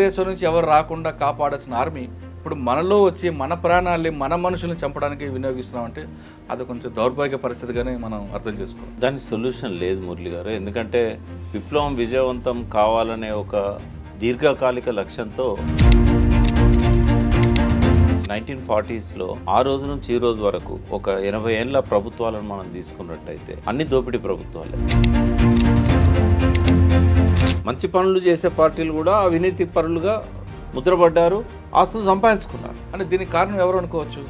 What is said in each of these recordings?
దేశం నుంచి ఎవరు రాకుండా కాపాడాల్సిన ఆర్మీ ఇప్పుడు మనలో వచ్చి మన ప్రాణాల్ని మన మనుషుల్ని చంపడానికి వినియోగిస్తున్నామంటే అది కొంచెం దౌర్భాగ్య పరిస్థితిగానే మనం అర్థం చేసుకోవాలి. దానికి సొల్యూషన్ లేదు మురళి గారు. ఎందుకంటే విప్లవం విజయవంతం కావాలనే ఒక దీర్ఘకాలిక లక్ష్యంతో 1940s ఆ రోజు నుంచి ఈ రోజు వరకు ఒక 80 ఏళ్ళ ప్రభుత్వాలను మనం తీసుకున్నట్టయితే అన్ని దోపిడీ ప్రభుత్వాలే. మంచి పనులు చేసే పార్టీలు కూడా అవినీతి పరులుగా ముద్రపడ్డారు, ఆస్తులు సంపాదించుకున్నారు. అంటే దీనికి కారణం ఎవరు అనుకోవచ్చు?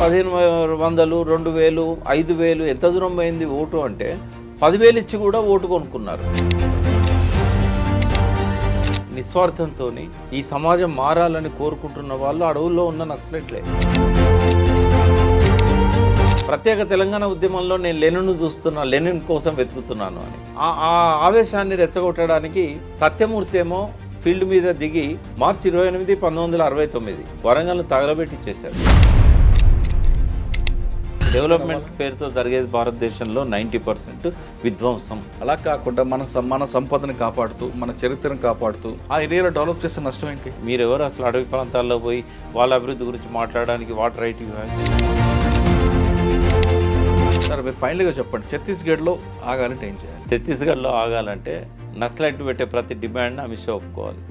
1500, 2000, 5000 ఎంత దూరం పోయింది ఓటు అంటే 10,000 ఇచ్చి కూడా ఓటు కొనుక్కున్నారు. నిస్వార్థంతో ఈ సమాజం మారాలని కోరుకుంటున్న వాళ్ళు అడవుల్లో ఉన్న నక్సలైట్లే. ప్రత్యేక తెలంగాణ ఉద్యమంలో నేను లెనిన్ను చూస్తున్నా, లెనిన్ కోసం వెతుకుతున్నాను అని ఆ ఆవేశాన్ని రెచ్చగొట్టడానికి సత్యమూర్తి ఏమో ఫీల్డ్ మీద దిగి మార్చి 28, 1969 వరంగల్ను తగలబెట్టించేశారు. డెవలప్మెంట్ పేరుతో జరిగేది భారతదేశంలో 90% విధ్వంసం. అలా కాకుండా మన సంపదను కాపాడుతూ మన చరిత్రను కాపాడుతూ ఆ ఏరియాలో డెవలప్ చేసే నష్టం ఏంటి? మీరెవరు అసలు అడవి ప్రాంతాల్లో పోయి వాళ్ళ అభివృద్ధి గురించి మాట్లాడడానికి? What right you have? Sir మీరు ఫైనల్గా చెప్పండి, ఛత్తీస్గఢ్లో ఆగాలంటే ఏం చేయాలి? ఛత్తీస్గఢ్లో ఆగాలంటే నక్సలైట్లు పెట్టే ప్రతి డిమాండ్ అమిత్ షా ఒప్పుకోవాలి,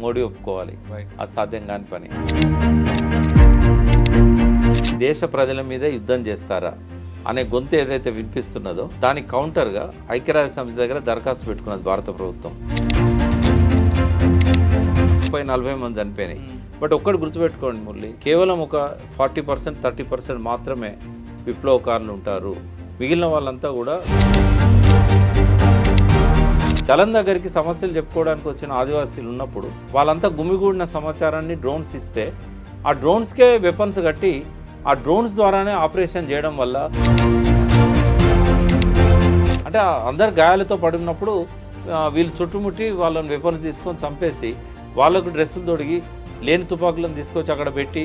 మోడీ ఒప్పుకోవాలి. అసాధ్యం కాని పని. దేశ ప్రజల మీద యుద్ధం చేస్తారా అనే గొంతు ఏదైతే వినిపిస్తున్నదో దానికి కౌంటర్గా ఐక్యరాజ్య సమితి దగ్గర దరఖాస్తు పెట్టుకున్నది భారత ప్రభుత్వం. 40 మంది చనిపోయినాయి. బట్ ఒక్కటి గుర్తుపెట్టుకోండి మురళి, కేవలం ఒక 40%, 30% మాత్రమే విప్లవకారులు ఉంటారు. మిగిలిన వాళ్ళంతా కూడా దళం దగ్గరికి సమస్యలు చెప్పుకోవడానికి వచ్చిన ఆదివాసీలు ఉన్నప్పుడు వాళ్ళంతా గుమిగూడిన సమాచారాన్ని డ్రోన్స్ ఇస్తే ఆ డ్రోన్స్కే వెపన్స్ కట్టి ఆ డ్రోన్స్ ద్వారానే ఆపరేషన్ చేయడం వల్ల అంటే అందరు గాయాలతో పడినప్పుడు వీళ్ళు చుట్టుముట్టి వాళ్ళని వెపన్స్ తీసుకొని చంపేసి వాళ్ళకు డ్రెస్సులు తొడిగి లేని తుపాకులను తీసుకొచ్చి అక్కడ పెట్టి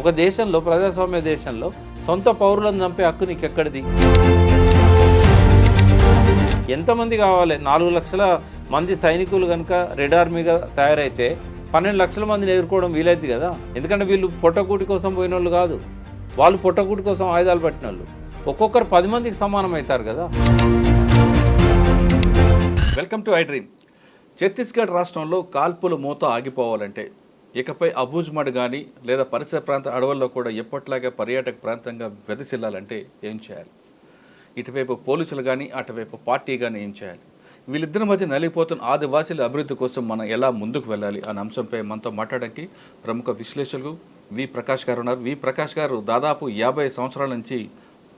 ఒక దేశంలో, ప్రజాస్వామ్య దేశంలో సొంత పౌరులను చంపే హక్కు నీకు ఎక్కడిది? ఎంతమంది కావాలి? 4 లక్షల మంది సైనికులు కనుక రెడ్ ఆర్మీగా తయారైతే 12 లక్షల మందిని ఎదుర్కోవడం వీలైంది కదా. ఎందుకంటే వీళ్ళు పొట్టకూటి కోసం పోయిన వాళ్ళు కాదు, వాళ్ళు పొట్టకూటి కోసం ఆయుధాలు పట్టిన వాళ్ళు. ఒక్కొక్కరు 10 మందికి సమానం అవుతారు కదా. Welcome to I dream. Chhattisgarh రాష్ట్రంలో కాల్పులు మూత ఆగిపోవాలంటే ఇకపై అబూజ్మడ్ కానీ లేదా పరిసర ప్రాంత అడవుల్లో కూడా ఎప్పట్లాగే పర్యాటక ప్రాంతంగా వెదసిల్లాలంటే ఏం చేయాలి? ఇటువైపు పోలీసులు కానీ అటువైపు పార్టీ కానీ ఏం చేయాలి? వీళ్ళిద్దరి మధ్య నలిగిపోతున్న ఆదివాసీల అభివృద్ధి కోసం మనం ఎలా ముందుకు వెళ్ళాలి అనే అంశంపై మనతో మాట్లాడడానికి ప్రముఖ విశ్లేషకులు వి ప్రకాష్ గారు ఉన్నారు. వి ప్రకాష్ గారు దాదాపు 50 సంవత్సరాల నుంచి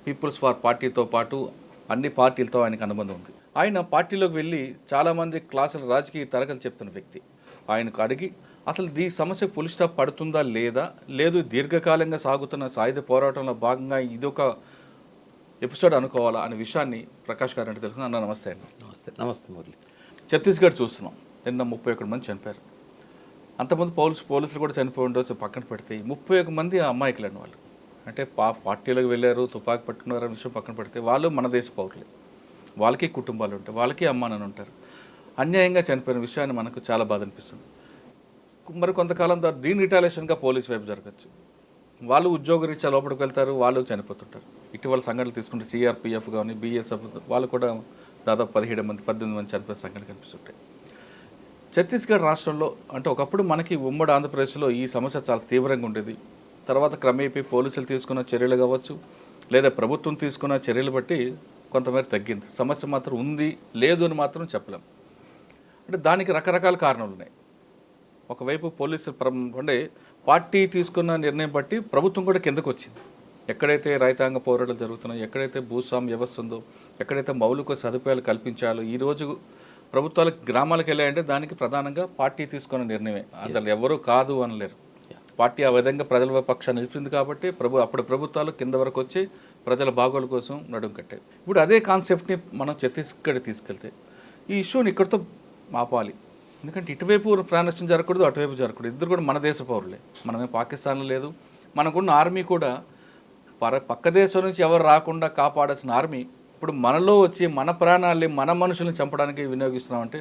పీపుల్స్ ఫార్ పార్టీతో పాటు అన్ని పార్టీలతో ఆయనకు అనుబంధం ఉంది. ఆయన పార్టీలోకి వెళ్ళి చాలామంది క్లాసుల రాజకీయ తరగతులు చెప్తున్న వ్యక్తి. ఆయనకు అడిగి అసలు ఈ సమస్యకు ఫుల్ స్టాప్ పడుతుందా లేదా, లేదు దీర్ఘకాలంగా సాగుతున్న సాయుధ పోరాటంలో భాగంగా ఇదొక ఎపిసోడ్ అనుకోవాలా అనే విషయాన్ని ప్రకాష్ గారు అంటే తెలుసు. అన్న నమస్తే అండి. నమస్తే మురళి. ఛత్తీస్గఢ్ చూస్తున్నాం, నిన్న 31 మంది చనిపోయారు. అంతమంది పోలీసులు కూడా చనిపోయి ఉండవచ్చు పక్కన పెడితే 31 మంది అమ్మాయికులు అండి. వాళ్ళు అంటే పార్టీలకు వెళ్ళారు, తుపాకి పట్టుకున్నారు అనే విషయం పక్కన పెడితే వాళ్ళు మన దేశ పౌరులే, వాళ్ళకి కుటుంబాలు ఉంటాయి, వాళ్ళకి అమ్మ నాన్న ఉంటారు. అన్యాయంగా చనిపోయిన విషయాన్ని మనకు చాలా బాధ అనిపిస్తుంది. మరి కొంతకాలం తర్వాత దీని రిటాలియేషన్గా పోలీస్ వైపు జరగచ్చు. వాళ్ళు ఉద్యోగరీత్యా లోపలికి వెళ్తారు, వాళ్ళు చనిపోతుంటారు. ఇటీవల సంఘటనలు తీసుకుంటే సిఆర్పిఎఫ్ కానీ బిఎస్ఎఫ్ వాళ్ళు కూడా దాదాపు 17 మంది 18 మంది చనిపోయిన సంఘటనలు కనిపిస్తుంటాయి. ఛత్తీస్గఢ్ రాష్ట్రంలో అంటే ఒకప్పుడు మనకి ఉమ్మడి ఆంధ్రప్రదేశ్లో ఈ సమస్య చాలా తీవ్రంగా ఉండేది. తర్వాత క్రమేపీ పోలీసులు తీసుకున్న చర్యలు కావచ్చు లేదా ప్రభుత్వం తీసుకున్న చర్యలు బట్టి కొంతమేర తగ్గింది. సమస్య మాత్రం ఉంది, లేదు అని మాత్రం చెప్పలేం. అంటే దానికి రకరకాల కారణాలు ఉన్నాయి. ఒకవైపు పోలీసు అంటే పార్టీ తీసుకున్న నిర్ణయం బట్టి ప్రభుత్వం కూడా కిందకు వచ్చింది. ఎక్కడైతే రైతాంగ పోరాటాలు జరుగుతున్నాయో, ఎక్కడైతే భూస్వామ్య వ్యవస్థ ఉందో, ఎక్కడైతే మౌలిక సదుపాయాలు కల్పించాలో, ఈరోజు ప్రభుత్వాలకు గ్రామాలకు వెళ్ళాయంటే దానికి ప్రధానంగా పార్టీ తీసుకున్న నిర్ణయమే. అందులో ఎవరూ కాదు అనలేరు. పార్టీ ఆ విధంగా ప్రజల పక్షాన్ని నిలిచింది కాబట్టి అప్పుడు ప్రభుత్వాలు కింద వరకు వచ్చి ప్రజల బాగోలు కోసం నడుం కట్టాయి. ఇప్పుడు అదే కాన్సెప్ట్ని మనం ఛత్తీస్గఢ్ తీసుకెళ్తే ఈ ఇష్యూని ఇక్కడితో ఆపాలి. ఎందుకంటే ఇటువైపు ప్రాణనష్టం జరగకూడదు, అటువైపు జరగకూడదు. ఇద్దరు కూడా మన దేశ పౌరులే. మనమే పాకిస్తాన్లో లేదు. మనకున్న ఆర్మీ కూడా పక్క దేశం నుంచి ఎవరు రాకుండా కాపాడాల్సిన ఆర్మీ ఇప్పుడు మనలో వచ్చి మన ప్రాణాల్ని మన మనుషుల్ని చంపడానికి వినియోగిస్తున్నామంటే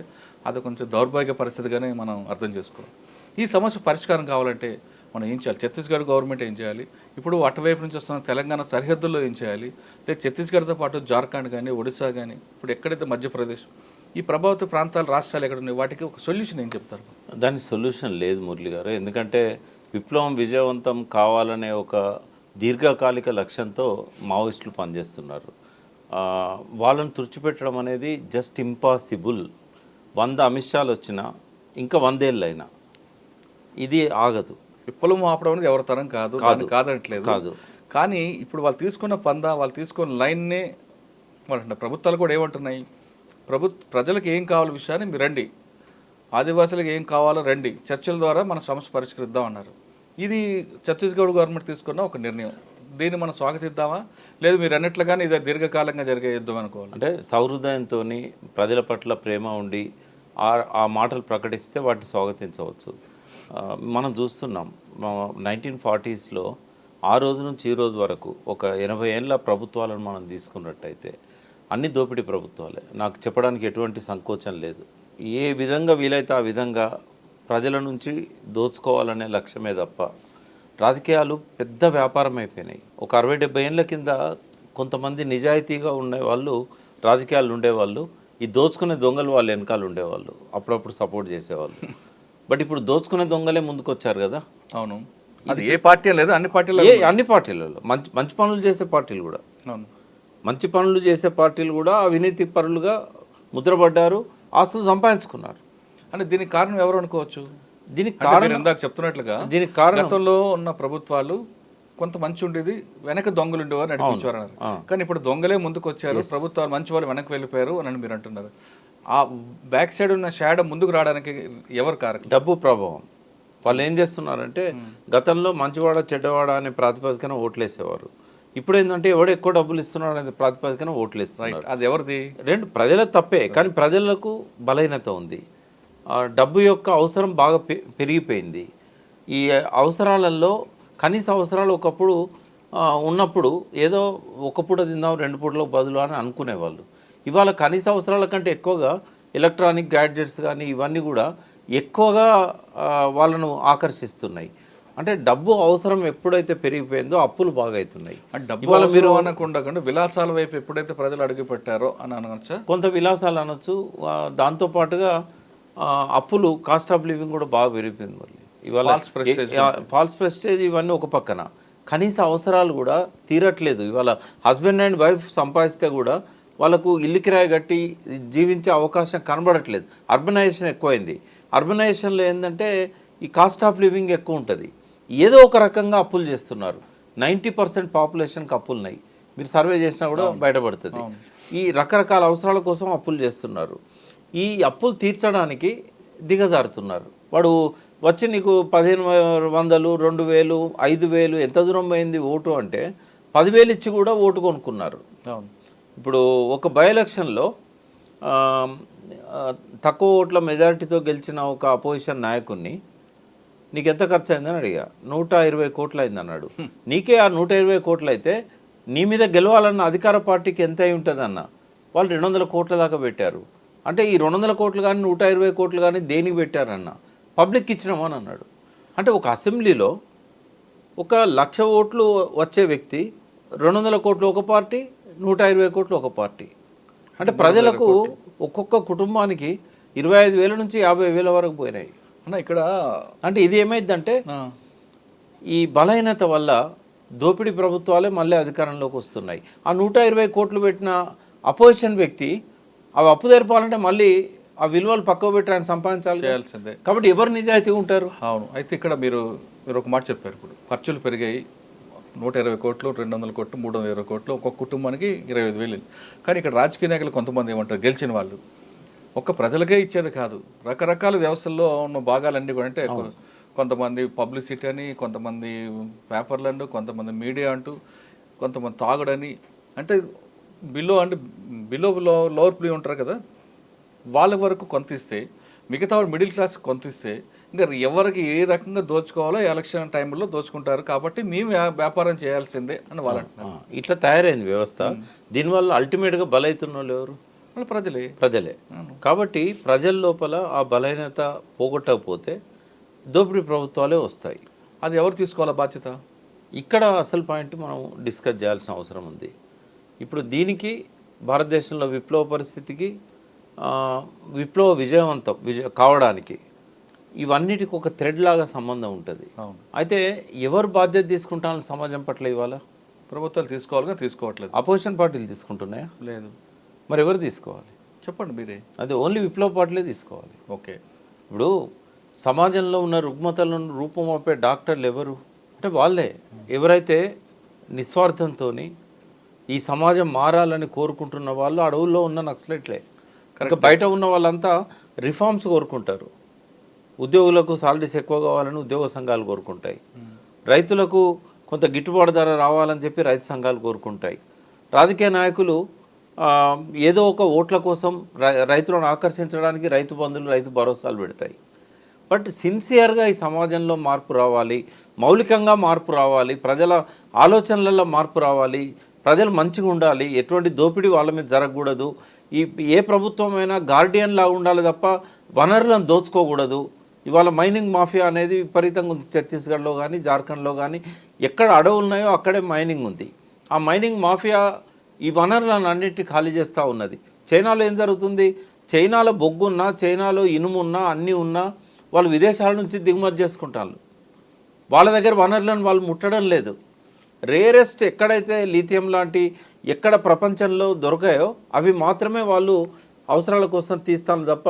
అది కొంచెం దౌర్భాగ్య పరిస్థితిగానే మనం అర్థం చేసుకోవాలి. ఈ సమస్య పరిష్కారం కావాలంటే మనం ఏం చేయాలి? ఛత్తీస్గఢ్ గవర్నమెంట్ ఏం చేయాలి? ఇప్పుడు అటువైపు నుంచి వస్తున్న తెలంగాణ సరిహద్దుల్లో ఏం చేయాలి? లేదు ఛత్తీస్గఢ్తో పాటు జార్ఖండ్ కానీ, ఒడిశా కానీ, ఇప్పుడు ఎక్కడైతే మధ్యప్రదేశ్, ఈ ప్రభావిత ప్రాంతాల రాష్ట్రాలు ఎక్కడ ఉన్నాయి, వాటికి ఒక సొల్యూషన్ ఏం చెప్తారు? దానికి సొల్యూషన్ లేదు మురళి గారు. ఎందుకంటే విప్లవం విజయవంతం కావాలనే ఒక దీర్ఘకాలిక లక్ష్యంతో మావోయిస్టులు పనిచేస్తున్నారు. వాళ్ళని తుడిచిపెట్టడం అనేది జస్ట్ ఇంపాసిబుల్. 100 అమిత్ షాలు వచ్చినా ఇంకా 100 ఏళ్ళు అయినా ఇది ఆగదు. విప్లవం ఆపడం అనేది ఎవరి తరం కాదు, కాదనట్లేదు కాదు. కానీ ఇప్పుడు వాళ్ళు తీసుకున్న వాళ్ళు తీసుకున్న లైన్నే వాళ్ళంటే ప్రభుత్వాలు కూడా ఏమంటున్నాయి, ప్రజలకు ఏం కావాలో విషయాన్ని మీరు రండి, ఆదివాసులకు ఏం కావాలో రండి, చర్చల ద్వారా మన సమస్య పరిష్కరిద్దాం అన్నారు. ఇది ఛత్తీస్గఢ్ గవర్నమెంట్ తీసుకున్న ఒక నిర్ణయం. దీన్ని మనం స్వాగతిద్దామా, లేదు మీరు అన్నట్లుగానే ఇది దీర్ఘకాలంగా జరిగే యుద్ధం అనుకోవాలి? అంటే సౌహృదయంతో ప్రజల పట్ల ప్రేమ ఉండి ఆ మాటలు ప్రకటిస్తే వాటిని స్వాగతించవచ్చు. మనం చూస్తున్నాం 1940స్లో ఆ రోజు నుంచి ఈ రోజు వరకు ఒక 80 ఏళ్ళ ప్రభుత్వాలను మనం తీసుకున్నట్టయితే అన్ని దోపిడీ ప్రభుత్వాలే. నాకు చెప్పడానికి ఎటువంటి సంకోచం లేదు. ఏ విధంగా వీలైతే ఆ విధంగా ప్రజల నుంచి దోచుకోవాలనే లక్ష్యమే తప్ప రాజకీయాలు పెద్ద వ్యాపారం అయిపోయినాయి. ఒక 60-70 ఏళ్ళ కింద కొంతమంది నిజాయితీగా ఉండేవాళ్ళు, రాజకీయాలు ఉండేవాళ్ళు, ఈ దోచుకునే దొంగలు వాళ్ళ వెనకాల ఉండేవాళ్ళు, అప్పుడప్పుడు సపోర్ట్ చేసేవాళ్ళు. బట్ ఇప్పుడు దోచుకునే దొంగలే ముందుకు వచ్చారు కదా. అవును, అది ఏ పార్టీ లేదు, అన్ని పార్టీలలో మంచి పనులు చేసే పార్టీలు కూడా, మంచి పనులు చేసే పార్టీలు కూడా అవినీతి పరులుగా ముద్రపడ్డారు, ఆస్తులు సంపాదించుకున్నారు. అంటే దీనికి కారణం ఎవరు అనుకోవచ్చు? దీనికి కారణం ఇందాక చెప్తున్నట్లుగా దీనికి కారణం గతంలో ఉన్న ప్రభుత్వాలు కొంత మంచి ఉండేది, వెనక దొంగలు ఉండేవారు, నడిపించేవారు అన్నారు. కానీ ఇప్పుడు దొంగలే ముందుకు వచ్చారు, ప్రభుత్వాలు మంచి వాళ్ళు వెనక్కి వెళ్ళిపోయారు అని మీరు అంటున్నారు. ఆ బ్యాక్ సైడ్ ఉన్న షాడో ముందుకు రావడానికి ఎవరు కారణం? డబ్బు ప్రభావం. వాళ్ళు ఏం చేస్తున్నారంటే గతంలో మంచివాడ చెడ్డవాడ అనే ప్రాతిపదికన ఓట్లేసేవారు. ఇప్పుడు ఏంటంటే ఎవడు ఎక్కువ డబ్బులు ఇస్తున్నాడు అనే ప్రాతిపదికన ఓట్లు ఇస్తున్నారు. అది ఎవరిది? రెండు ప్రజల తప్పే, కానీ ప్రజలకు బలహీనత ఉంది. డబ్బు యొక్క అవసరం బాగా పెరిగిపోయింది. ఈ అవసరాలలో కనీస అవసరాలు ఒకప్పుడు ఉన్నప్పుడు ఏదో ఒక పూట తిందాం 2 పూటలకు బదులు అని అనుకునేవాళ్ళు. ఇవాళ కనీస అవసరాల కంటే ఎక్కువగా ఎలక్ట్రానిక్ గ్యాడ్జెట్స్ కానీ ఇవన్నీ కూడా ఎక్కువగా వాళ్ళను ఆకర్షిస్తున్నాయి. అంటే డబ్బు అవసరం ఎప్పుడైతే పెరిగిపోయిందో అప్పులు బాగా అవుతున్నాయి. ఇవాళ మీరు అనకుండా విలాసాల వైపు ఎప్పుడైతే ప్రజలు అడుగు పెట్టారో అని అనొచ్చా? కొంత విలాసాలు అనొచ్చు. దాంతోపాటుగా అప్పులు, కాస్ట్ ఆఫ్ లివింగ్ కూడా బాగా పెరిగిపోయింది. మళ్ళీ ఇవాళ ఫాల్స్ ప్రెస్టేజ్ ఇవన్నీ ఒక పక్కన, కనీస అవసరాలు కూడా తీరట్లేదు. ఇవాళ హస్బెండ్ అండ్ వైఫ్ సంపాదిస్తే కూడా వాళ్ళకు ఇల్లు కిరాయి కట్టి జీవించే అవకాశం కనబడట్లేదు. అర్బనైజేషన్ ఎక్కువైంది. అర్బనైజేషన్లో ఏంటంటే ఈ కాస్ట్ ఆఫ్ లివింగ్ ఎక్కువ ఉంటుంది. ఏదో ఒక రకంగా అప్పులు చేస్తున్నారు. 90% పాపులేషన్కి అప్పులు ఉన్నాయి. మీరు సర్వే చేసినా కూడా బయటపడుతుంది. ఈ రకరకాల అవసరాల కోసం అప్పులు చేస్తున్నారు. ఈ అప్పులు తీర్చడానికి దిగజారుతున్నారు. వాడు వచ్చి నీకు 1500, 2000, 5000 ఎంత దూరం పోయింది ఓటు అంటే 10,000 ఇచ్చి కూడా ఓటు కొనుక్కున్నారు. ఇప్పుడు ఒక బై ఎలక్షన్లో తక్కువ ఓట్ల మెజారిటీతో గెలిచిన ఒక అపోజిషన్ నాయకుడిని నీకు ఎంత ఖర్చు అయిందని అడిగా. 120 కోట్లు అయిందన్నాడు. నీకే ఆ 120 కోట్లు అయితే నీ మీద గెలవాలన్న అధికార పార్టీకి ఎంత అయి ఉంటుందన్న? వాళ్ళు 200 కోట్ల దాకా పెట్టారు. అంటే ఈ 200 కోట్లు కానీ 120 కోట్లు కానీ దేనికి పెట్టారన్న? పబ్లిక్ ఇచ్చినామని అన్నాడు. అంటే ఒక అసెంబ్లీలో 1,00,000 ఓట్లు వచ్చే వ్యక్తి 200 కోట్లు ఒక పార్టీ, 120 కోట్లు ఒక పార్టీ. అంటే ప్రజలకు ఒక్కొక్క కుటుంబానికి 25,000 నుంచి 50,000 వరకు పోయినాయి అన్న ఇక్కడ. అంటే ఇది ఏమైందంటే ఈ బలహీనత వల్ల దోపిడీ ప్రభుత్వాలే మళ్ళీ అధికారంలోకి వస్తున్నాయి. ఆ 120 కోట్లు పెట్టిన అపోజిషన్ వ్యక్తి అవి అప్పు తెరపాలంటే మళ్ళీ ఆ విలువలు పక్కకు పెట్టి ఆయన సంపాదించాల్సిందే. కాబట్టి ఎవరు నిజాయితీగా ఉంటారు? అవును. అయితే ఇక్కడ మీరు ఒక మాట చెప్పారు. ఇప్పుడు ఖర్చులు పెరిగాయి. 120 కోట్లు, 200 కోట్లు, 320 కోట్లు, ఒక్కొక్క కుటుంబానికి 25,000. కానీ ఇక్కడ రాజకీయ నాయకులు కొంతమంది ఏమంటారు, గెలిచిన వాళ్ళు ఒక్క ప్రజలకే ఇచ్చేది కాదు, రకరకాల వ్యవస్థల్లో ఉన్న భాగాలన్నీ కూడా, అంటే కొంతమంది పబ్లిసిటీ అని, కొంతమంది పేపర్లు అంటూ, కొంతమంది మీడియా అంటూ, కొంతమంది తాగుడని, అంటే బిలో లోవర్ ప్లే ఉంటారు కదా, వాళ్ళ వరకు కొంత ఇస్తే, మిగతా మిడిల్ క్లాస్ కొంత ఇస్తే, ఇంకా ఎవరికి ఏ రకంగా దోచుకోవాలో ఎలక్షన్ టైంలో దోచుకుంటారు కాబట్టి మేము వ్యాపారం చేయాల్సిందే అని వాళ్ళు అంటున్నారు. ఇట్లా తయారైంది వ్యవస్థ. దీనివల్ల అల్టిమేట్గా బలవుతున్న వాళ్ళు ఎవరు? వాళ్ళు ప్రజలే. కాబట్టి ప్రజల లోపల ఆ బలహీనత పోగొట్టకపోతే దోపిడీ ప్రభుత్వాలే వస్తాయి. అది ఎవరు తీసుకోవాలా బాధ్యత? ఇక్కడ అసలు పాయింట్ మనం డిస్కస్ చేయాల్సిన అవసరం ఉంది. ఇప్పుడు దీనికి భారతదేశంలో విప్లవ పరిస్థితికి విప్లవ విజయవంతం కావడానికి ఇవన్నిటికి ఒక థ్రెడ్ లాగా సంబంధం ఉంటుంది. అయితే ఎవరు బాధ్యత తీసుకుంటారని సమాజం పట్ల ఇవాళ ప్రభుత్వాలు తీసుకోవాలిగా, తీసుకోవట్లేదు. అపోజిషన్ పార్టీలు తీసుకుంటున్నాయా? లేదు. మరి ఎవరు తీసుకోవాలి చెప్పండి మీరే. అది ఓన్లీ విప్లవ పార్టీలే తీసుకోవాలి. ఓకే. ఇప్పుడు సమాజంలో ఉన్న రుగ్మతలను రూపమాపే డాక్టర్లు ఎవరు అంటే వాళ్ళే. ఎవరైతే నిస్వార్థంతో ఈ సమాజం మారాలని కోరుకుంటున్న వాళ్ళు అడవుల్లో ఉన్న నక్సలైట్లే. ఇంకా బయట ఉన్న వాళ్ళంతా రిఫార్మ్స్ కోరుకుంటారు. ఉద్యోగులకు సాలరీస్ ఎక్కువ కావాలని ఉద్యోగ సంఘాలు కోరుకుంటాయి. రైతులకు కొంత గిట్టుబాటు ధర రావాలని చెప్పి రైతు సంఘాలు కోరుకుంటాయి. రాజకీయ నాయకులు ఏదో ఒక ఓట్ల కోసం రైతులను ఆకర్షించడానికి రైతు బంధువులు, రైతు భరోసాలు పెడతాయి. బట్ సిన్సియర్గా ఈ సమాజంలో మార్పు రావాలి, మౌలికంగా మార్పు రావాలి, ప్రజల ఆలోచనలలో మార్పు రావాలి, ప్రజలు మంచిగా ఉండాలి, ఎటువంటి దోపిడీ వాళ్ళ మీద జరగకూడదు, ఏ ప్రభుత్వమైనా గార్డియన్ లాగా ఉండాలి తప్ప వనరులను దోచుకోకూడదు. ఇవాళ మైనింగ్ మాఫియా అనేది విపరీతంగా ఉంది. ఛత్తీస్గఢ్లో కానీ జార్ఖండ్లో కానీ ఎక్కడ అడవులు ఉన్నాయో అక్కడే మైనింగ్ ఉంది. ఆ మైనింగ్ మాఫియా ఈ వనరులను అన్నిటి ఖాళీ చేస్తూ ఉన్నది. చైనాలో ఏం జరుగుతుంది? చైనాలో బొగ్గు ఉన్నా, చైనాలో ఇనుము ఉన్నా, అన్నీ ఉన్నా వాళ్ళు విదేశాల నుంచి దిగుమతి చేసుకుంటారు. వాళ్ళ దగ్గర వనరులను వాళ్ళు ముట్టడం లేదు. రేరెస్ట్ ఎక్కడైతే లిథియం లాంటి ఎక్కడ ప్రపంచంలో దొరకాయో అవి మాత్రమే వాళ్ళు అవసరాల కోసం తీస్తాను తప్ప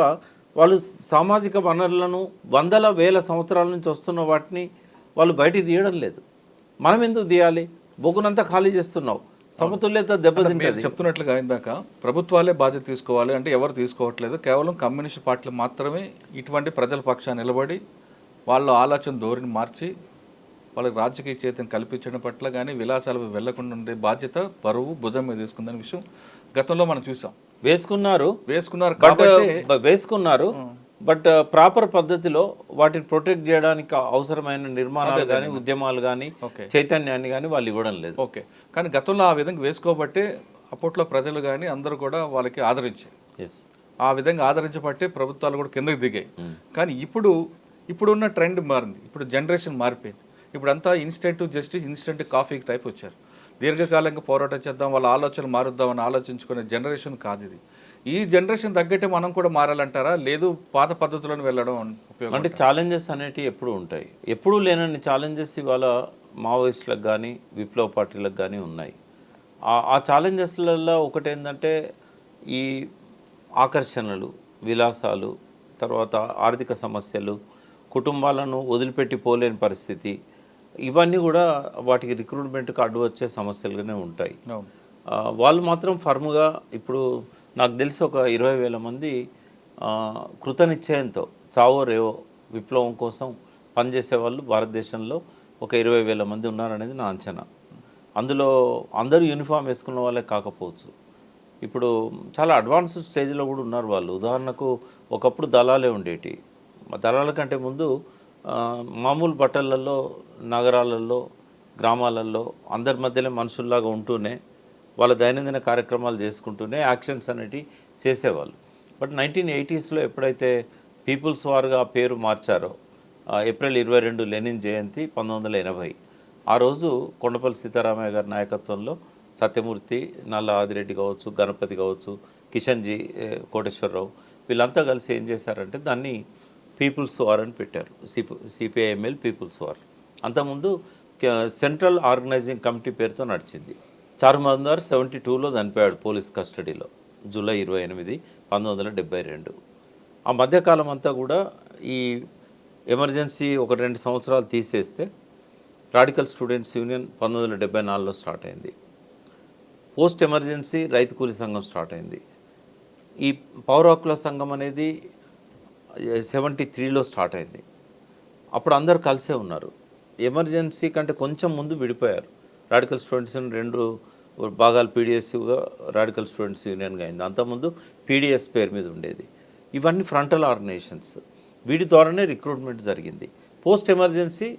వాళ్ళు సామాజిక వనరులను వందల వేల సంవత్సరాల నుంచి వస్తున్న వాటిని వాళ్ళు బయటికి తీయడం లేదు. మనం ఎందుకు తీయాలి? బొగ్గునంతా ఖాళీ చేస్తున్నావు, సమతుల్యత దెబ్బతింటుంది. చెప్తున్నట్లుగా ఇందాక ప్రభుత్వాలే బాధ్యత తీసుకోవాలి అంటే ఎవరు తీసుకోవట్లేదు. కేవలం కమ్యూనిస్ట్ పార్టీలు మాత్రమే ఇటువంటి ప్రజల పక్షాన్ని నిలబడి వాళ్ళ ఆలోచన ధోరణి మార్చి వాళ్ళకి రాజకీయ చైతన్యం కల్పించడం పట్ల కానీ విలాసాలకు వెళ్లకుండా ఉండే బాధ్యత బరువు భుజం మీద తీసుకుందనే విషయం గతంలో మనం చూసాం. వేసుకున్నారు బట్ ప్రాపర్ పద్ధతిలో వాటిని ప్రొటెక్ట్ చేయడానికి అవసరమైన నిర్మాణాలు కానీ ఉద్యమాలు కానీ చైతన్యాన్ని కానీ వాళ్ళు ఇవ్వడం లేదు. ఓకే. కానీ గతంలో ఆ విధంగా వేసుకోబట్టే అప్పట్లో ప్రజలు కానీ అందరూ కూడా వాళ్ళకి ఆదరించారు. ఆ విధంగా ఆదరించబట్టే ప్రభుత్వాలు కూడా కిందకి దిగాయి. కానీ ఇప్పుడున్న ట్రెండ్ మారింది. ఇప్పుడు జనరేషన్ మారిపోయింది. ఇప్పుడు అంతా instant justice, instant coffee type వచ్చారు. దీర్ఘకాలంగా పోరాటం చేద్దాం, వాళ్ళ ఆలోచనలు మారుద్దామని ఆలోచించుకునే జనరేషన్ కాదు ఇది. ఈ జనరేషన్ తగ్గట్టే మనం కూడా మారాలంటారా, లేదు పాత పద్ధతులను వెళ్ళడం ఉపయోగం? అంటే ఛాలెంజెస్ అనేటివి ఎప్పుడు ఉంటాయి. ఎప్పుడూ లేనన్ని ఛాలెంజెస్ ఇవాళ మావోయిస్టులకు కానీ విప్లవ పార్టీలకు కానీ ఉన్నాయి. ఆ ఛాలెంజెస్లలో ఒకటి ఏంటంటే ఈ ఆకర్షణలు, విలాసాలు, తర్వాత ఆర్థిక సమస్యలు, కుటుంబాలను వదిలిపెట్టి పోలేని పరిస్థితి, ఇవన్నీ కూడా వాటికి రిక్రూట్మెంట్కి అడ్డు వచ్చే సమస్యలుగానే ఉంటాయి. వాళ్ళు మాత్రం ఫర్మ్గా ఇప్పుడు నాకు తెలిసి ఒక 20,000 మంది కృతనిశ్చయంతో చావో రేవో విప్లవం కోసం పనిచేసే వాళ్ళు భారతదేశంలో ఒక 20,000 మంది ఉన్నారనేది నా అంచనా. అందులో అందరూ యూనిఫామ్ వేసుకున్న వాళ్ళే కాకపోవచ్చు. ఇప్పుడు చాలా అడ్వాన్స్డ్ స్టేజ్లో కూడా ఉన్నారు వాళ్ళు. ఉదాహరణకు ఒకప్పుడు దళాలే ఉండేటి. దళాల కంటే ముందు మామూలు బట్టలలో నగరాలలో గ్రామాలలో అందరి మధ్యలో మనుషుల్లాగా ఉంటూనే వాళ్ళ దైనందిన కార్యక్రమాలు చేసుకుంటూనే యాక్షన్స్ అనేటివి చేసేవాళ్ళు. బట్ 1980స్లో ఎప్పుడైతే పీపుల్స్ వార్గా పేరు మార్చారో, ఏప్రిల్ 22 లెనిన్ జయంతి 1980, ఆ రోజు కొండపల్లి సీతారామయ్య గారి నాయకత్వంలో సత్యమూర్తి, నల్ల ఆదిరెడ్డి కావచ్చు, గణపతి కావచ్చు, కిషన్జీ, కోటేశ్వరరావు వీళ్ళంతా కలిసి ఏం చేశారంటే దాన్ని పీపుల్స్ వార్ అని పెట్టారు. CPI ML People's War. అంతకుముందు సెంట్రల్ ఆర్గనైజింగ్ కమిటీ పేరుతో నడిచింది. చార్మినార్ 72లో చనిపోయాడు పోలీస్ కస్టడీలో, జూలై 28, 1972. ఆ మధ్యకాలం అంతా కూడా ఈ ఎమర్జెన్సీ 1-2 సంవత్సరాలు తీసేస్తే రాడికల్ స్టూడెంట్స్ యూనియన్ 1974లో స్టార్ట్ అయింది. పోస్ట్ ఎమర్జెన్సీ రైతు కూలీ సంఘం స్టార్ట్ అయింది. ఈ పౌర హక్కుల సంఘం అనేది 73లో స్టార్ట్ అయింది. అప్పుడు అందరు కలిసే ఉన్నారు. ఎమర్జెన్సీ కంటే కొంచెం ముందు విడిపోయారు. రాడికల్ స్టూడెంట్స్ యూనియన్ 2 భాగాలు పీడిఎస్యూగా రాడికల్ స్టూడెంట్స్ యూనియన్గా అయింది. అంతకుముందు పీడిఎస్ పేరు మీద ఉండేది. ఇవన్నీ ఫ్రంటల్ ఆర్గనైజేషన్స్. వీటి ద్వారానే రిక్రూట్మెంట్ జరిగింది. పోస్ట్ ఎమర్జెన్సీ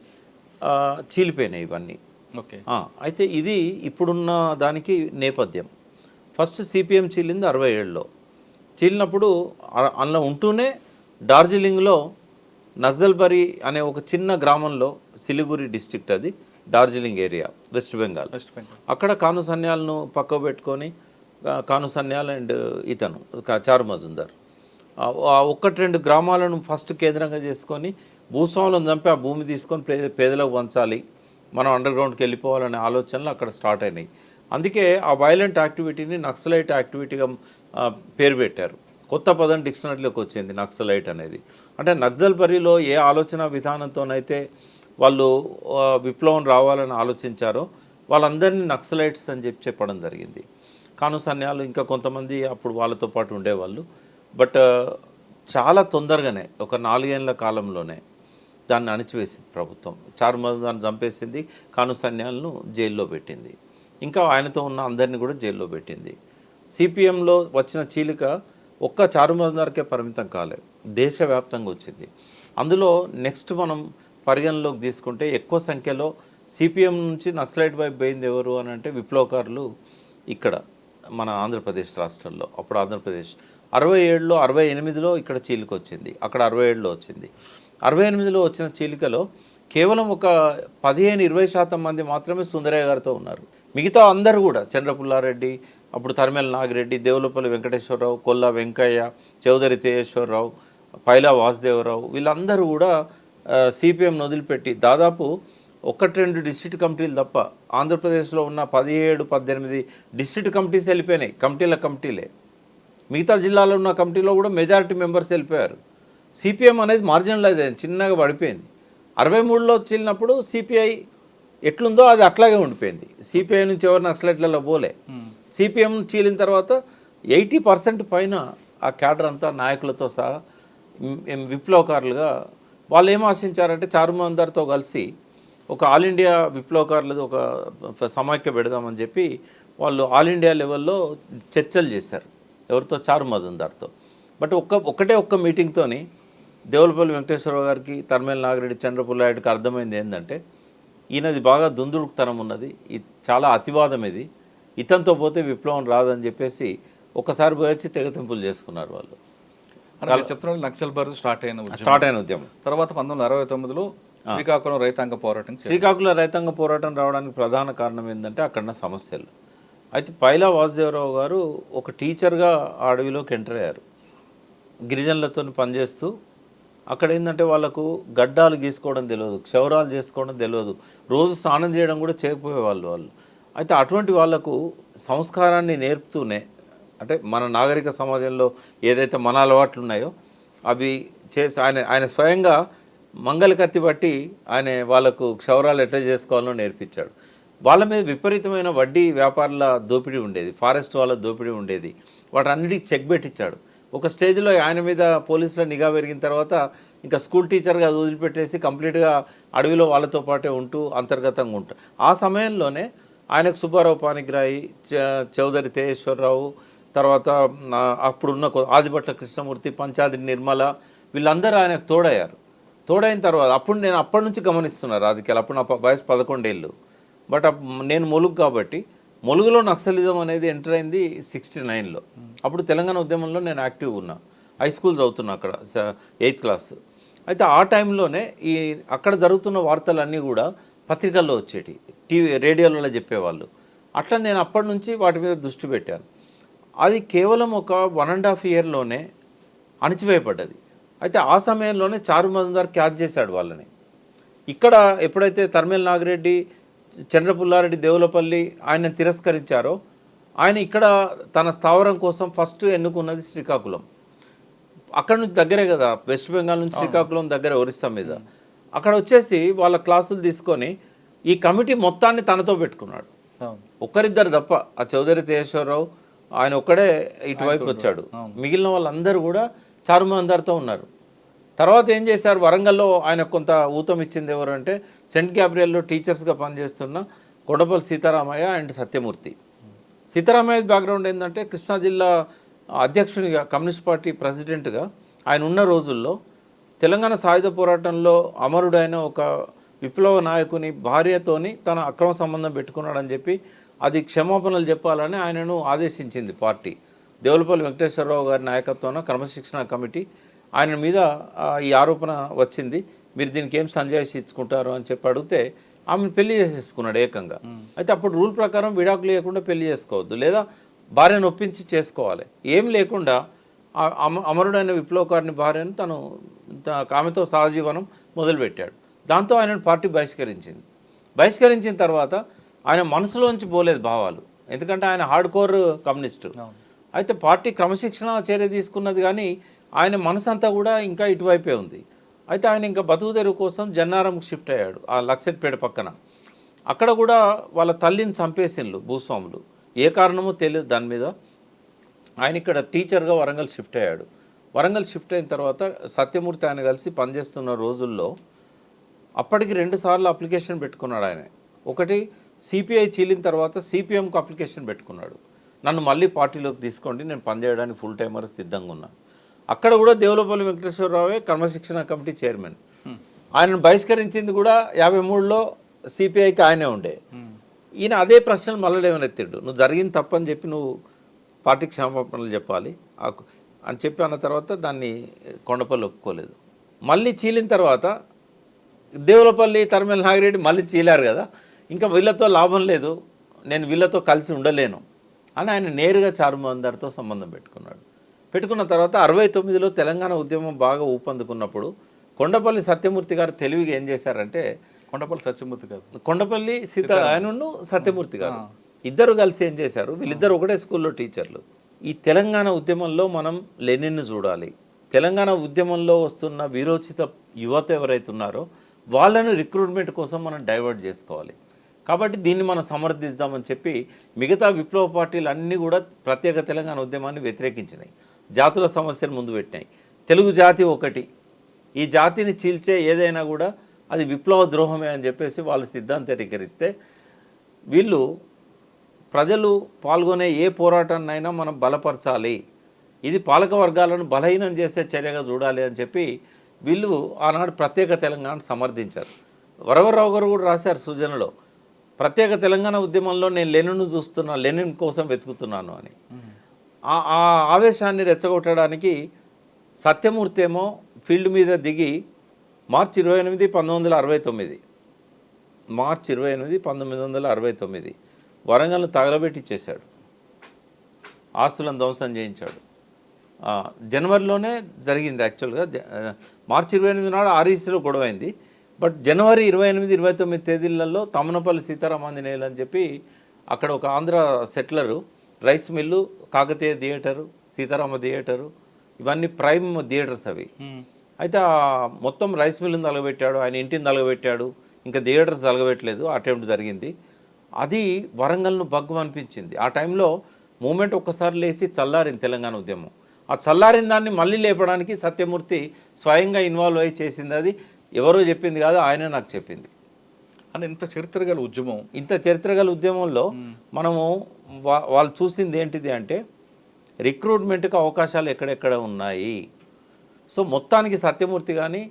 చీలిపోయినాయి ఇవన్నీ. ఓకే. అయితే ఇది ఇప్పుడున్న దానికి నేపథ్యం. First CPM చీలింది 67లో. చీలినప్పుడు అందులో ఉంటూనే డార్జిలింగ్లో నక్సల్బరీ అనే ఒక చిన్న గ్రామంలో, సిలిగురి డిస్ట్రిక్ట్ అది, డార్జిలింగ్ ఏరియా, వెస్ట్ బెంగాల్. అక్కడ కాను సన్యాలను పక్కకు పెట్టుకొని, కాను సన్యాల్ అండ్ ఇతను చారు మజుందార్ ఒక్కటి రెండు గ్రామాలను ఫస్ట్ కేంద్రంగా చేసుకొని భూస్వాములను చంపి ఆ భూమి తీసుకొని పేదలకు పంచాలి, మనం అండర్ గ్రౌండ్కి వెళ్ళిపోవాలనే ఆలోచనలు అక్కడ స్టార్ట్ అయినాయి. అందుకే ఆ వైలెంట్ యాక్టివిటీని నక్సలైట్ యాక్టివిటీగా పేరు పెట్టారు. కొత్త పదం డిక్షనరీలోకి వచ్చింది నక్సలైట్ అనేది. అంటే నక్సల్బరీలో ఏ ఆలోచన విధానంతోనైతే వాళ్ళు విప్లవం రావాలని ఆలోచించారో వాళ్ళందరినీ నక్సలైట్స్ అని చెప్పడం జరిగింది. కాను సన్యాలు ఇంకా కొంతమంది అప్పుడు వాళ్ళతో పాటు ఉండేవాళ్ళు. బట్ చాలా తొందరగానే ఒక 4 ఏళ్ల కాలంలోనే దాన్ని అణిచివేసింది ప్రభుత్వం. చారు మజుందార్ని చంపేసింది, కాను సన్యాలను జైల్లో పెట్టింది, ఇంకా ఆయనతో ఉన్న అందరినీ కూడా జైల్లో పెట్టింది. సిపిఎంలో వచ్చిన చీలిక ఒక్క చారు మజుందార్కే పరిమితం కాలేదు, దేశవ్యాప్తంగా వచ్చింది. అందులో నెక్స్ట్ మనం పరిగణలోకి తీసుకుంటే ఎక్కువ సంఖ్యలో సిపిఎం నుంచి నక్సలైట్ వైపు పోయింది ఎవరు అని అంటే విప్లవకారులు ఇక్కడ మన ఆంధ్రప్రదేశ్ రాష్ట్రంలో. అప్పుడు ఆంధ్రప్రదేశ్ 67లో 68లో ఇక్కడ చీలిక వచ్చింది, అక్కడ 67లో వచ్చింది. 68లో వచ్చిన చీలికలో కేవలం ఒక 15-20% మంది మాత్రమే సుందరయ్య గారితో ఉన్నారు. మిగతా అందరూ కూడా చంద్రపుల్లారెడ్డి, అప్పుడు తరిమెల నాగిరెడ్డి, దేవులపల్లి వెంకటేశ్వరరావు, కొల్లా వెంకయ్య, చౌదరి తేజేశ్వరరావు, పైలా వాసుదేవరావు, వీళ్ళందరూ కూడా సిపిఎంను వదిలిపెట్టి దాదాపు 1-2 డిస్ట్రిక్ట్ కమిటీలు తప్ప ఆంధ్రప్రదేశ్లో ఉన్న 17-18 డిస్ట్రిక్ట్ కమిటీస్ వెళ్ళిపోయినాయి. కమిటీలే. మిగతా జిల్లాలో ఉన్న కమిటీలో కూడా మెజారిటీ మెంబర్స్ వెళ్ళిపోయారు. సిపిఎం అనేది మార్జినలైజ్ అయింది, చిన్నగా పడిపోయింది. 63లో చీలినప్పుడు సిపిఐ ఎట్లుందో అది అట్లాగే ఉండిపోయింది. సిపిఐ నుంచి ఎవరు నక్సలైట్లలో పోలే. సిపిఎం చీలిన తర్వాత 80% పైన ఆ క్యాడర్ అంతా నాయకులతో సహా విప్లవకారులుగా వాళ్ళు ఏం ఆశించారంటే చారు మజుందార్తో కలిసి ఒక ఆల్ ఇండియా విప్లవకారులది ఒక సమాఖ్య పెడదామని చెప్పి వాళ్ళు ఆల్ ఇండియా లెవెల్లో చర్చలు చేశారు. ఎవరితో? చారు మజుందార్తో. బట్ ఒక్క మీటింగ్తోని దేవులపల్లి వెంకటేశ్వరరావు గారికి, తరిమెల నాగిరెడ్డి, చంద్రపుల్లారెడ్డికి అర్థమైంది ఏంటంటే ఈయనది బాగా దుందుడుకుతనం ఉన్నది, చాలా అతివాదం ఇది, ఇతనితో పోతే విప్లవం రాదని చెప్పేసి ఒకసారి పోయి తెగతింపులు చేసుకున్నారు వాళ్ళు. చెప్తున్నారు నక్సల్బరీ స్టార్ట్ అయిన ఉద్యమం. తర్వాత 1969లో శ్రీకాకుళం రైతాంగ పోరాటం రావడానికి ప్రధాన కారణం ఏంటంటే అక్కడ సమస్యలు. అయితే పైలా వాసుదేవరావు గారు ఒక టీచర్గా ఆ అడవిలోకి ఎంటర్ అయ్యారు. గిరిజనులతో పనిచేస్తూ అక్కడ ఏంటంటే వాళ్ళకు గడ్డాలు గీసుకోవడం తెలియదు, క్షౌరాలు చేసుకోవడం తెలియదు, రోజు స్నానం చేయడం కూడా చేయకపోయేవాళ్ళు వాళ్ళు. అయితే అటువంటి వాళ్లకు సంస్కారాన్ని నేర్పుతూనే, అంటే మన నాగరిక సమాజంలో ఏదైతే మన అలవాట్లు ఉన్నాయో అవి చేసి ఆయన స్వయంగా మంగళ కత్తి బట్టి ఆయన వాళ్ళకు క్షౌరాలు ఎట్లా చేసుకోవాలో నేర్పించాడు. వాళ్ళ మీద విపరీతమైన వడ్డీ వ్యాపారుల దోపిడీ ఉండేది, ఫారెస్ట్ వాళ్ళ దోపిడీ ఉండేది, వాటన్నిటికీ చెక్ పెట్టించాడు. ఒక స్టేజ్లో ఆయన మీద పోలీసుల నిఘా పెరిగిన తర్వాత ఇంకా స్కూల్ టీచర్గా వదిలిపెట్టేసి కంప్లీట్గా అడవిలో వాళ్ళతో పాటే ఉంటూ అంతర్గతంగా ఉంటాడు. ఆ సమయంలోనే ఆయనకు సుబ్బారావు పానిగ్రాయి, చౌదరి తేజేశ్వరరావు, తర్వాత అప్పుడున్న ఆదిభట్ల కృష్ణమూర్తి, పంచాది నిర్మల, వీళ్ళందరూ ఆయనకు తోడయ్యారు. తోడైన తర్వాత నేను అప్పటి నుంచి గమనిస్తున్నా రాజకీయాలు. అప్పుడు నా వయసు 11 ఏళ్ళు. బట్ నేను ములుగు కాబట్టి ములుగులో నక్సలిజం అనేది ఎంటర్ అయింది 69లో. అప్పుడు తెలంగాణ ఉద్యమంలో నేను యాక్టివ్ ఉన్నా, హై స్కూల్ చదువుతున్నా అక్కడ 8th క్లాస్. అయితే ఆ టైంలోనే అక్కడ జరుగుతున్న వార్తలన్నీ కూడా పత్రికల్లో వచ్చేటి, రేడియోలలో చెప్పేవాళ్ళు. అట్లా నేను అప్పటి నుంచి వాటి మీద దృష్టి పెట్టాను. అది కేవలం ఒక 1.5 ఇయర్లోనే అణిచివేయబడ్డది. అయితే ఆ సమయంలోనే చారు మజుందార్ క్యాచ్ చేశాడు వాళ్ళని. ఇక్కడ ఎప్పుడైతే తరిమెల నాగిరెడ్డి, చంద్రపుల్లారెడ్డి, దేవులపల్లి ఆయన తిరస్కరించారో, ఆయన ఇక్కడ తన స్థావరం కోసం ఫస్ట్ ఎన్నుకున్నది శ్రీకాకుళం. అక్కడ నుంచి దగ్గరే కదా, వెస్ట్ బెంగాల్ నుంచి శ్రీకాకుళం దగ్గర, ఒరిస్సా మీద. అక్కడ వచ్చేసి వాళ్ళ క్లాసులు తీసుకొని ఈ కమిటీ మొత్తాన్ని తనతో పెట్టుకున్నాడు. ఒక్కరిద్దరు తప్ప, ఆ చౌదరి తేజేశ్వరరావు ఆయన ఒక్కడే ఇటువైపు వచ్చాడు, మిగిలిన వాళ్ళందరూ కూడా చారు మజుందార్తో ఉన్నారు. తర్వాత ఏం చేశారు, వరంగల్లో ఆయన కొంత ఊతం ఇచ్చింది ఎవరు అంటే సెంట్ గ్యాబ్రియల్లో టీచర్స్గా పనిచేస్తున్న కొడపల్లి సీతారామయ్య అండ్ సత్యమూర్తి. సీతారామయ్య బ్యాక్గ్రౌండ్ ఏంటంటే కృష్ణా జిల్లా అధ్యక్షునిగా, కమ్యూనిస్ట్ పార్టీ ప్రెసిడెంట్గా ఆయన ఉన్న రోజుల్లో తెలంగాణ సాయుధ పోరాటంలో అమరుడైన ఒక విప్లవ నాయకుని భార్యతోని తన అక్రమ సంబంధం పెట్టుకున్నాడని చెప్పి అది క్షమాపణలు చెప్పాలని ఆయనను ఆదేశించింది పార్టీ. దేవులపల్లి వెంకటేశ్వరరావు గారి నాయకత్వంలో క్రమశిక్షణ కమిటీ ఆయన మీద ఈ ఆరోపణ వచ్చింది, మీరు దీనికి ఏం సంజాయిషి ఇచ్చుకుంటారు అని చెప్పి అడిగితే ఆమెను పెళ్లి చేసేసుకున్నాడు ఏకంగా. అయితే అప్పుడు రూల్ ప్రకారం విడాకులు లేకుండా పెళ్లి చేసుకోవద్దు, లేదా భార్యను ఒప్పించి చేసుకోవాలి. ఏం లేకుండా అమరుడైన విప్లవకారుని భార్యను తను ఆమెతో సహజీవనం మొదలుపెట్టాడు. దాంతో ఆయనను పార్టీ బహిష్కరించిన తర్వాత ఆయన మనసులోంచి పోలేదు భావాలు, ఎందుకంటే ఆయన హార్డ్ కోర్ కమ్యూనిస్టు. అయితే పార్టీ క్రమశిక్షణ చర్య తీసుకున్నది, కానీ ఆయన మనసు అంతా కూడా ఇంకా ఇటువైపే ఉంది. అయితే ఆయన ఇంకా బతుకు తెరువు కోసం జన్నారంకి షిఫ్ట్ అయ్యాడు, ఆ లక్సెట్పేట పక్కన. అక్కడ కూడా వాళ్ళ తల్లిని చంపేసిండ్రు భూస్వాములు, ఏ కారణమో తెలియదు దాని మీద. ఆయన ఇక్కడ టీచర్గా వరంగల్ షిఫ్ట్ అయ్యాడు. వరంగల్ షిఫ్ట్ అయిన తర్వాత సత్యమూర్తి ఆయన కలిసి పనిచేస్తున్న రోజుల్లో అప్పటికి 2 సార్లు అప్లికేషన్ పెట్టుకున్నాడు ఆయన. ఒకటి సిపిఐ చీలిన తర్వాత సిపిఎంకు అప్లికేషన్ పెట్టుకున్నాడు, నన్ను మళ్ళీ పార్టీలోకి తీసుకోండి, నేను పనిచేయడానికి ఫుల్ టైమర్ సిద్ధంగా ఉన్నాను. అక్కడ కూడా దేవులపల్లి వెంకటేశ్వరరావే క్రమశిక్షణ కమిటీ చైర్మన్. ఆయనను బహిష్కరించింది కూడా 53లో సిపిఐకి ఆయనే ఉండే. ఈయన అదే ప్రశ్నలు మళ్ళీ లేవనెత్తిండు, నువ్వు జరిగింది తప్పని చెప్పి నువ్వు పార్టీ క్షమాపణలు చెప్పాలి అని చెప్పి అన్న తర్వాత దాన్ని కొండపల్లి ఒప్పుకోలేదు. మళ్ళీ చీలిన తర్వాత దేవులపల్లి తరిమల నాగిరెడ్డి మళ్ళీ చీలారు కదా, ఇంకా వీళ్ళతో లాభం లేదు, నేను వీళ్ళతో కలిసి ఉండలేను అని ఆయన నేరుగా చారుమందరితో సంబంధం పెట్టుకున్న తర్వాత 69లో తెలంగాణ ఉద్యమం బాగా ఊపందుకున్నప్పుడు కొండపల్లి సత్యమూర్తి గారు తెలివిగా ఏం చేశారంటే, కొండపల్లి ఆయనను సత్యమూర్తి గారు ఇద్దరు కలిసి ఏం చేశారు, వీళ్ళిద్దరు ఒకటే స్కూల్లో టీచర్లు. ఈ తెలంగాణ ఉద్యమంలో మనం లెనిన్ను చూడాలి, తెలంగాణ ఉద్యమంలో వస్తున్న వీరోచిత యువత ఎవరైతే ఉన్నారో వాళ్ళను రిక్రూట్మెంట్ కోసం మనం డైవర్ట్ చేసుకోవాలి. కాబట్టి దీన్ని మనం సమర్థిద్దామని చెప్పి మిగతా విప్లవ పార్టీలు అన్నీ కూడా ప్రత్యేక తెలంగాణ ఉద్యమాన్ని వ్యతిరేకించినాయి, జాతుల సమస్యను ముందు పెట్టినాయి. తెలుగు జాతి ఒకటి, ఈ జాతిని చీల్చే ఏదైనా కూడా అది విప్లవ ద్రోహమే అని చెప్పేసి వాళ్ళు సిద్ధాంతీకరిస్తే, వీళ్ళు ప్రజలు పాల్గొనే ఏ పోరాటాన్నైనా మనం బలపరచాలి, ఇది పాలక వర్గాలను బలహీనం చేసే చర్యగా చూడాలి అని చెప్పి వీళ్ళు ఆనాడు ప్రత్యేక తెలంగాణ సమర్థించారు. వరవరరావు గారు కూడా రాశారు సూచనలో, ప్రత్యేక తెలంగాణ ఉద్యమంలో నేను లెనిన్ను చూస్తున్నా, లెనిన్ కోసం వెతుకుతున్నాను అని. ఆ ఆవేశాన్ని రెచ్చగొట్టడానికి సత్యమూర్తి ఏమో ఫీల్డ్ మీద దిగి మార్చి 28, 1969 వరంగల్ను తగలబెట్టిచ్చేశాడు, ఆస్తులను ధ్వంసం చేయించాడు. జనవరిలోనే జరిగింది యాక్చువల్గా. మార్చి 28 నాడు ఆర్ఈసీలో గొడవైంది. బట్ జనవరి 28, 29 తేదీలలో తమ్మనపల్లి సీతారామాంజనేయులు అని చెప్పి అక్కడ ఒక Andhra settler, rice mill, Kakatiya theatre, Sitarama theatre, ఇవన్నీ ప్రైమ్ థియేటర్స్ అవి. అయితే మొత్తం రైస్ మిల్లుని తలగబెట్టాడు, ఆయన ఇంటిని తలగబెట్టాడు, ఇంకా థియేటర్స్ తలగబెట్టలేదు. అటెంప్ట్ జరిగింది. అది వరంగల్ను బగ్గు అనిపించింది. ఆ టైంలో మూమెంట్ ఒక్కసారి లేచి చల్లారింది తెలంగాణ ఉద్యమం. ఆ చల్లారిన దాన్ని మళ్ళీ లేపడానికి సత్యమూర్తి స్వయంగా ఇన్వాల్వ్ అయ్యి చేసింది. అది ఎవరో చెప్పింది కాదు, ఆయనే నాకు చెప్పింది. అని ఇంత చరిత్ర గల ఉద్యమంలో మనము వాళ్ళు చూసింది ఏంటిది అంటే, రిక్రూట్మెంట్కి అవకాశాలు ఎక్కడెక్కడ ఉన్నాయి. సో మొత్తానికి సత్యమూర్తి కానీ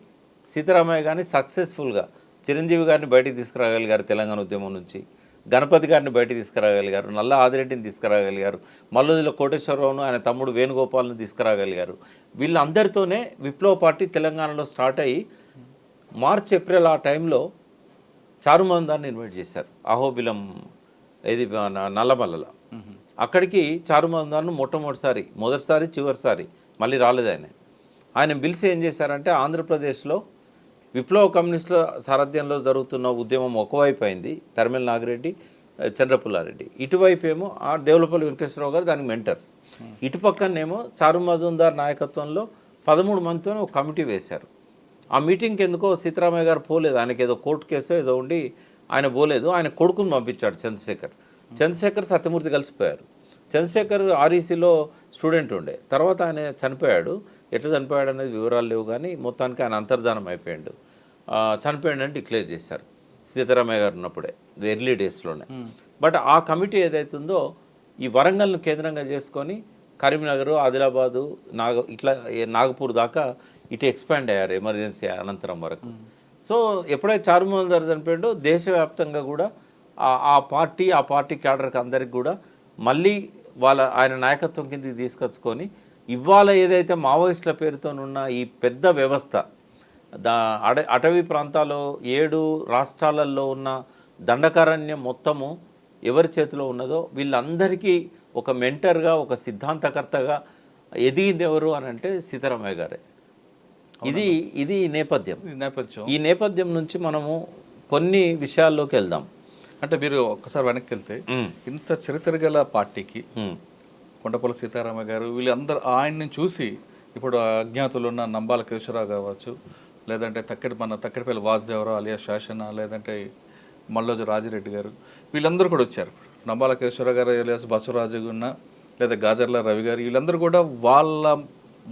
సీతారామయ్య కానీ సక్సెస్ఫుల్గా చిరంజీవి గారిని బయటికి తీసుకురాగలిగారు తెలంగాణ ఉద్యమం నుంచి, గణపతి గారిని బయటికి తీసుకురాగలిగారు, నల్ల ఆదిరెడ్డిని తీసుకురాగలిగారు, మల్లుదిలో కోటేశ్వరరావును ఆయన తమ్ముడు వేణుగోపాల్ను తీసుకురాగలిగారు. వీళ్ళందరితోనే విప్లవ పార్టీ తెలంగాణలో స్టార్ట్ అయ్యి మార్చ్ ఏప్రిల్ ఆ టైంలో చారుమందాన్ని ఇన్వైట్ చేశారు అహోబిలం, ఇది నల్లమల్లలో. అక్కడికి చారుమందాన్ని మొదటిసారి చివరిసారి మళ్ళీ రాలేదు ఆయన పిలిచి ఏం చేశారంటే, ఆంధ్రప్రదేశ్లో విప్లవ కమ్యూనిస్టుల సారథ్యంలో జరుగుతున్న ఉద్యమం ఒకవైపు అయింది, తరిమల నాగిరెడ్డి, చంద్రపుల్లారెడ్డి, ఇటువైపు ఏమో ఆ దేవులపల్లి వెంకటేశ్వరరావు గారు దానికి మెంటర్, ఇటు పక్కనేమో చారు మజుందార్ నాయకత్వంలో 13 మందితో ఒక కమిటీ వేశారు. ఆ మీటింగ్కి ఎందుకో సీతారామయ్య గారు పోలేదు, ఆయనకి ఏదో కోర్టు కేసో ఏదో ఉండి ఆయన పోలేదు. ఆయన కొడుకుని పంపించాడు చంద్రశేఖర్ సత్యమూర్తి కలిసిపోయారు. చంద్రశేఖర్ ఆర్ఈసీలో స్టూడెంట్ ఉండే, తర్వాత ఆయన చనిపోయాడు. ఎట్లా చనిపోయాడు అనేది వివరాలు లేవు, కానీ మొత్తానికి ఆయన అంతర్ధానం అయిపోయాడు. చనిపోయాడని డిక్లేర్ చేశారు సీతారామయ్య గారు ఉన్నప్పుడే, ఎర్లీ డేస్లోనే. బట్ ఆ కమిటీ ఏదైతుందో ఈ వరంగల్ను కేంద్రంగా చేసుకొని కరీంనగర్, ఆదిలాబాదు, నాగపూర్ దాకా ఇటు ఎక్స్పాండ్ అయ్యారు ఎమర్జెన్సీ అనంతరం వరకు. సో ఎప్పుడైతే చారుమూలధర్ చనిపోయాడో దేశవ్యాప్తంగా కూడా ఆ పార్టీ క్యాడర్కి అందరికి కూడా మళ్ళీ ఆయన నాయకత్వం కిందకి తీసుకొచ్చుకొని ఇవాళ ఏదైతే మావోయిస్టుల పేరుతోనున్న ఈ పెద్ద వ్యవస్థ అటవీ ప్రాంతాల్లో 7 రాష్ట్రాలలో ఉన్న దండకారణ్యం మొత్తము ఎవరి చేతిలో ఉన్నదో వీళ్ళందరికీ ఒక మెంటర్గా, ఒక సిద్ధాంతకర్తగా ఎదిగింది ఎవరు అని అంటే సీతారామయ్య గారే. ఇది నేపథ్యం. ఈ నేపథ్యం నుంచి మనము కొన్ని విషయాల్లోకి వెళ్దాం. అంటే మీరు ఒక్కసారి వెనక్కి వెళ్తే ఇంత చరిత్ర గల పార్టీకి కొండపల్లి సీతారామయ్య గారు వీళ్ళందరూ ఆయన్ని చూసి ఇప్పుడు అజ్ఞాతులు ఉన్న నంబాల కేశవరావు కావచ్చు, లేదంటే తక్కెడపల్లి వాసుదేవరావు అలియా శాసన, లేదంటే మల్లోజు రాజిరెడ్డి గారు, వీళ్ళందరూ కూడా వచ్చారు. నంబాల కేశవరావు గారు అలియాస్ బసవరాజు ఉన్న, లేదా గాజర్ల రవి గారు, వీళ్ళందరూ కూడా వాళ్ళ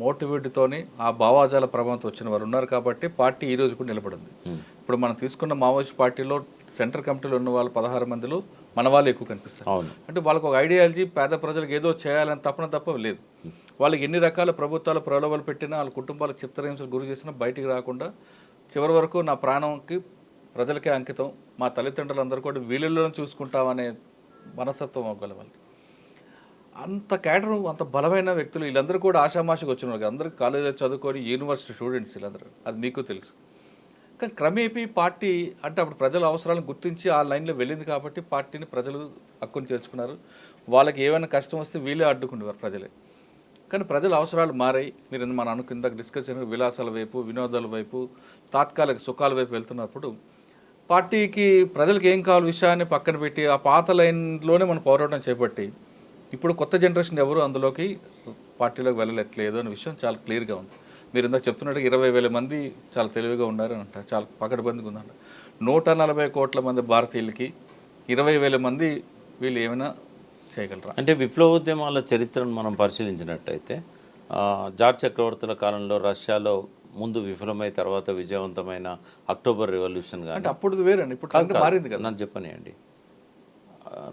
మోటివేట్తోని ఆ భావాజాల ప్రభావంతో వచ్చిన వారు ఉన్నారు కాబట్టి పార్టీ ఈ రోజు కూడా నిలబడింది. ఇప్పుడు మనం తీసుకున్న మావోయిస్ట్ పార్టీలో సెంట్రల్ కమిటీలో ఉన్న వాళ్ళు 16 మందిలో మన వాళ్ళు ఎక్కువ కనిపిస్తారు. అంటే వాళ్ళకు ఒక ఐడియాలజీ, పేద ప్రజలకు ఏదో చేయాలని తప్ప లేదు. వాళ్ళకి ఎన్ని రకాల ప్రభుత్వాలు ప్రలోభాలు పెట్టినా, వాళ్ళ కుటుంబాలకు చిత్రహింసలు గురి చేసినా బయటికి రాకుండా చివరి వరకు నా ప్రాణంకి ప్రజలకే అంకితం, మా తల్లిదండ్రులందరూ కూడా వీళ్ళలో చూసుకుంటామనే మనస్తత్వం అవ్వగల వాళ్ళు. అంత క్యాడరు, అంత బలమైన వ్యక్తులు వీళ్ళందరూ కూడా ఆషామాషికి వచ్చిన వాళ్ళు. అందరూ కాలేజీలో చదువుకొని యూనివర్సిటీ స్టూడెంట్స్ వీళ్ళందరూ, అది మీకు తెలుసు. కానీ క్రమేపీ పార్టీ అంటే అప్పుడు ప్రజల అవసరాలను గుర్తించి ఆ లైన్లో వెళ్ళింది కాబట్టి పార్టీని ప్రజలు హక్కును చేర్చుకున్నారు. వాళ్ళకి ఏమైనా కష్టం వస్తే వీళ్ళే అడ్డుకునేవారు ప్రజలే. కానీ ప్రజల అవసరాలు మారాయి. మీరు మనం అనుకుందాక డిస్కస్ చేసిన విలాసాల వైపు, వినోదాల వైపు, తాత్కాలిక సుఖాల వైపు వెళ్తున్నప్పుడు పార్టీకి ప్రజలకు ఏం కావాలి విషయాన్ని పక్కన పెట్టి ఆ పాత లైన్లోనే మనం పోరాటం చేపట్టి ఇప్పుడు కొత్త జనరేషన్ ఎవరు అందులోకి పార్టీలోకి వెళ్ళట్లేదు అనే విషయం చాలా క్లియర్గా ఉంది. మీరు ఇందాక చెప్తున్నట్టు 20,000 మంది చాలా తెలివిగా ఉన్నారు అని అంటారు, చాలా పకడ్బందీగా ఉందంట. 140 కోట్ల మంది భారతీయులకి 20,000 మంది వీళ్ళు ఏమైనా చేయగలరా? అంటే విప్లవోద్యమాల చరిత్రను మనం పరిశీలించినట్టయితే జార్జ్ చక్రవర్తుల కాలంలో రష్యాలో ముందు విఫలమై తర్వాత విజయవంతమైన అక్టోబర్ రెవల్యూషన్ కానీ, అప్పుడు వేరండి, ఇప్పుడు మారింది కదా. నాకు చెప్పనియండి,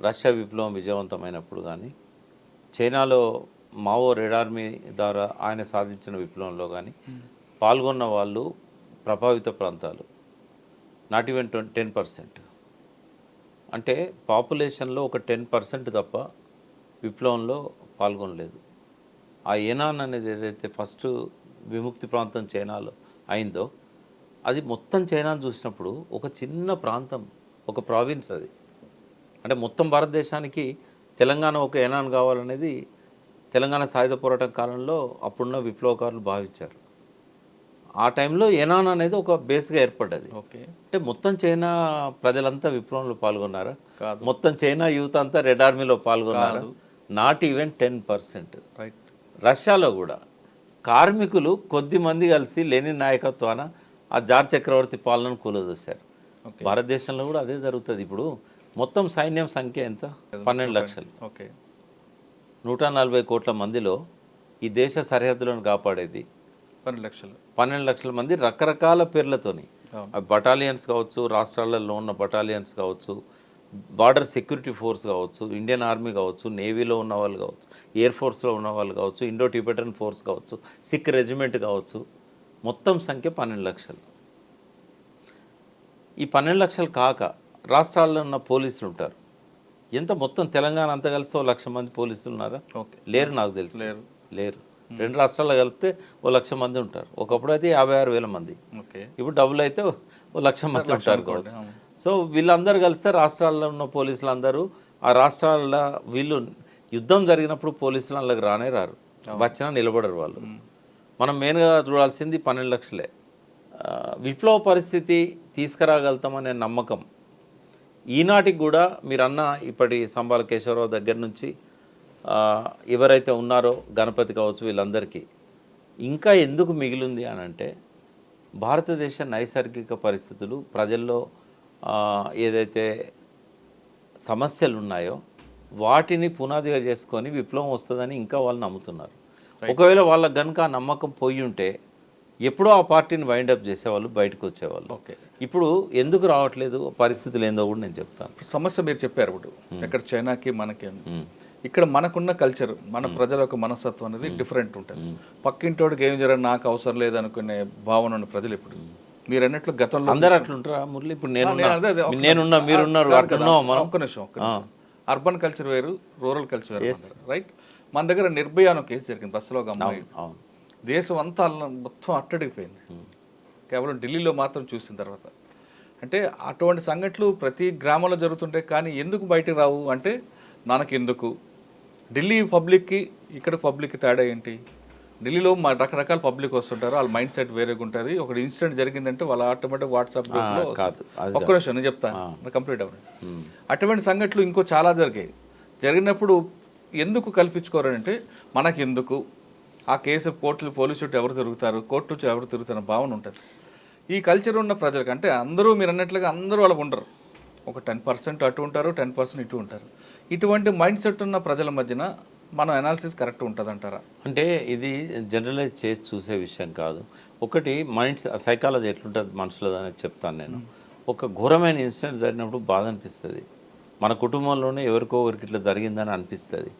రష్యా విప్లవం విజయవంతమైనప్పుడు కానీ, చైనాలో మావో రెడ్ ఆర్మీ ద్వారా ఆయన సాధించిన విప్లవంలో కానీ పాల్గొన్న వాళ్ళు ప్రభావిత ప్రాంతాలు నాట్ ఈవెన్ 10%. అంటే పాపులేషన్లో ఒక 10% తప్ప విప్లవంలో పాల్గొనలేదు. ఆ ఏనాన్ అనేది ఏదైతే ఫస్ట్ విముక్తి ప్రాంతం చైనాలో అయిందో అది మొత్తం చైనాను చూసినప్పుడు ఒక చిన్న ప్రాంతం, ఒక ప్రావిన్స్ అది. అంటే మొత్తం భారతదేశానికి తెలంగాణ ఒక ఏనాన్ కావాలనేది తెలంగాణ సాయుధ పోరాటం కాలంలో అప్పుడున్న విప్లవకారులు భావించారు. ఆ టైంలో ఏనాన్ అనేది ఒక బేస్గా ఏర్పడ్డది. ఓకే, అంటే మొత్తం చైనా ప్రజలంతా విప్లవంలో పాల్గొన్నారా? మొత్తం చైనా యూత్ అంతా రెడ్ ఆర్మీలో పాల్గొన్నారు? Not even 10%. రైట్. రష్యాలో కూడా కార్మికులు కొద్ది మంది కలిసి లెనిన్ నాయకత్వాన ఆ జార్జ్ చక్రవర్తి పాలనను కూలదోశారు. భారతదేశంలో కూడా అదే జరుగుతుంది. ఇప్పుడు మొత్తం సైన్యం సంఖ్య ఎంత? 12 లక్షలు. ఓకే, 140 కోట్ల మందిలో ఈ దేశ సరిహద్దులను కాపాడేది 12 లక్షల మంది రకరకాల పేర్లతోని. బటాలియన్స్ కావచ్చు, రాష్ట్రాలలో ఉన్న బటాలియన్స్ కావచ్చు, బార్డర్ సెక్యూరిటీ ఫోర్స్ కావచ్చు, ఇండియన్ ఆర్మీ కావచ్చు, నేవీలో ఉన్న వాళ్ళు కావచ్చు, ఎయిర్ ఫోర్స్లో ఉన్న వాళ్ళు కావచ్చు, ఇండో టిబెటన్ ఫోర్స్ కావచ్చు, సిక్ రెజిమెంట్ కావచ్చు, మొత్తం సంఖ్య 12 లక్షలు. ఈ 12 లక్షలు కాక రాష్ట్రాల్లో ఉన్న పోలీసులు ఉంటారు. ఎంత మొత్తం తెలంగాణ అంతా కలిస్తే 1,00,000 మంది పోలీసులు ఉన్నారా? లేరు, నాకు తెలుసు లేరు. 2 రాష్ట్రాల్లో కలిపితే 1,00,000 మంది ఉంటారు. ఒకప్పుడు అయితే 56,000 మంది, ఇప్పుడు డబుల్ అయితే 1,00,000 మంది ఉంటారు కావచ్చు. సో వీళ్ళందరూ కలిస్తే రాష్ట్రాల్లో ఉన్న పోలీసులు అందరూ ఆ రాష్ట్రాల్లో వీళ్ళు యుద్ధం జరిగినప్పుడు పోలీసులు వాళ్ళకి రారు, వచ్చినా నిలబడరు వాళ్ళు. మనం మెయిన్గా చూడాల్సింది 12 లక్షలే. విప్లవ పరిస్థితి తీసుకురాగలుగుతామనే నమ్మకం ఈనాటికి కూడా మీరన్న ఇప్పటి సంబాల కేశవరావు దగ్గర నుంచి ఎవరైతే ఉన్నారో గణపతి కావచ్చు వీళ్ళందరికీ ఇంకా ఎందుకు మిగిలింది అని అంటే భారతదేశ నైసర్గిక పరిస్థితులు, ప్రజల్లో ఏదైతే సమస్యలు ఉన్నాయో వాటిని పునాదిగా చేసుకొని విప్లవం వస్తుందని ఇంకా వాళ్ళు నమ్ముతున్నారు. ఒకవేళ వాళ్ళకి కనుక ఆ నమ్మకం పోయి ఉంటే ఎప్పుడో ఆ పార్టీని వైండప్ చేసేవాళ్ళు, బయటకు వచ్చేవాళ్ళు. ఓకే, ఇప్పుడు ఎందుకు రావట్లేదు, పరిస్థితులు ఏందో కూడా నేను చెప్తాను. సమస్య మీరు చెప్పారు ఇప్పుడు ఎక్కడ చైనాకి మనకి. ఇక్కడ మనకున్న కల్చర్, మన ప్రజల యొక్క మనస్తత్వం అనేది డిఫరెంట్ ఉంటుంది. పక్కింటోడికి ఏం జరగదు, నాకు అవసరం లేదు అనుకునే భావన ఉన్న ప్రజలు ఇప్పుడు. మీరు అన్నట్లు గతంలో అందరు అట్లుంటారా మురళి? ఇప్పుడు నేనున్నా మీరున్నారు, ఒక్క నిమిషం. అర్బన్ కల్చర్ వేరు, రూరల్ కల్చర్ వేరు, రైట్? మన దగ్గర నిర్భయ అనే కేసు జరిగింది. బస్సులో ఒక అమ్మాయి, దేశం అంతా మొత్తం అట్టడిగిపోయింది, కేవలం ఢిల్లీలో మాత్రం చూసిన తర్వాత. అంటే అటువంటి సంఘటనలు ప్రతి గ్రామంలో జరుగుతుంటాయి, కానీ ఎందుకు బయటకు రావు అంటే మనకెందుకు? ఢిల్లీ పబ్లిక్కి ఇక్కడ పబ్లిక్కి తేడా ఏంటి? ఢిల్లీలో రకరకాల పబ్లిక్ వస్తుంటారు, వాళ్ళ మైండ్ సెట్ వేరేగా ఉంటుంది. ఒక ఇన్సిడెంట్ జరిగిందంటే వాళ్ళ ఆటోమేటిక్ వాట్సాప్ గ్రూప్లో ఒక్క నిమిషం నేను చెప్తాను, కంప్లీట్ అవ్వండి. అటువంటి సంఘటనలు ఇంకో చాలా జరిగినప్పుడు ఎందుకు కల్పించుకోరంటే మనకెందుకు? ఆ కేసు కోర్టులు పోలీసు చుట్టూ ఎవరు తిరుగుతారు, కోర్టు చుట్టూ ఎవరు తిరుగుతారన్న భావన ఉంటుంది. ఈ కల్చర్ ఉన్న ప్రజలకు అంటే అందరూ మీరు అన్నట్లుగా అందరూ వాళ్ళకు ఉండరు, ఒక 10% అటు ఉంటారు, 10% ఇటు ఉంటారు. ఇటువంటి మైండ్ సెట్ ఉన్న ప్రజల మధ్యన మన అనాలిసిస్ కరెక్ట్ ఉంటుంది అంటారా? అంటే ఇది జనరలైజ్ చేసి చూసే విషయం కాదు. ఒకటి మైండ్ సైకాలజీ ఎట్లుంటుంది మనుషులది అనేది చెప్తాను నేను. ఒక ఘోరమైన ఇన్సిడెంట్ జరిగినప్పుడు బాధ అనిపిస్తుంది, మన కుటుంబంలోనే ఎవరికో ఒకరికి ఇట్లా జరిగిందని అనిపిస్తుంది.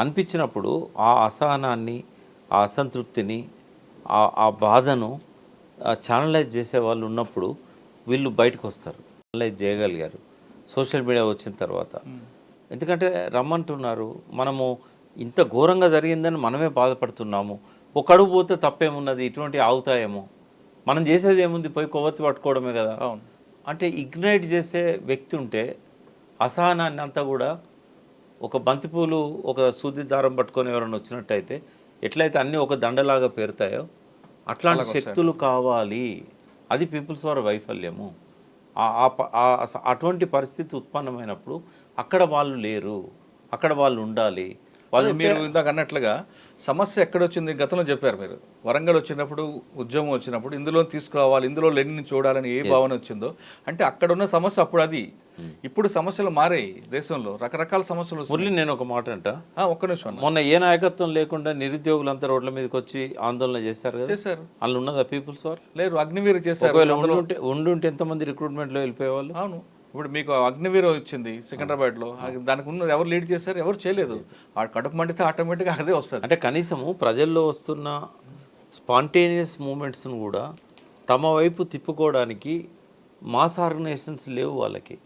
అనిపించినప్పుడు ఆ అసహనాన్ని, ఆ అసంతృప్తిని, ఆ బాధను ఛానలైజ్ చేసే వాళ్ళు ఉన్నప్పుడు వీళ్ళు బయటకు వస్తారు. ఛానలైజ్ చేయగలిగారు సోషల్ మీడియా వచ్చిన తర్వాత. ఎందుకంటే రమ్మంటున్నారు, మనము ఇంత ఘోరంగా జరిగిందని మనమే బాధపడుతున్నాము, ఒక అడుగు పోతే తప్పేమున్నది, ఇటువంటి ఆగుతాయేమో, మనం చేసేది ఏముంది, పోయి కొవ్వొత్తి పట్టుకోవడమే కదా. అంటే ఇగ్నైట్ చేసే వ్యక్తి ఉంటే అసహనాన్ని అంతా కూడా ఒక బంతిపూలు ఒక సూది దారం పట్టుకొని ఎవరైనా వచ్చినట్టయితే ఎట్లయితే అన్నీ ఒక దండలాగా పేరుతాయో అట్లాంటి శక్తులు కావాలి. అది పీపుల్స్ వారి వైఫల్యము. అటువంటి పరిస్థితి ఉత్పన్నమైనప్పుడు అక్కడ వాళ్ళు లేరు, అక్కడ వాళ్ళు ఉండాలి. వాళ్ళు మీరు ఇందాక అన్నట్లుగా సమస్య ఎక్కడొచ్చింది గతంలో చెప్పారు మీరు. వరంగల్ వచ్చినప్పుడు, ఉద్యమం వచ్చినప్పుడు ఇందులో తీసుకురావాలి, ఇందులో లెనిన్ చూడాలని ఏ భావన వచ్చిందో అంటే అక్కడ ఉన్న సమస్య అప్పుడు అది. ఇప్పుడు సమస్యలు మారాయి దేశంలో, రకరకాల సమస్యలు. మురళి నేను ఒక మాట అంట, ఒక్క నిమిషం. మొన్న ఏ నాయకత్వం లేకుండా నిరుద్యోగులంతా రోడ్ల మీదకి వచ్చి ఆందోళన చేశారు కదా. చేశారు. వాళ్ళు ఉన్నదా పీపుల్స్ వారు? లేరు, అగ్నివీర్ చేశారు. ఉండుంటే ఎంతమంది రిక్రూట్మెంట్లో వెళ్ళిపోయేవాళ్ళు. అవును, ఇప్పుడు మీకు అగ్నివీర్ వచ్చింది సికింద్రాబాద్లో, దానికి ఉన్న ఎవరు లీడ్ చేశారు? ఎవరు చేయలేదు. ఆ కడుపు మండితే ఆటోమేటిక్గా అదే వస్తుంది. అంటే కనీసము ప్రజల్లో వస్తున్న స్పాంటేనియస్ మూమెంట్స్ను కూడా తమ వైపు తిప్పుకోవడానికి మాస్ ఆర్గనైజేషన్స్ లేవు, వాళ్ళకి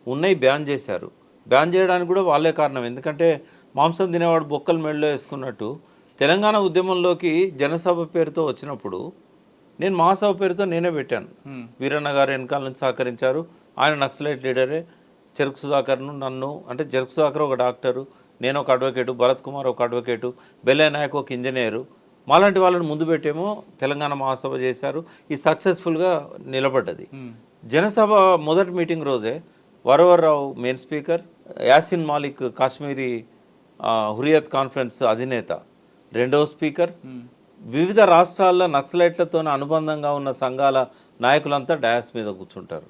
ఉన్నాయి, బ్యాన్ చేశారు. బ్యాన్ చేయడానికి కూడా వాళ్ళే కారణం. ఎందుకంటే మాంసం తినేవాడు బొక్కలు మెడలో వేసుకున్నట్టు తెలంగాణ ఉద్యమంలోకి జనసభ పేరుతో వచ్చినప్పుడు నేను మహాసభ పేరుతో నేనే పెట్టాను. వీరన్న గారు వెనకాల నుంచి సహకరించారు. ఆయన నక్సలైట్ లీడరే. చెరుకు సుధాకర్ను, నన్ను, అంటే చెరుకు సుధాకర్ ఒక డాక్టరు, నేను ఒక అడ్వకేటు, భరత్ కుమార్ ఒక అడ్వకేటు, బెల్లయ్య నాయక్ ఒక ఇంజనీరు, మాలాంటి వాళ్ళని ముందు పెట్టేమో తెలంగాణ మహాసభ చేశారు. ఇది సక్సెస్ఫుల్గా నిలబడ్డది. జనసభ మొదటి మీటింగ్ రోజే Varavara Rao main speaker, Yasin Malik Kashmiri Hurriyat Conference అధినేత రెండవ స్పీకర్, వివిధ రాష్ట్రాల్లో నక్సలైట్లతో అనుబంధంగా ఉన్న సంఘాల నాయకులంతా డయాస్ మీద కూర్చుంటారు.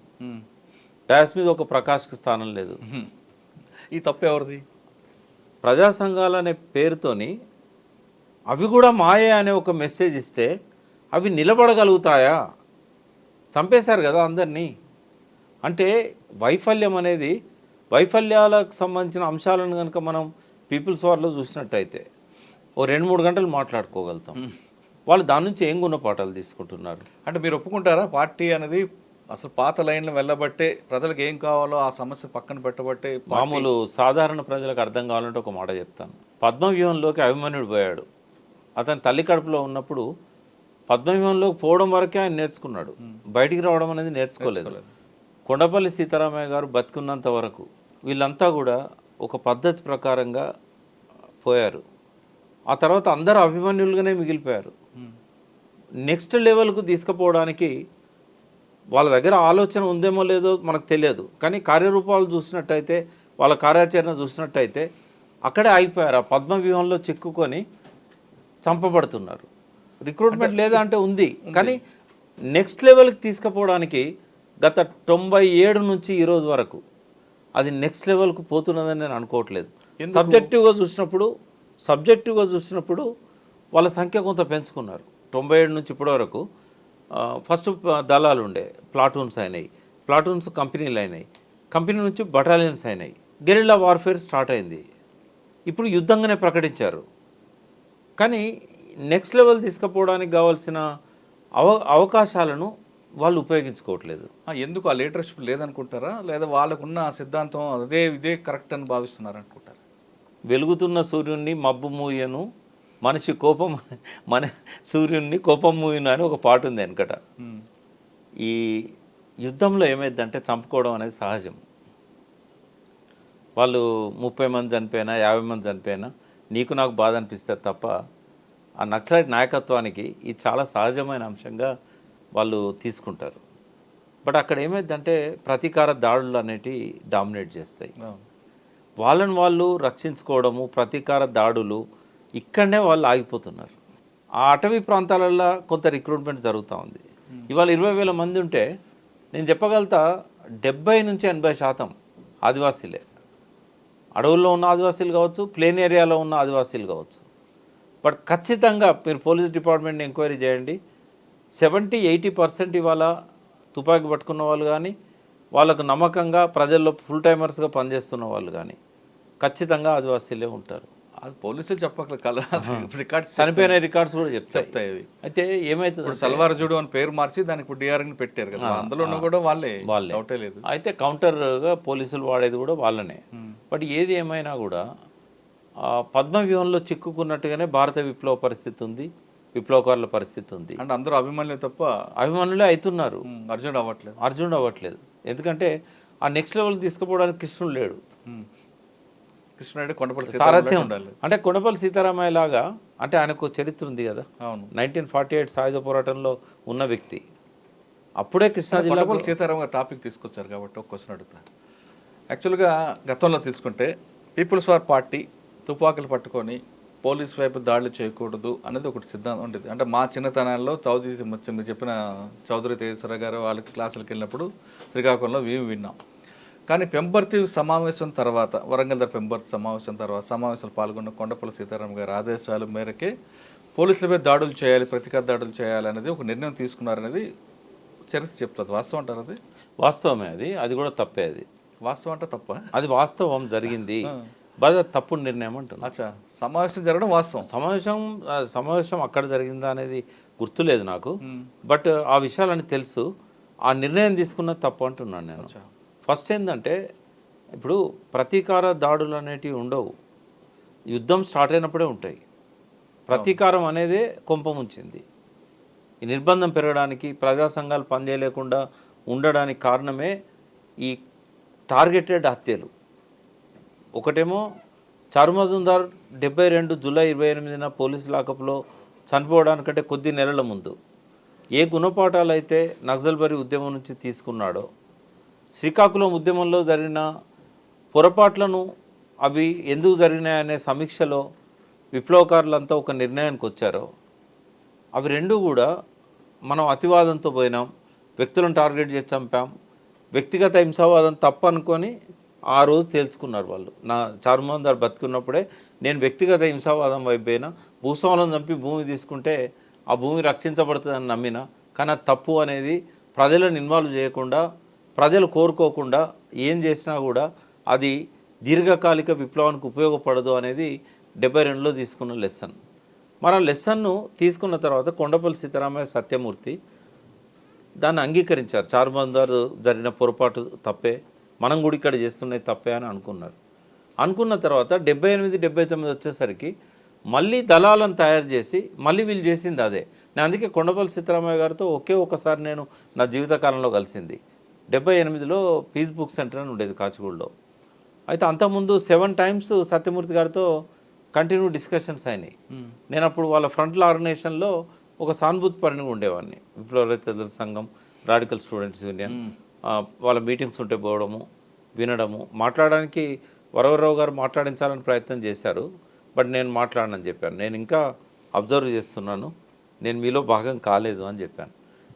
డయాస్ మీద ఒక ప్రకాష్కి స్థానం లేదు. ఈ తప్పు ఎవరిది? ప్రజా సంఘాలు అనే పేరుతోని అవి కూడా మాయే అనే ఒక మెసేజ్ ఇస్తే అవి నిలబడగలుగుతాయా? చంపేశారు కదా అందరినీ. అంటే వైఫల్యం అనేది, వైఫల్యాలకు సంబంధించిన అంశాలను కనుక మనం పీపుల్స్ వార్లో చూసినట్టయితే ఓ 2-3 గంటలు మాట్లాడుకోగలుగుతాం. వాళ్ళు దాని నుంచి ఏం గుణపాఠాలు తీసుకుంటున్నారు? అంటే మీరు ఒప్పుకుంటారా పార్టీ అనేది అసలు పాత లైన్లో వెళ్ళబట్టే, ప్రజలకు ఏం కావాలో ఆ సమస్య పక్కన పెట్టబట్టే? మామూలు సాధారణ ప్రజలకు అర్థం కావాలంటే ఒక మాట చెప్తాను. పద్మవ్యూహంలోకి అభిమన్యుడు పోయాడు. అతను తల్లి కడుపులో ఉన్నప్పుడు పద్మవ్యూహంలోకి పోవడం వరకే ఆయన నేర్చుకున్నాడు, బయటికి రావడం అనేది నేర్చుకోలేదు. కొండపల్లి సీతారామయ్య గారు బతికున్నంత వరకు వీళ్ళంతా కూడా ఒక పద్ధతి ప్రకారంగా పోయారు. ఆ తర్వాత అందరూ అభిమన్యులుగానే మిగిలిపోయారు. నెక్స్ట్ లెవెల్కు తీసుకుపోవడానికి వాళ్ళ దగ్గర ఆలోచన ఉందేమో లేదో మనకు తెలియదు, కానీ కార్యరూపాలు చూసినట్టయితే, వాళ్ళ కార్యాచరణ చూసినట్టయితే అక్కడే ఆగిపోయారు. ఆ పద్మవ్యూహంలో చిక్కుకొని చంపబడుతున్నారు. రిక్రూట్మెంట్ లేదా అంటే ఉంది, కానీ నెక్స్ట్ లెవెల్కి తీసుకుపోవడానికి గత 97 నుంచి ఈరోజు వరకు అది నెక్స్ట్ లెవెల్కు పోతున్నదని నేను అనుకోవట్లేదు. సబ్జెక్టివ్గా చూసినప్పుడు వాళ్ళ సంఖ్య కొంత పెంచుకున్నారు. 97 నుంచి ఇప్పటి వరకు ఫస్ట్ దళాలు ఉండే, ప్లాటూన్స్ అయినాయి, ప్లాటూన్స్ కంపెనీలు అయినాయి, కంపెనీ నుంచి బటాలియన్స్ అయినాయి, గెరిల్లా వార్ఫేర్ స్టార్ట్ అయింది. ఇప్పుడు యుద్ధంగానే ప్రకటించారు. కానీ నెక్స్ట్ లెవెల్ తీసుకుపోవడానికి కావాల్సిన అవకాశాలను వాళ్ళు ఉపయోగించుకోవట్లేదు. ఎందుకు ఆ లీడర్షిప్ లేదనుకుంటారా, లేదా వాళ్ళకున్న సిద్ధాంతం ఇదే కరెక్ట్ అని భావిస్తున్నారు అనుకుంటారా? వెలుగుతున్న సూర్యుడిని మబ్బు మూయను, మనిషి కోపం మన సూర్యుడిని కోపం మూయను అని ఒక పాట ఉంది వెనకట. ఈ యుద్ధంలో ఏమైందంటే చంపుకోవడం అనేది సహజం. వాళ్ళు 30 మంది చనిపోయినా 50 మంది చనిపోయినా నీకు నాకు బాధ అనిపిస్తుంది తప్ప ఆ నక్సలైట్ నాయకత్వానికి ఇది చాలా సహజమైన అంశంగా వాళ్ళు తీసుకుంటారు. బట్ అక్కడ ఏమైందంటే ప్రతీకార దాడులు అనేటివి డామినేట్ చేస్తాయి. వాళ్ళని వాళ్ళు రక్షించుకోవడము, ప్రతీకార దాడులు ఇక్కడనే వాళ్ళు ఆగిపోతున్నారు. ఆ అటవీ ప్రాంతాలలో కొంత రిక్రూట్మెంట్ జరుగుతూ ఉంది. ఇవాళ 20,000 మంది ఉంటే నేను చెప్పగలుగుతా 70 నుంచి 80% ఆదివాసీలే. అడవుల్లో ఉన్న ఆదివాసీలు కావచ్చు, ప్లేన్ ఏరియాలో ఉన్న ఆదివాసీలు కావచ్చు. బట్ ఖచ్చితంగా మీరు పోలీస్ డిపార్ట్మెంట్ని ఎంక్వైరీ చేయండి, 70-80% ఇవాళ తుపాకీ పట్టుకున్న వాళ్ళు కానీ, వాళ్ళకు నమ్మకంగా ప్రజల్లో ఫుల్ టైమర్స్గా పనిచేస్తున్న వాళ్ళు కానీ ఖచ్చితంగా ఆదివాసీలే ఉంటారు. అది పోలీసులు చెప్పకల రికార్డ్స్, చనిపోయిన రికార్డ్స్ కూడా చెప్తాయి. అయితే ఏమైతుంది, సల్వార్ జుడు అని పేరు మార్చి దానికి డిఆర్ని పెట్టారు కదా, అందులో కూడా వాళ్ళే డౌటే లేదు. అయితే కౌంటర్గా పోలీసులు వాడేది కూడా వాళ్ళనే. బట్ ఏది ఏమైనా కూడా పద్మవ్యూహంలో చిక్కుకున్నట్టుగానే భారత విప్లవ పరిస్థితి ఉంది, విప్లవకారుల పరిస్థితి ఉంది. అంటే అందరూ అభిమానులే తప్ప అభిమానులే అవుతున్నారు, అర్జునుడు అవ్వట్లేదు. ఎందుకంటే ఆ నెక్స్ట్ లెవెల్ తీసుకుపోవడానికి కృష్ణుడు లేడు. కృష్ణుడు కొండపల్లి సారథ్యం అంటే కొండపల్లి సీతారామయ్య లాగా, అంటే ఆయనకు చరిత్ర ఉంది కదా. 1948 సాయుధ పోరాటంలో ఉన్న వ్యక్తి. అప్పుడే కృష్ణా జిల్లా సీతారామ టాపిక్ తీసుకొచ్చారు కాబట్టి ఒక క్వశ్చన్ అడుగుతా. యాక్చువల్గా గతంలో తీసుకుంటే పీపుల్స్ వార్ పార్టీ తుపాకులు పట్టుకొని పోలీస్ వైపు దాడులు చేయకూడదు అనేది ఒకటి సిద్ధాంతం ఉండేది. అంటే మా చిన్నతనాల్లో మీరు చెప్పిన చౌదరి తేజేశ్వర గారు వాళ్ళకి క్లాసులకు వెళ్ళినప్పుడు శ్రీకాకుళంలో విన్నాం. కానీ పెంబర్తి సమావేశం తర్వాత, వరంగల్ పెంబర్తి సమావేశం తర్వాత సమావేశాలు పాల్గొన్న కొండపల్లి సీతారాం గారి ఆదేశాల మేరకే పోలీసులపై దాడులు చేయాలి, ప్రతీకార దాడులు చేయాలి అనేది ఒక నిర్ణయం తీసుకున్నారనేది చరిత్ర చెప్తుంది. వాస్తవం అంటారు? అది వాస్తవమే, అది కూడా తప్పే. అది వాస్తవం అంటే తప్ప? అది వాస్తవం జరిగింది, బాగా తప్పుడు నిర్ణయం అంటుంది. అచ్చా, సమావేశం జరగడం వాస్తవం. సమావేశం అక్కడ జరిగిందా అనేది గుర్తులేదు నాకు. బట్ ఆ విషయాలని తెలుసు. ఆ నిర్ణయం తీసుకున్నది తప్పు అంటున్నాను నేను. ఫస్ట్ ఏంటంటే ఇప్పుడు ప్రతీకార దాడులు అనేటివి ఉండవు, యుద్ధం స్టార్ట్ అయినప్పుడే ఉంటాయి. ప్రతీకారం అనేదే కొంపముంచింది. ఈ నిర్బంధం పెరగడానికి, ప్రజా సంఘాలు పనిచేయలేకుండా ఉండడానికి కారణమే ఈ టార్గెటెడ్ హత్యలు. ఒకటేమో చారుమజుందార్ 72 జూలై 28న పోలీసు లాకప్లో చనిపోవడానికంటే కొద్ది నెలల ముందు ఏ గుణపాఠాలు అయితే నక్సల్బరీ ఉద్యమం నుంచి తీసుకున్నాడో, శ్రీకాకుళం ఉద్యమంలో జరిగిన పొరపాట్లను అవి ఎందుకు జరిగినాయనే సమీక్షలో విప్లవకారులంతా ఒక నిర్ణయానికి వచ్చారో, అవి రెండు కూడా మనం అతివాదంతో పోయినాం, వ్యక్తులను టార్గెట్ చేసి చంపాం, వ్యక్తిగత హింసావాదం తప్పనుకొని ఆ రోజు తేల్చుకున్నారు వాళ్ళు. నా చారుమజుందార్ బతుకున్నప్పుడే నేను వ్యక్తిగత హింసావాదం వైపోయినా, భూస్వాములను చంపి భూమి తీసుకుంటే ఆ భూమి రక్షించబడుతుందని నమ్మిన. కానీ అది తప్పు అనేది ప్రజలను ఇన్వాల్వ్ చేయకుండా, ప్రజలు కోరుకోకుండా ఏం చేసినా కూడా అది దీర్ఘకాలిక విప్లవానికి ఉపయోగపడదు అనేది 72లో తీసుకున్న లెసన్. మరి ఆ లెసన్ను తీసుకున్న తర్వాత కొండపల్లి సీతారామయ్య సత్యమూర్తి దాన్ని అంగీకరించారు. చారుమజుందార్ జరిగిన పొరపాటు తప్పే, మనం కూడా ఇక్కడ చేస్తున్నది తప్పే అని అనుకున్నారు. అనుకున్న తర్వాత 78-79 వచ్చేసరికి మళ్ళీ దళాలను తయారు చేసి మళ్ళీ వీళ్ళు చేసింది అదే. నేను అందుకే కొండపల్లి సీతారామయ్య గారితో ఒకసారి నేను నా జీవితకాలంలో కలిసింది 78లో పీస్ బుక్ సెంటర్ అని ఉండేది కాచిగూడలో. అయితే అంతకుముందు 7 times సత్యమూర్తి గారితో కంటిన్యూ డిస్కషన్స్ అయినాయి. నేను అప్పుడు వాళ్ళ ఫ్రంట్ల ఆర్గనైజేషన్లో ఒక సానుభూతి పనిగా ఉండేవాడిని. విప్లవ రైతుల సంఘం, రాడికల్ స్టూడెంట్స్ యూనియన్, వాళ్ళ మీటింగ్స్ ఉంటే పోవడము, వినడము, మాట్లాడడానికి వరవరరావు గారు మాట్లాడించాలని ప్రయత్నం చేశారు. బట్ నేను మాట్లాడనని చెప్పాను. నేను ఇంకా అబ్జర్వ్ చేస్తున్నాను, నేను మీలో భాగం కాలేదు అని చెప్పాను.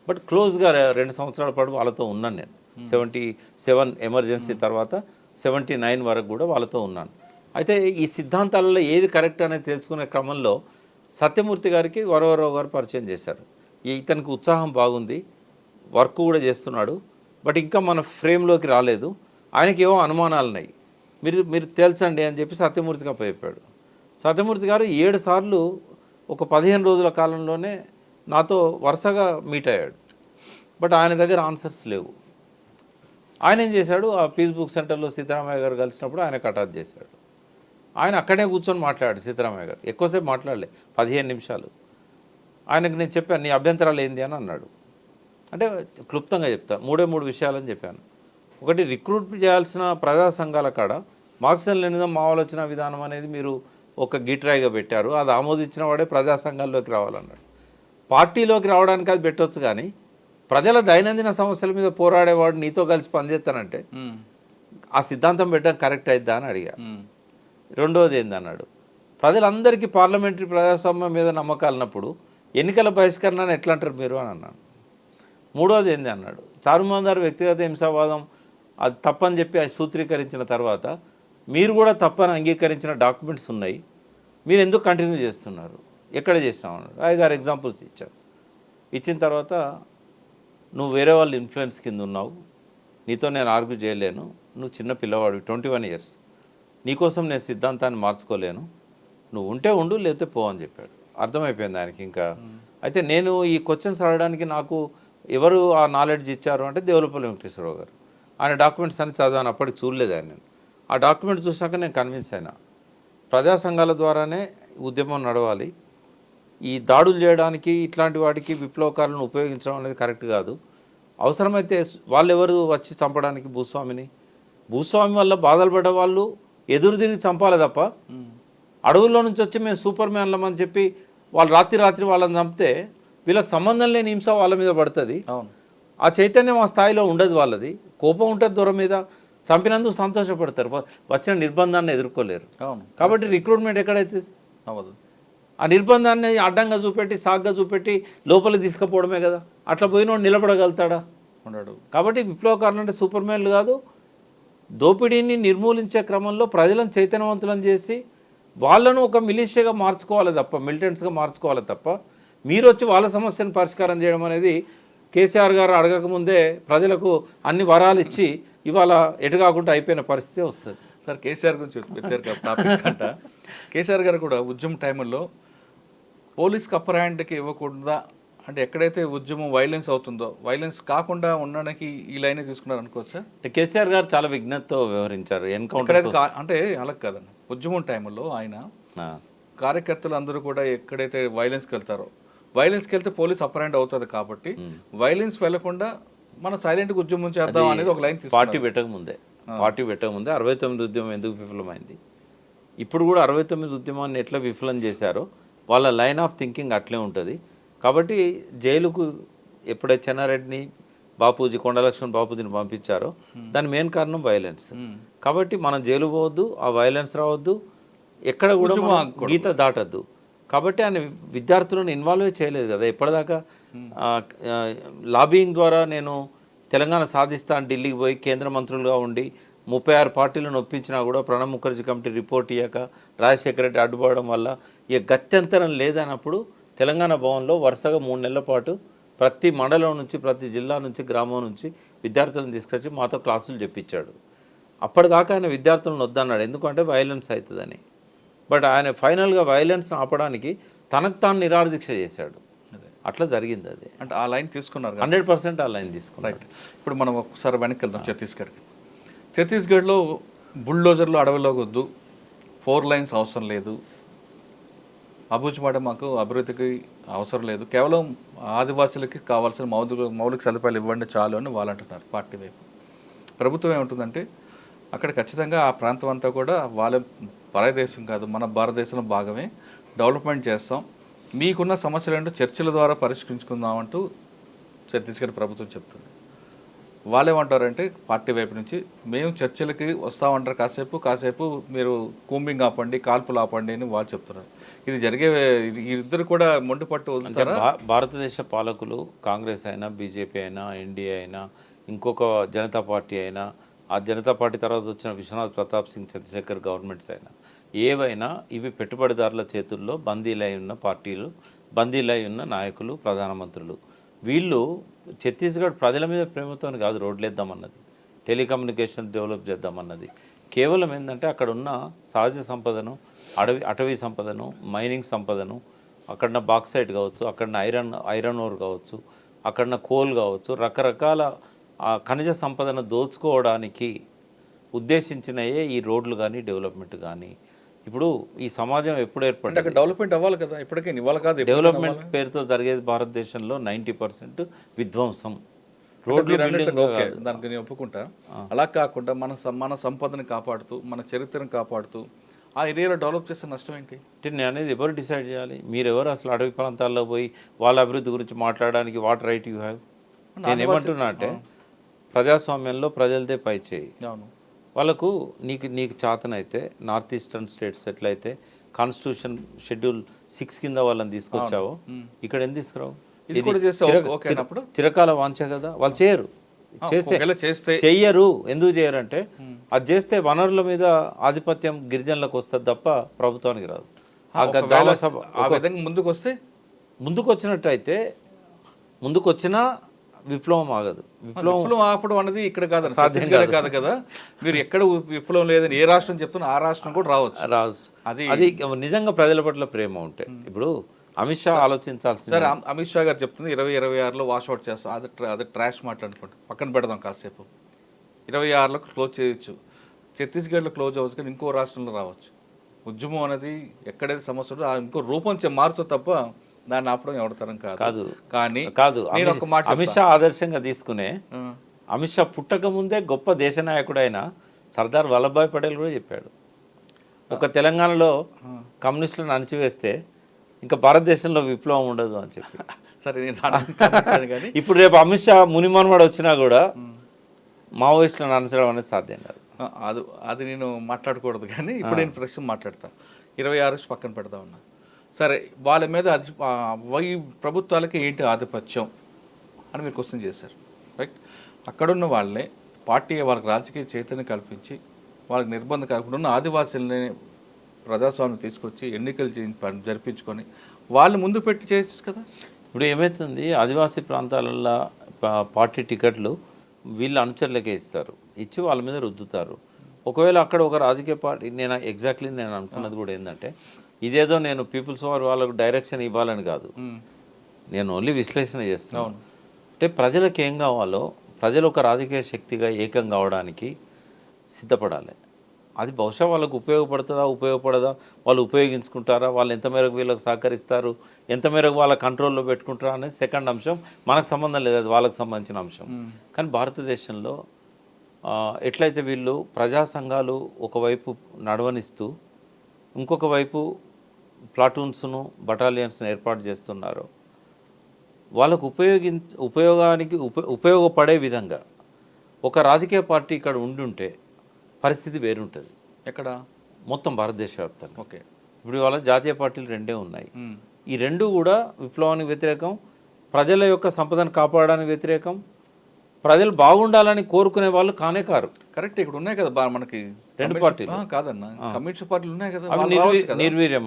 బట్ క్లోజ్గా 2 సంవత్సరాల పాటు వాళ్ళతో ఉన్నాను. నేను 77 ఎమర్జెన్సీ తర్వాత 79 వరకు కూడా వాళ్ళతో ఉన్నాను. అయితే ఈ సిద్ధాంతాలలో ఏది కరెక్ట్ అనేది తెలుసుకునే క్రమంలో సత్యమూర్తి గారికి వరవరరావు గారు పరిచయం చేశారు. ఇతనికి ఉత్సాహం బాగుంది, వర్క్ కూడా చేస్తున్నాడు, బట్ ఇంకా మన ఫ్రేమ్లోకి రాలేదు, ఆయనకి ఏవో అనుమానాలు ఉన్నాయి. మీరు తేల్చండి అని చెప్పి సత్యమూర్తికి అప్పచెప్పాడు. సత్యమూర్తి గారు 7 సార్లు ఒక 15 రోజుల కాలంలోనే నాతో వరుసగా మీట్ అయ్యాడు. బట్ ఆయన దగ్గర ఆన్సర్స్ లేవు. ఆయన ఏం చేశాడు, ఆ పీస్ బుక్ సెంటర్లో సీతారామయ్య గారు కలిసినప్పుడు ఆయన అటాచ్ చేశాడు. ఆయన అక్కడే కూర్చొని మాట్లాడాడు సీతారామయ్య గారు. ఎక్కువసేపు మాట్లాడలే, 15 నిమిషాలు. ఆయనకు నేను చెప్పాను, నీ అభ్యంతరాలు ఏంది అని అన్నాడు. అంటే క్లుప్తంగా చెప్తా, 3 విషయాలని చెప్పాను. ఒకటి, రిక్రూట్ చేయాల్సిన ప్రజా సంఘాల కాడ మార్క్సిజం లెనినిజం మావోలోచన విధానం అనేది మీరు ఒక గిట్రాయిగా పెట్టారు, అది ఆమోదించిన వాడే ప్రజా సంఘాల్లోకి రావాలన్నాడు. పార్టీలోకి రావడానికి అది పెట్టవచ్చు, కానీ ప్రజల దైనందిన సమస్యల మీద పోరాడేవాడు నీతో కలిసి పనిచేస్తానంటే ఆ సిద్ధాంతం పెట్టడం కరెక్ట్ అయిద్దా అని అడిగా. రెండోది ఏందన్నాడు, ప్రజలందరికీ పార్లమెంటరీ ప్రజాస్వామ్యం మీద నమ్మకాలు ఉన్నప్పుడు ఎన్నికల బహిష్కరణని ఎట్లా అంటారు మీరు అని అన్నాను. మూడోది ఏంది అన్నాడు, చారుమందారు వ్యక్తిగత హింసావాదం అది తప్పని చెప్పి అది సూత్రీకరించిన తర్వాత మీరు కూడా తప్పని అంగీకరించిన డాక్యుమెంట్స్ ఉన్నాయి, మీరు ఎందుకు కంటిన్యూ చేస్తున్నారు, ఎక్కడ చేస్తామన్నాడు. 5-6 ఎగ్జాంపుల్స్ ఇచ్చారు. ఇచ్చిన తర్వాత, నువ్వు వేరే వాళ్ళ ఇన్ఫ్లుయెన్స్ కింద ఉన్నావు, నీతో నేను ఆర్గ్యూ చేయలేను, నువ్వు చిన్న పిల్లవాడు, 21 years, నీకోసం నేను సిద్ధాంతాన్ని మార్చుకోలేను, నువ్వు ఉంటే ఉండు లేకపోతే పో అని చెప్పాడు. అర్థమైపోయింది ఆయనకి. ఇంకా అయితే నేను ఈ క్వశ్చన్స్ అడగడానికి నాకు ఎవరు ఆ నాలెడ్జ్ ఇచ్చారు అంటే దేవులపల్లి వెంకటేశ్వరరావు గారు. ఆయన డాక్యుమెంట్స్ అని చదివాను, అప్పటికి చూడలేదు ఆయన. నేను ఆ డాక్యుమెంట్ చూసాక నేను కన్విన్స్ అయినా, ప్రజా సంఘాల ద్వారానే ఉద్యమం నడవాలి, ఈ దాడులు చేయడానికి ఇట్లాంటి వాటికి విప్లవకారులను ఉపయోగించడం అనేది కరెక్ట్ కాదు. అవసరమైతే వాళ్ళు ఎవరు వచ్చి చంపడానికి భూస్వామి వల్ల బాధలు పడ్డ వాళ్ళు ఎదురు తిరిగి చంపాలి తప్ప, అడవుల్లో నుంచి వచ్చి మేము సూపర్ మ్యాన్లమని చెప్పి వాళ్ళు రాత్రి వాళ్ళని చంపితే వీళ్ళకి సంబంధం లేని హింస వాళ్ళ మీద పడుతుంది. ఆ చైతన్యం ఆ స్థాయిలో ఉండదు, వాళ్ళది కోపం ఉంటుంది దూరం మీద, చంపినందుకు సంతోషపడతారు, వచ్చిన నిర్బంధాన్ని ఎదుర్కోలేరు. కాబట్టి రిక్రూట్మెంట్ ఎక్కడైతే అవ్వదు, ఆ నిర్బంధాన్ని అడ్డంగా చూపెట్టి సాగ్గా చూపెట్టి లోపలికి తీసుకుపోవడమే కదా. అట్లా పోయినోడు నిలబడగలుగుతాడా? ఉన్నాడు. కాబట్టి విప్లవకారులు అంటే సూపర్ మ్యాన్లు కాదు, దోపిడీని నిర్మూలించే క్రమంలో ప్రజలను చైతన్యవంతులను చేసి వాళ్ళను ఒక మిలిషియాగా మార్చుకోవాలి తప్ప, మిలిటెంట్స్గా మార్చుకోవాలి తప్ప, మీరు వచ్చి వాళ్ళ సమస్యను పరిష్కారం చేయడం అనేది కేసీఆర్ గారు అడగకముందే ప్రజలకు అన్ని వరాలు ఇచ్చి ఇవాళ ఎటు కాకుండా అయిపోయిన పరిస్థితి వస్తుంది. సార్, కేసీఆర్ గురించి పెట్టారు టాపిక్ అంట. కేసీఆర్ గారు కూడా ఉద్యమం టైంలో పోలీస్కి అప్పర్ హ్యాండ్కి ఇవ్వకుండా, అంటే ఎక్కడైతే ఉద్యమం వైలెన్స్ అవుతుందో వైలెన్స్ కాకుండా ఉండడానికి ఈ లైన్ తీసుకున్నారు అనుకోవచ్చా? కేసీఆర్ గారు చాలా విజ్ఞతతో వ్యవహరించారు. ఎన్కౌంటర్ అంటే అలా కాదండి, ఉద్యమం టైంలో ఆయన కార్యకర్తలు అందరూ కూడా ఎక్కడైతే వైలెన్స్కి వెళ్తారో, వైలెన్స్కి వెళ్తే పోలీస్ అప్పర్ హ్యాండ్ అవుతుంది కాబట్టి వైలెన్స్ వెళ్లకుండా మనం సైలెంట్గా ఉద్యమం చేద్దాం అనేది ఒక లైన్. పార్టీ పెట్టకముందే 69 ఉద్యమం ఎందుకు విఫలమైంది, ఇప్పుడు కూడా 69 ఉద్యమాన్ని ఎట్లా విఫలం చేశారో వాళ్ళ లైన్ ఆఫ్ థింకింగ్ అట్లే ఉంటుంది. కాబట్టి జైలుకు ఎప్పుడైతే చెన్నారెడ్డిని బాపూజీ కొండలక్ష్మణ్ బాపూజీని పంపించారో దాని మెయిన్ కారణం వైలెన్స్. కాబట్టి మనం జైలు పోవద్దు, ఆ వైలెన్స్ రావద్దు, ఎక్కడ కూడా గీత దాటద్దు. కాబట్టి ఆయన విద్యార్థులను ఇన్వాల్వ్ చేయలేదు కదా ఇప్పటిదాకా. లాబింగ్ ద్వారా నేను తెలంగాణ సాధిస్తాను ఢిల్లీకి పోయి కేంద్ర మంత్రులుగా ఉండి 36 పార్టీలను ఒప్పించినా కూడా ప్రణబ్ ముఖర్జీ కమిటీ రిపోర్ట్ ఇయ్యాక రాజశేఖర రెడ్డి అడ్డుపడడం వల్ల ఇక గత్యంతరం లేదన్నప్పుడు తెలంగాణ భవన్లో వరుసగా 3 నెలల పాటు ప్రతి మండలం నుంచి, ప్రతి జిల్లా నుంచి, గ్రామం నుంచి విద్యార్థులను తీసుకొచ్చి మాతో క్లాసులు చెప్పించాడు. అప్పటిదాకా ఆయన విద్యార్థులను వద్దన్నాడు, ఎందుకంటే వైలెన్స్ అవుతుందని. బట్ ఆయన ఫైనల్గా వైలెన్స్ ఆపడానికి తనకు తాను నిరాదీక్ష చేశాడు. అట్లా జరిగింది అది. అంటే ఆ లైన్ తీసుకున్నారు, 100% ఆ లైన్ తీసుకున్నారు. రైట్. ఇప్పుడు మనం ఒకసారి వెనక్కి వెళ్దాం ఛత్తీస్గఢ్కి. ఛత్తీస్గఢ్లో బుల్డోజర్లు అడవిలోకి వద్దు, 4 lanes అవసరం లేదు, అబూజ్మాట మాకు అభివృద్ధికి అవసరం లేదు, కేవలం ఆదివాసులకి కావాల్సిన మౌలిక సదుపాయాలు ఇవ్వండి చాలు అని వాళ్ళు అంటున్నారు పార్టీ వైపు. ప్రభుత్వం ఏముంటుందంటే అక్కడ ఖచ్చితంగా ఆ ప్రాంతం అంతా కూడా వాళ్ళ పరదేశం కాదు, మన భారతదేశంలో భాగమే, డెవలప్మెంట్ చేస్తాం, మీకున్న సమస్యలు ఏంటో చర్చల ద్వారా పరిష్కరించుకుందామంటూ ఛత్తీస్గఢ్ ప్రభుత్వం చెప్తుంది. వాళ్ళేమంటారంటే పార్టీ వైపు నుంచి, మేము చర్చలకి వస్తామంటారు, కాసేపు మీరు కూంబింగ్ ఆపండి, కాల్పులు ఆపండి అని వాళ్ళు చెప్తున్నారు. ఇది జరిగే ఇద్దరు కూడా మొండిపట్టు వదులుతారా? భారతదేశ పాలకులు కాంగ్రెస్ అయినా, బీజేపీ అయినా, ఎన్డీఏ అయినా, ఇంకొక జనతా పార్టీ అయినా, ఆ జనతా పార్టీ తర్వాత వచ్చిన విశ్వనాథ్ ప్రతాప్ సింగ్ చంద్రశేఖర్ గవర్నమెంట్స్ అయినా, ఏవైనా ఇవి పెట్టుబడిదారుల చేతుల్లో బందీలై ఉన్న పార్టీలు, బందీలై ఉన్న నాయకులు, ప్రధానమంత్రులు. వీళ్ళు ఛత్తీస్గఢ్ ప్రజల మీద ప్రేమతో కాదు రోడ్లు వేద్దామన్నది, టెలికమ్యూనికేషన్ డెవలప్ చేద్దామన్నది, కేవలం ఏంటంటే అక్కడ ఉన్న సహజ సంపదను, అటవీ సంపదను, మైనింగ్ సంపదను, అక్కడున్న బాక్సైట్ కావచ్చు, అక్కడున్న ఐరన్ ఓర్ కావచ్చు, అక్కడున్న కోల్ కావచ్చు, రకరకాల ఖనిజ సంపదను దోచుకోవడానికి ఉద్దేశించినయే ఈ రోడ్లు కానీ డెవలప్మెంట్ కానీ. ఇప్పుడు ఈ సమాజం ఎప్పుడు ఏర్పడింది? డెవలప్మెంట్ అవ్వాలి కదా, ఇప్పటికే ఇవ్వాలి కాదు. డెవలప్మెంట్ పేరుతో జరిగేది భారతదేశంలో 90% విధ్వంసం. రోడ్లు దానికి నేను ఒప్పుకుంటా. అలా కాకుండా మన సంపదను కాపాడుతూ, మన చరిత్రను కాపాడుతూ ఆ ఏరియాలో డెవలప్ చేస్తే నష్టం ఏంటి? నేను అనేది ఎవరు డిసైడ్ చేయాలి? మీరెవరు అసలు అడవి ప్రాంతాల్లో పోయి వాళ్ళ అభివృద్ధి గురించి మాట్లాడడానికి? What right you have? నేను ఏమంటున్నా అంటే ప్రజాస్వామ్యంలో ప్రజలదే పై చేయి. వాళ్ళకు నీకు చేతనైతే నార్త్ ఈస్టర్న్ స్టేట్స్ ఎట్లయితే కాన్స్టిట్యూషన్ షెడ్యూల్ 6 కింద వాళ్ళని తీసుకొచ్చావో ఇక్కడ ఎందుకు తీసుకురావు? చిరకాల వాంఛ కదా. వాళ్ళు చేయరు, చెయ్యరు. ఎందుకు చేయరంటే అది చేస్తే వనరుల మీద ఆధిపత్యం గిరిజనులకు వస్తుంది తప్ప ప్రభుత్వానికి రాదు. ముందుకు వచ్చినట్టయితే ముందుకు వచ్చినా విప్లవం ఆగదు. విప్లవం ఆపడం అనేది ఇక్కడ కాదు, సాధ్యం కాదు కదా. మీరు ఎక్కడ విప్లవం లేదని ఏ రాష్ట్రం చెప్తున్నా ఆ రాష్ట్రం కూడా రావచ్చు. అది నిజంగా ప్రజల పట్ల ప్రేమ ఉంటే. ఇప్పుడు అమిత్ షా ఆలోచించాల్సింది. సరే, అమిత్ షా గారు చెప్తుంది 2026లో వాష్అవుట్ చేస్తాం. అది ట్రాష్ మాట్లాడుకోండి, పక్కన పెడదాం కాసేపు. 26లో క్లోజ్ చేయొచ్చు, ఛత్తీస్గఢ్లో క్లోజ్ అవ్వచ్చు, కానీ ఇంకో రాష్ట్రంలో రావచ్చు. ఉద్యమం అనేది ఎక్కడైతే సమస్య ఉందో ఇంకో రూపం మార్చు తప్ప దాన్ని ఆపడం ఎవడతరం కాదు. కానీ అమిత్ షా ఆదర్శంగా తీసుకునే, అమిత్ షా పుట్టక ముందే గొప్ప దేశ నాయకుడైన సర్దార్ వల్లభాయ్ పటేల్ కూడా చెప్పాడు, ఒక తెలంగాణలో కమ్యూనిస్టులను అణచివేస్తే ఇంకా భారతదేశంలో విప్లవం ఉండదు అని చెప్పి. సరే, ఇప్పుడు రేపు అమిత్ షా మునిమన్వాడు వచ్చినా కూడా మావోయిస్టులను అణచడం అనేది సాధ్యం కాదు. అది నేను మాట్లాడకూడదు, కానీ ఇప్పుడు నేను ప్రశ్న మాట్లాడతా. 26 పక్కన పెడతా ఉన్నా. సరే, వాళ్ళ మీద ఈ ప్రభుత్వాలకి ఏంటి ఆధిపత్యం అని మీరు క్వశ్చన్ చేశారు, రైట్? అక్కడున్న వాళ్ళే పార్టీ వాళ్ళకి రాజకీయ చైతన్యం కల్పించి వాళ్ళకి నిర్బంధం కల్పకుండా ఉన్న ఆదివాసీలని ప్రజాస్వామ్యం తీసుకొచ్చి ఎన్నికలు జరిపించుకొని వాళ్ళు ముందు పెట్టి చేయొచ్చు కదా. ఇప్పుడు ఏమవుతుంది, ఆదివాసీ ప్రాంతాలలో పార్టీ టికెట్లు వీళ్ళ అనుచరులకే ఇస్తారు, ఇచ్చి వాళ్ళ మీద రుద్దుతారు. ఒకవేళ అక్కడ ఒక రాజకీయ పార్టీ, నేను అనుకున్నది కూడా ఏంటంటే, ఇదేదో నేను పీపుల్స్ వార్ వాళ్ళకు డైరెక్షన్ ఇవ్వాలని కాదు, నేను ఓన్లీ విశ్లేషణ చేస్తున్నాను. అంటే ప్రజలకు ఏం కావాలో, ప్రజలు ఒక రాజకీయ శక్తిగా ఏకం కావడానికి సిద్ధపడాలి. అది బహుశా వాళ్ళకు ఉపయోగపడుతుందా ఉపయోగపడదా, వాళ్ళు ఉపయోగించుకుంటారా, వాళ్ళు ఎంత మేరకు వీళ్ళకి సహకరిస్తారు, ఎంత మేరకు వాళ్ళ కంట్రోల్లో పెట్టుకుంటారా అనేది సెకండ్ అంశం. మనకు సంబంధం లేదు, అది వాళ్ళకి సంబంధించిన అంశం. కానీ భారతదేశంలో ఎట్లయితే వీళ్ళు ప్రజా సంఘాలు ఒకవైపు నడవనిస్తూ ఇంకొక వైపు ప్లాటూన్స్ను బటాలియన్స్ను ఏర్పాటు చేస్తున్నారో, వాళ్ళకు ఉపయోగపడే విధంగా ఒక రాజకీయ పార్టీ ఇక్కడ ఉండుంటే పరిస్థితి వేరుంటుంది. ఎక్కడ? మొత్తం భారతదేశ వ్యాప్తంగా. ఓకే. ఇప్పుడు ఇవాళ జాతీయ పార్టీలు 2 ఉన్నాయి. ఈ 2 కూడా విప్లవానికి వ్యతిరేకం, ప్రజల యొక్క సంపదను కాపాడడానికి వ్యతిరేకం, ప్రజలు బాగుండాలని కోరుకునే వాళ్ళు కానే కారు. కరెక్ట్, ఇక్కడ ఉన్నాయి కదా మనకి 2 పార్టీలు. కాదన్న, కమ్యూనిస్ట్ పార్టీలు ఉన్నాయి కదా, అవి నిర్వీర్యం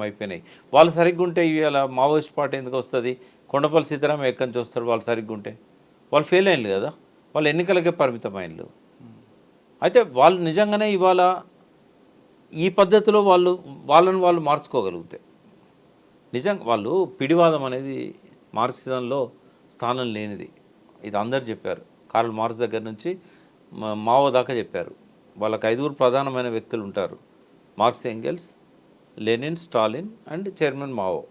అయిపోయినాయి. వాళ్ళు సరిగ్గా ఉంటే ఇవాళ మావోయిస్ట్ పార్టీ ఎందుకు వస్తుంది? కొండపల్లి సీతారాం ఎక్కడి నుంచి వస్తారు? వాళ్ళు సరిగ్గా ఉంటే. వాళ్ళు ఫెయిల్ అయ్యారు కదా, వాళ్ళు ఎన్నికలకే పరిమితమైనలు. అయితే వాళ్ళు నిజంగానే ఇవాళ ఈ పద్ధతిలో వాళ్ళని వాళ్ళు మార్చుకోగలిగితే, నిజంగా వాళ్ళు పిడివాదం అనేది మార్క్సిజంలో స్థానం లేనిది. ఇది అందరు చెప్పారు, కార్ల్ మార్క్స్ దగ్గర నుంచి మావో దాకా చెప్పారు. వాళ్ళకి 5 ప్రధానమైన వ్యక్తులు ఉంటారు, Marx, Engels, Lenin, Stalin and chairman Mao.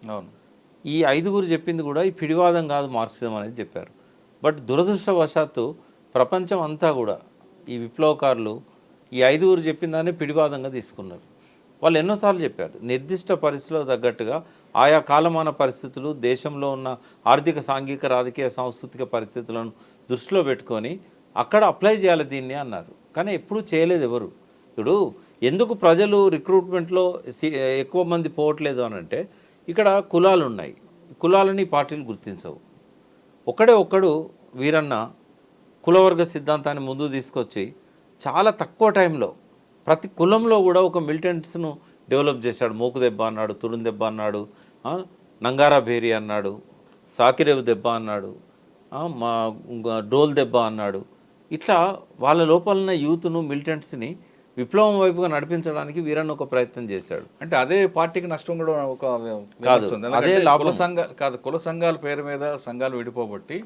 ఈ 5 చెప్పింది కూడా ఈ పిడివాదం కాదు మార్క్సిజం అనేది చెప్పారు. బట్ దురదృష్టవశాత్తు ప్రపంచం అంతా కూడా ఈ విప్లవకారులు ఈ 5 చెప్పిన దాన్ని పిడివాదంగా తీసుకున్నారు. వాళ్ళు ఎన్నోసార్లు చెప్పారు, నిర్దిష్ట పరిస్థితులకు తగ్గట్టుగా ఆయా కాలమాన పరిస్థితులు, దేశంలో ఉన్న ఆర్థిక, సాంఘిక, రాజకీయ, సాంస్కృతిక పరిస్థితులను దృష్టిలో పెట్టుకొని అక్కడ అప్లై చేయాలి దీన్ని అన్నారు. కానీ ఎప్పుడూ చేయలేదు ఎవరు. ఇప్పుడు ఎందుకు ప్రజలు రిక్రూట్మెంట్లో ఎక్కువ మంది పోవట్లేదు అని అంటే, ఇక్కడ కులాలు ఉన్నాయి, కులాలని పార్టీలు గుర్తించవు. ఒక్కడు వీరన్న కులవర్గ సిద్ధాంతాన్ని ముందుకు తీసుకొచ్చి చాలా తక్కువ టైంలో ప్రతి కులంలో కూడా ఒక మిలిటెంట్స్ను డెవలప్ చేశాడు. మోకు దెబ్బ అన్నాడు, తురుం దెబ్బ అన్నాడు, నంగారా భేరి అన్నాడు, సాకిరేవు దెబ్బ అన్నాడు, డోల్ దెబ్బ అన్నాడు. ఇట్లా వాళ్ళ లోపల ఉన్న యూత్ను మిలిటెంట్స్ని విప్లవం వైపుగా నడిపించడానికి వీరన్న ఒక ప్రయత్నం చేశాడు. అంటే అదే పార్టీకి నష్టం కూడా ఒక కాదు, విమర్శ ఉంది. అదే ఎందుకంటే లాభం. కుల సంఘాల పేరు మీద సంఘాలు విడిపోబట్టి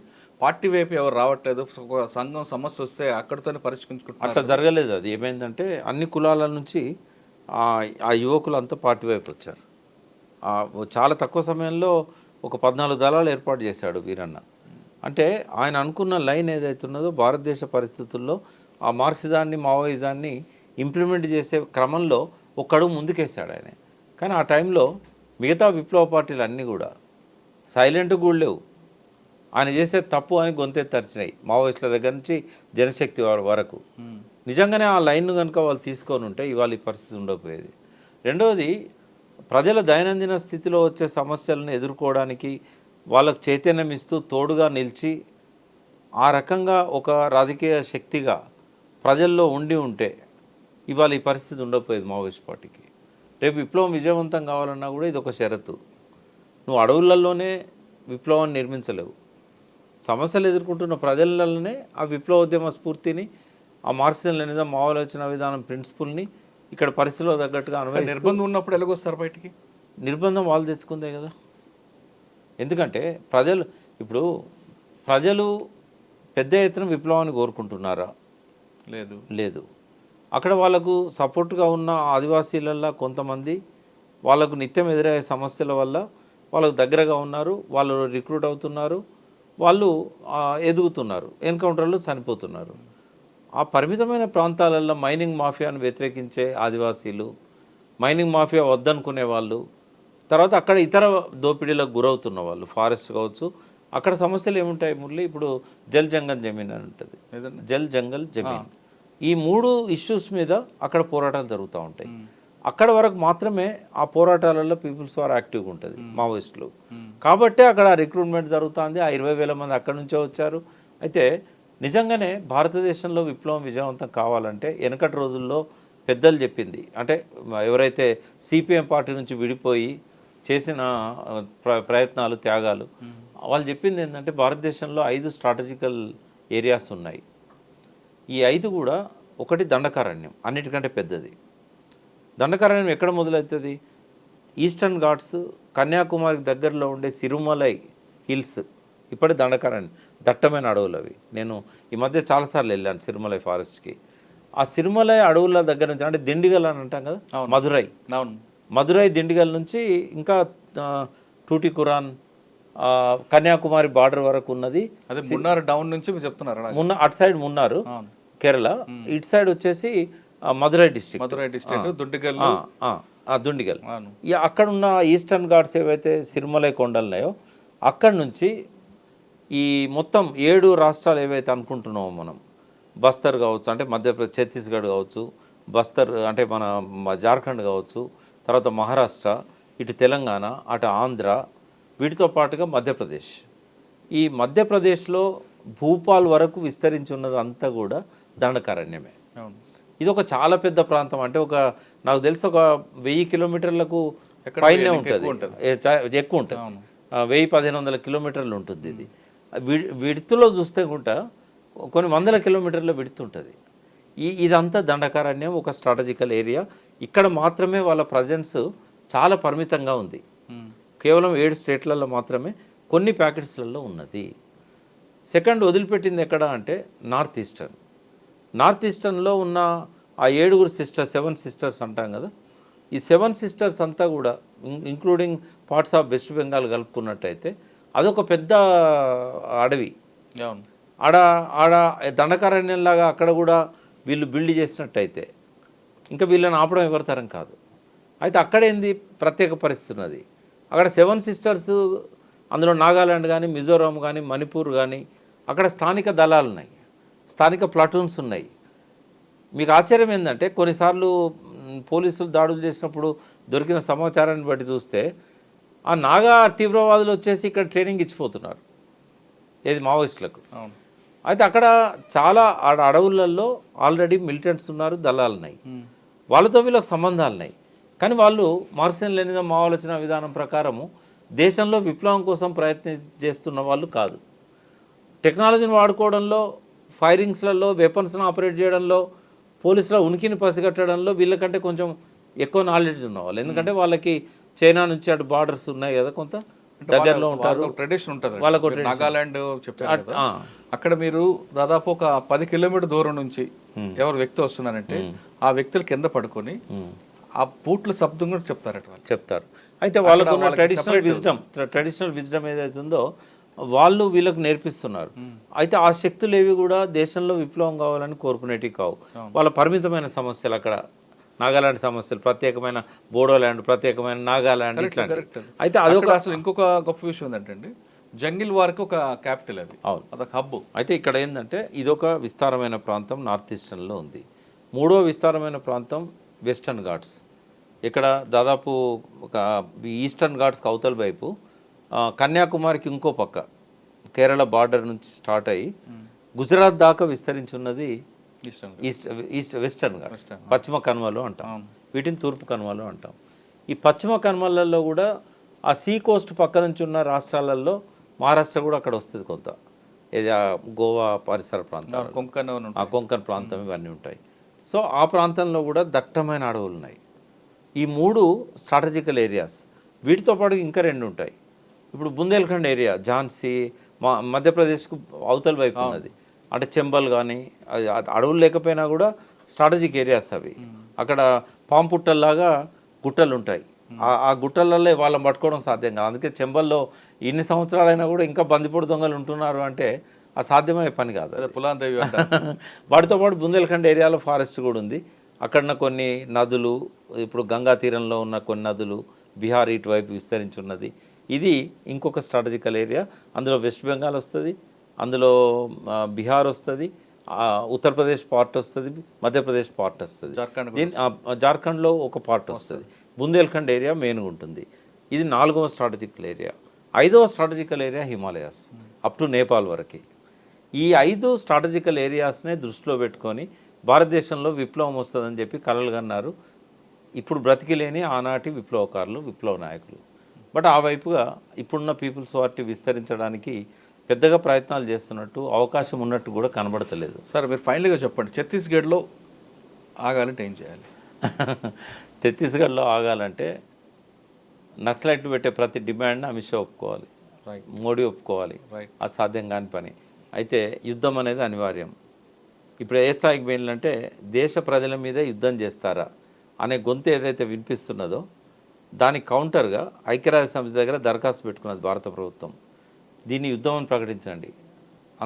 పార్టీ వైపు ఎవరు రావట్లేదు. ఒక సంఘం సమస్య వస్తే అక్కడితోనే అట్లా పరిష్కరించుకుంటున్నారు. జరగలేదు. అది ఏమైందంటే అన్ని కులాల నుంచి ఆ యువకులు అంతా పార్టీ వైపు వచ్చారు. చాలా తక్కువ సమయంలో ఒక 14 దళాలు ఏర్పాటు చేశాడు వీరన్న. అంటే ఆయన అనుకున్న లైన్ ఏదైతే ఉన్నదో భారతదేశ పరిస్థితుల్లో ఆ మార్క్సిజాన్ని మావోయిజాన్ని ఇంప్లిమెంట్ చేసే క్రమంలో ఒక అడుగు ముందుకేసాడు ఆయన. కానీ ఆ టైంలో మిగతా విప్లవ పార్టీలు అన్నీ కూడా సైలెంట్గా కూడా లేవు. ఆయన చేసే తప్పు అని గొంతెత్తి తరిచినాయి, మావోయిస్టుల దగ్గర నుంచి జనశక్తి వరకు. నిజంగానే ఆ లైన్ను కనుక వాళ్ళు తీసుకొని ఉంటే ఇవాళ ఈ పరిస్థితి ఉండకపోయేది. రెండవది, ప్రజల దైనందిన స్థితిలో వచ్చే సమస్యలను ఎదుర్కోవడానికి వాళ్ళకు చైతన్యం ఇస్తూ తోడుగా నిలిచి ఆ రకంగా ఒక రాజకీయ శక్తిగా ప్రజల్లో ఉంటే ఇవాళ ఈ పరిస్థితి ఉండకపోయేది మావోయిస్ట్ పార్టీకి. రేపు విప్లవం విజయవంతం కావాలన్నా కూడా ఇది ఒక షరతు. నువ్వు అడవులలోనే విప్లవాన్ని నిర్మించలేవు. సమస్యలు ఎదుర్కొంటున్న ప్రజలలోనే ఆ విప్లవోద్యమ స్ఫూర్తిని, ఆ మార్క్సిజం లెనినిజం మావోలోచన విధానం ప్రిన్సిపుల్ని ఇక్కడ పరిస్థితిలో తగ్గట్టుగా నిర్బంధం ఉన్నప్పుడు ఎలాగొస్తారు బయటికి? నిర్బంధం వాళ్ళు తెచ్చుకుందే కదా. ఎందుకంటే ప్రజలు పెద్ద ఎత్తున విప్లవాన్ని కోరుకుంటున్నారా? లేదు. అక్కడ వాళ్ళకు సపోర్ట్గా ఉన్న ఆదివాసీలల్లో కొంతమంది వాళ్ళకు నిత్యం ఎదురయ్యే సమస్యల వల్ల వాళ్ళకు దగ్గరగా ఉన్నారు, వాళ్ళు రిక్రూట్ అవుతున్నారు, వాళ్ళు ఎదుగుతున్నారు, ఎన్కౌంటర్లు చనిపోతున్నారు. ఆ పరిమితమైన ప్రాంతాలలో మైనింగ్ మాఫియాను వ్యతిరేకించే ఆదివాసీలు, మైనింగ్ మాఫియా వద్దనుకునే వాళ్ళు, తర్వాత అక్కడ ఇతర దోపిడీలకు గురవుతున్న వాళ్ళు, ఫారెస్ట్ కావచ్చు, అక్కడ సమస్యలు ఏముంటాయి మురళి? ఇప్పుడు జల్ జంగల్ జమీన్ అని ఉంటుంది, జల్ జంగల్ జమీన్. ఈ 3 ఇష్యూస్ మీద అక్కడ పోరాటాలు జరుగుతూ ఉంటాయి. అక్కడ వరకు మాత్రమే ఆ పోరాటాలలో పీపుల్స్ వార్ యాక్టివ్గా ఉంటుంది, మావోయిస్టులు. కాబట్టే అక్కడ రిక్రూట్మెంట్ జరుగుతుంది. ఆ 20,000 మంది అక్కడి నుంచే వచ్చారు. అయితే నిజంగానే భారతదేశంలో విప్లవం విజయవంతం కావాలంటే వెనకటి రోజుల్లో పెద్దలు చెప్పింది, అంటే ఎవరైతే సిపిఎం పార్టీ నుంచి విడిపోయి చేసిన ప్రయత్నాలు, త్యాగాలు, వాళ్ళు చెప్పింది ఏంటంటే భారతదేశంలో 5 స్ట్రాటజికల్ ఏరియాస్ ఉన్నాయి. ఈ 5 కూడా, ఒకటి దండకారణ్యం, అన్నిటికంటే పెద్దది. దండకారణ్యం ఎక్కడ మొదలవుతుంది? ఈస్టర్న్ ఘాట్స్, కన్యాకుమారికి దగ్గరలో ఉండే సిరుమలై హిల్స్, ఇప్పటి దండకారణ్యం, దట్టమైన అడవులు అవి. నేను ఈ మధ్య చాలాసార్లు వెళ్ళాను సిరుమలై ఫారెస్ట్కి. ఆ సిరుమలై అడవుల దగ్గర నుంచి, అంటే దిండిగల్ అని అంటాం కదా, మదురై దిండిగల్ నుంచి ఇంకా టూటికురాన్, కన్యాకుమారి బార్డర్ వరకు ఉన్నది. అదే మున్నార్ డౌన్ నుంచి మీరు చెప్తున్నారు. అటు సైడ్ మున్నారు కేరళ, ఇటు సైడ్ వచ్చేసి మదురై డిస్ట్రిక్ట్ దుండిగల్. అక్కడ ఉన్న ఈస్టర్న్ ఘాట్స్ ఏవైతే సిరిమలై కొండలు ఉన్నాయో అక్కడి నుంచి ఈ మొత్తం 7 రాష్ట్రాలు ఏవైతే అనుకుంటున్నామో మనం, బస్తర్ కావచ్చు, అంటే మధ్యప్రదేశ్, ఛత్తీస్గఢ్ కావచ్చు, బస్తర్ అంటే మన జార్ఖండ్ కావచ్చు, తర్వాత మహారాష్ట్ర, ఇటు తెలంగాణ, అటు ఆంధ్ర, వీటితో పాటుగా మధ్యప్రదేశ్. ఈ మధ్యప్రదేశ్లో భూపాల్ వరకు విస్తరించి ఉన్నది అంతా కూడా దండకారణ్యమే. ఇది ఒక చాలా పెద్ద ప్రాంతం. అంటే నాకు తెలిసి ఒక 1000 కిలోమీటర్లకు పైనే ఉంటుంది, ఎక్కువ ఉంటుంది. 1000-1500 కిలోమీటర్లు ఉంటుంది. ఇది విడుతులో చూస్తే కూడా కొన్ని వందల కిలోమీటర్ల విడుతుంటుంది. ఇదంతా దండకారణ్యం, ఒక స్ట్రాటజికల్ ఏరియా. ఇక్కడ మాత్రమే వాళ్ళ ప్రజెన్స్ చాలా పరిమితంగా ఉంది. కేవలం 7 స్టేట్లలో మాత్రమే, కొన్ని ప్యాకెట్స్లలో ఉన్నది. సెకండ్ వదిలిపెట్టింది ఎక్కడ అంటే నార్త్ ఈస్టర్న్లో ఉన్న ఆ 7 సిస్టర్స్, 7 సిస్టర్స్ అంటాం కదా, ఈ 7 సిస్టర్స్ అంతా కూడా including parts of West Bengal కలుపుకున్నట్టయితే అదొక పెద్ద అడవి. ఆడ దండకారణ్యంలాగా అక్కడ కూడా వీళ్ళు బిల్డ్ చేసినట్టయితే ఇంకా వీళ్ళని ఆపడం ఎవరితరం కాదు. అయితే అక్కడేంది ప్రత్యేక పరిస్థితి ఉన్నది. అక్కడ 7 సిస్టర్స్, అందులో నాగాలాండ్ కానీ, మిజోరాం కానీ, మణిపూర్ కానీ, అక్కడ స్థానిక దళాలు ఉన్నాయి, స్థానిక ప్లాటూన్స్ ఉన్నాయి. మీకు ఆశ్చర్యం ఏంటంటే కొన్నిసార్లు పోలీసులు దాడులు చేసినప్పుడు దొరికిన సమాచారాన్ని బట్టి చూస్తే ఆ నాగా తీవ్రవాదులు వచ్చేసి ఇక్కడ ట్రైనింగ్ ఇచ్చిపోతున్నారు, ఏది మావోయిస్టులకు. అయితే అక్కడ చాలా అడవులలో ఆల్రెడీ మిలిటెంట్స్ ఉన్నారు, దళాలు ఉన్నాయి, వాళ్ళతో వీళ్ళకి సంబంధాలు ఉన్నాయి. కానీ వాళ్ళు మార్క్సిజం లెనినిజం మావోలోచన విధానం ప్రకారము దేశంలో విప్లవం కోసం ప్రయత్నం చేస్తున్న వాళ్ళు కాదు. టెక్నాలజీని వాడుకోవడంలో ఫైరింగ్స్లలో వెపన్స్ను ఆపరేట్ చేయడంలో పోలీసుల ఉనికిని పసిగట్టడంలో వీళ్ళకంటే కొంచెం ఎక్కువ నాలెడ్జ్ ఉన్నవాళ్ళు. ఎందుకంటే వాళ్ళకి చైనా నుంచి అటు బార్డర్స్ ఉన్నాయి కదా, కొంత దగ్గరలో ఉంటారు, ట్రెడిషన్ ఉంటుంది. వాళ్ళకు నాగాలాండ్ చెప్పారు కదా, అక్కడ మీరు దాదాపు ఒక 10 కిలోమీటర్ దూరం నుంచి ఎవరు వ్యక్తి వస్తున్నారంటే ఆ వ్యక్తులు కింద పడుకొని ఆ బూట్ల శబ్దం కూడా చెప్తారట వాళ్ళు. చెప్తారు. అయితే వాళ్ళకు ఉన్న ట్రెడిషనల్ విజ్డమ్ ఏదైతే ఉందో వాళ్ళు వీళ్ళకు నేర్పిస్తున్నారు. అయితే ఆ శక్తులు ఏవి కూడా దేశంలో విప్లవం కావాలని కోరుకునేటివి కావు. వాళ్ళ పరిమితమైన సమస్యలు, అక్కడ నాగాలాండ్ సమస్యలు, ప్రత్యేకమైన బోడోల్యాండ్, ప్రత్యేకమైన నాగాలాండ్. అయితే అదొక అసలు ఇంకొక గొప్ప విషయం ఏంటంటే జంగిల్ వారికి ఒక క్యాపిటల్ అది, అదొక హబ్. అయితే ఇక్కడ ఏంటంటే ఇదొక విస్తారమైన ప్రాంతం నార్త్ ఈస్టర్న్లో ఉంది. మూడో విస్తారమైన ప్రాంతం వెస్టర్న్ ఘాట్స్. ఇక్కడ దాదాపు ఒక ఈస్టర్న్ ఘాట్స్కి అవతల వైపు కన్యాకుమారికి ఇంకో పక్క కేరళ బార్డర్ నుంచి స్టార్ట్ అయ్యి గుజరాత్ దాకా విస్తరించున్నది వెస్టర్న్ ఘాట్స్, పశ్చిమ కనుమలు అంటాం. వీటిని తూర్పు కనుమలు అంటాం. ఈ పశ్చిమ కనుమలలో కూడా ఆ సీ కోస్ట్ పక్క నుంచి ఉన్న రాష్ట్రాలలో మహారాష్ట్ర కూడా అక్కడ వస్తుంది కొంత, ఇది గోవా పరిసర ప్రాంతం, కొంకణ్ ప్రాంతం, ఇవన్నీ ఉంటాయి. సో ఆ ప్రాంతంలో కూడా దట్టమైన అడవులు ఉన్నాయి. ఈ మూడు స్ట్రాటజికల్ ఏరియాస్. వీటితో పాటు ఇంకా రెండు ఉంటాయి. ఇప్పుడు బుందేల్ఖండ్ ఏరియా, ఝాన్సీ, మధ్యప్రదేశ్కు అవతల వైపు ఉన్నది. అంటే చెంబల్ కానీ, అడవులు లేకపోయినా కూడా స్ట్రాటజిక్ ఏరియాస్ అవి. అక్కడ పాంపుట్టల్లాగా గుట్టలు ఉంటాయి. ఆ గుట్టలలో వాళ్ళని పట్టుకోవడం సాధ్యం కాదు. అందుకే చెంబల్లో ఇన్ని సంవత్సరాలైనా కూడా ఇంకా బందిపోటు దొంగలు ఉంటున్నారు అంటే అసాధ్యమయ్యే పని కాదు. పులాందేవి వాటితో పాటు బుందేల్ఖండ్ ఏరియాలో ఫారెస్ట్ కూడా ఉంది. అక్కడన్న కొన్ని నదులు, ఇప్పుడు గంగా తీరంలో ఉన్న కొన్ని నదులు బీహార్ ఇటువైపు విస్తరించి ఉన్నది. ఇది ఇంకొక స్ట్రాటజికల్ ఏరియా. అందులో వెస్ట్ బెంగాల్ వస్తుంది, అందులో బీహార్ వస్తుంది, ఉత్తరప్రదేశ్ పార్ట్ వస్తుంది, మధ్యప్రదేశ్ పార్ట్ వస్తుంది, జార్ఖండ్లో ఒక పార్ట్ వస్తుంది. బుందేల్ఖండ్ ఏరియా మెయిన్గా ఉంటుంది. ఇది 4వ స్ట్రాటజికల్ ఏరియా. 5వ strategical area Himalayas up to Nepal వరకు. ఈ 5 స్ట్రాటజికల్ ఏరియాస్నే దృష్టిలో పెట్టుకొని భారతదేశంలో విప్లవం వస్తుందని చెప్పి కలలు కన్నారు ఇప్పుడు బ్రతికిలేని ఆనాటి విప్లవకారులు, విప్లవ నాయకులు. బట్ ఆ వైపుగా ఇప్పుడున్న పీపుల్స్ పార్టీ విస్తరించడానికి పెద్దగా ప్రయత్నాలు చేస్తున్నట్టు, అవకాశం ఉన్నట్టు కూడా కనబడతలేదు. సార్ మీరు ఫైనల్గా చెప్పండి, ఛత్తీస్గఢ్లో ఆగాలంటే ఏం చేయాలి? ఛత్తీస్గఢ్లో ఆగాలంటే నక్సలైట్లు పెట్టే ప్రతి డిమాండ్ని అమిత్ షా ఒప్పుకోవాలి, మోడీ ఒప్పుకోవాలి. అసాధ్యం కాని పని. అయితే యుద్ధం అనేది అనివార్యం. ఇప్పుడు ఏ స్థాయికి పోయిందంటే దేశ ప్రజల మీద యుద్ధం చేస్తారా అనే గొంతు ఏదైతే వినిపిస్తున్నదో దానికి కౌంటర్గా ఐక్యరాజ్య సమితి దగ్గర దరఖాస్తు పెట్టుకున్నది భారత ప్రభుత్వం. దీన్ని యుద్ధం అని ప్రకటించండి,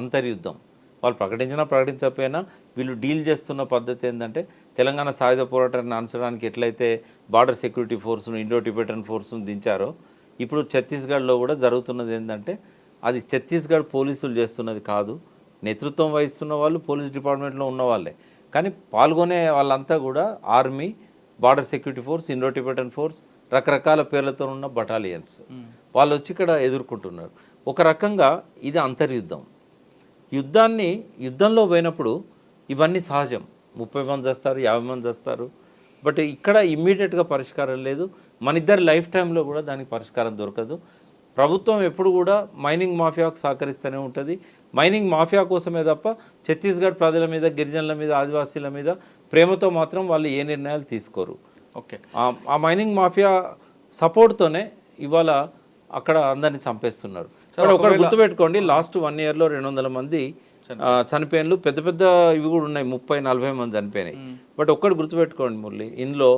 అంతర్యుద్ధం. వాళ్ళు ప్రకటించకపోయినా వీళ్ళు డీల్ చేస్తున్న పద్ధతి ఏంటంటే తెలంగాణ సాయుధ పోరాటాన్ని అనుసరించడానికి ఎట్లయితే బార్డర్ సెక్యూరిటీ ఫోర్స్ను, ఇండో టిబెటన్ ఫోర్స్ను దించారో ఇప్పుడు ఛత్తీస్గఢ్లో కూడా జరుగుతున్నది ఏంటంటే అది ఛత్తీస్గఢ్ పోలీసులు చేస్తున్నది కాదు, నేతృత్వం వహిస్తున్న వాళ్ళు పోలీస్ డిపార్ట్మెంట్లో ఉన్న వాళ్ళే. కానీ పాల్గొనే వాళ్ళంతా కూడా army, border security force, Indo Tibetan force, రకరకాల పేర్లతో ఉన్న బటాలియన్స్. వాళ్ళు వచ్చి ఇక్కడ ఎదుర్కొంటున్నారు. ఒక రకంగా ఇది అంతర్యుద్ధం. యుద్ధంలో పోయినప్పుడు ఇవన్నీ సహజం. 30 మంది చేస్తారు, 50 మంది చేస్తారు. బట్ ఇక్కడ ఇమ్మీడియట్గా పరిష్కారం లేదు. మన ఇద్దరి లైఫ్ టైంలో కూడా దానికి పరిష్కారం దొరకదు. ప్రభుత్వం ఎప్పుడు కూడా మైనింగ్ మాఫియాకు సహకరిస్తూనే ఉంటుంది. మైనింగ్ మాఫియా కోసమే తప్ప ఛత్తీస్గఢ్ ప్రజల మీద, గిరిజనుల మీద, ఆదివాసీల మీద ప్రేమతో మాత్రం వాళ్ళు ఏ నిర్ణయాలు తీసుకోరు. ఓకే, ఆ మైనింగ్ మాఫియా సపోర్ట్తోనే ఇవాళ అక్కడ అందరినీ చంపేస్తున్నారు. ఒకటి గుర్తుపెట్టుకోండి, లాస్ట్ 1 yearలో 200 మంది చనిపోయినలు, పెద్ద పెద్ద ఇవి కూడా ఉన్నాయి, 30-40 మంది చనిపోయినాయి. బట్ ఒక్కటి గుర్తుపెట్టుకోండి మురళి, ఇందులో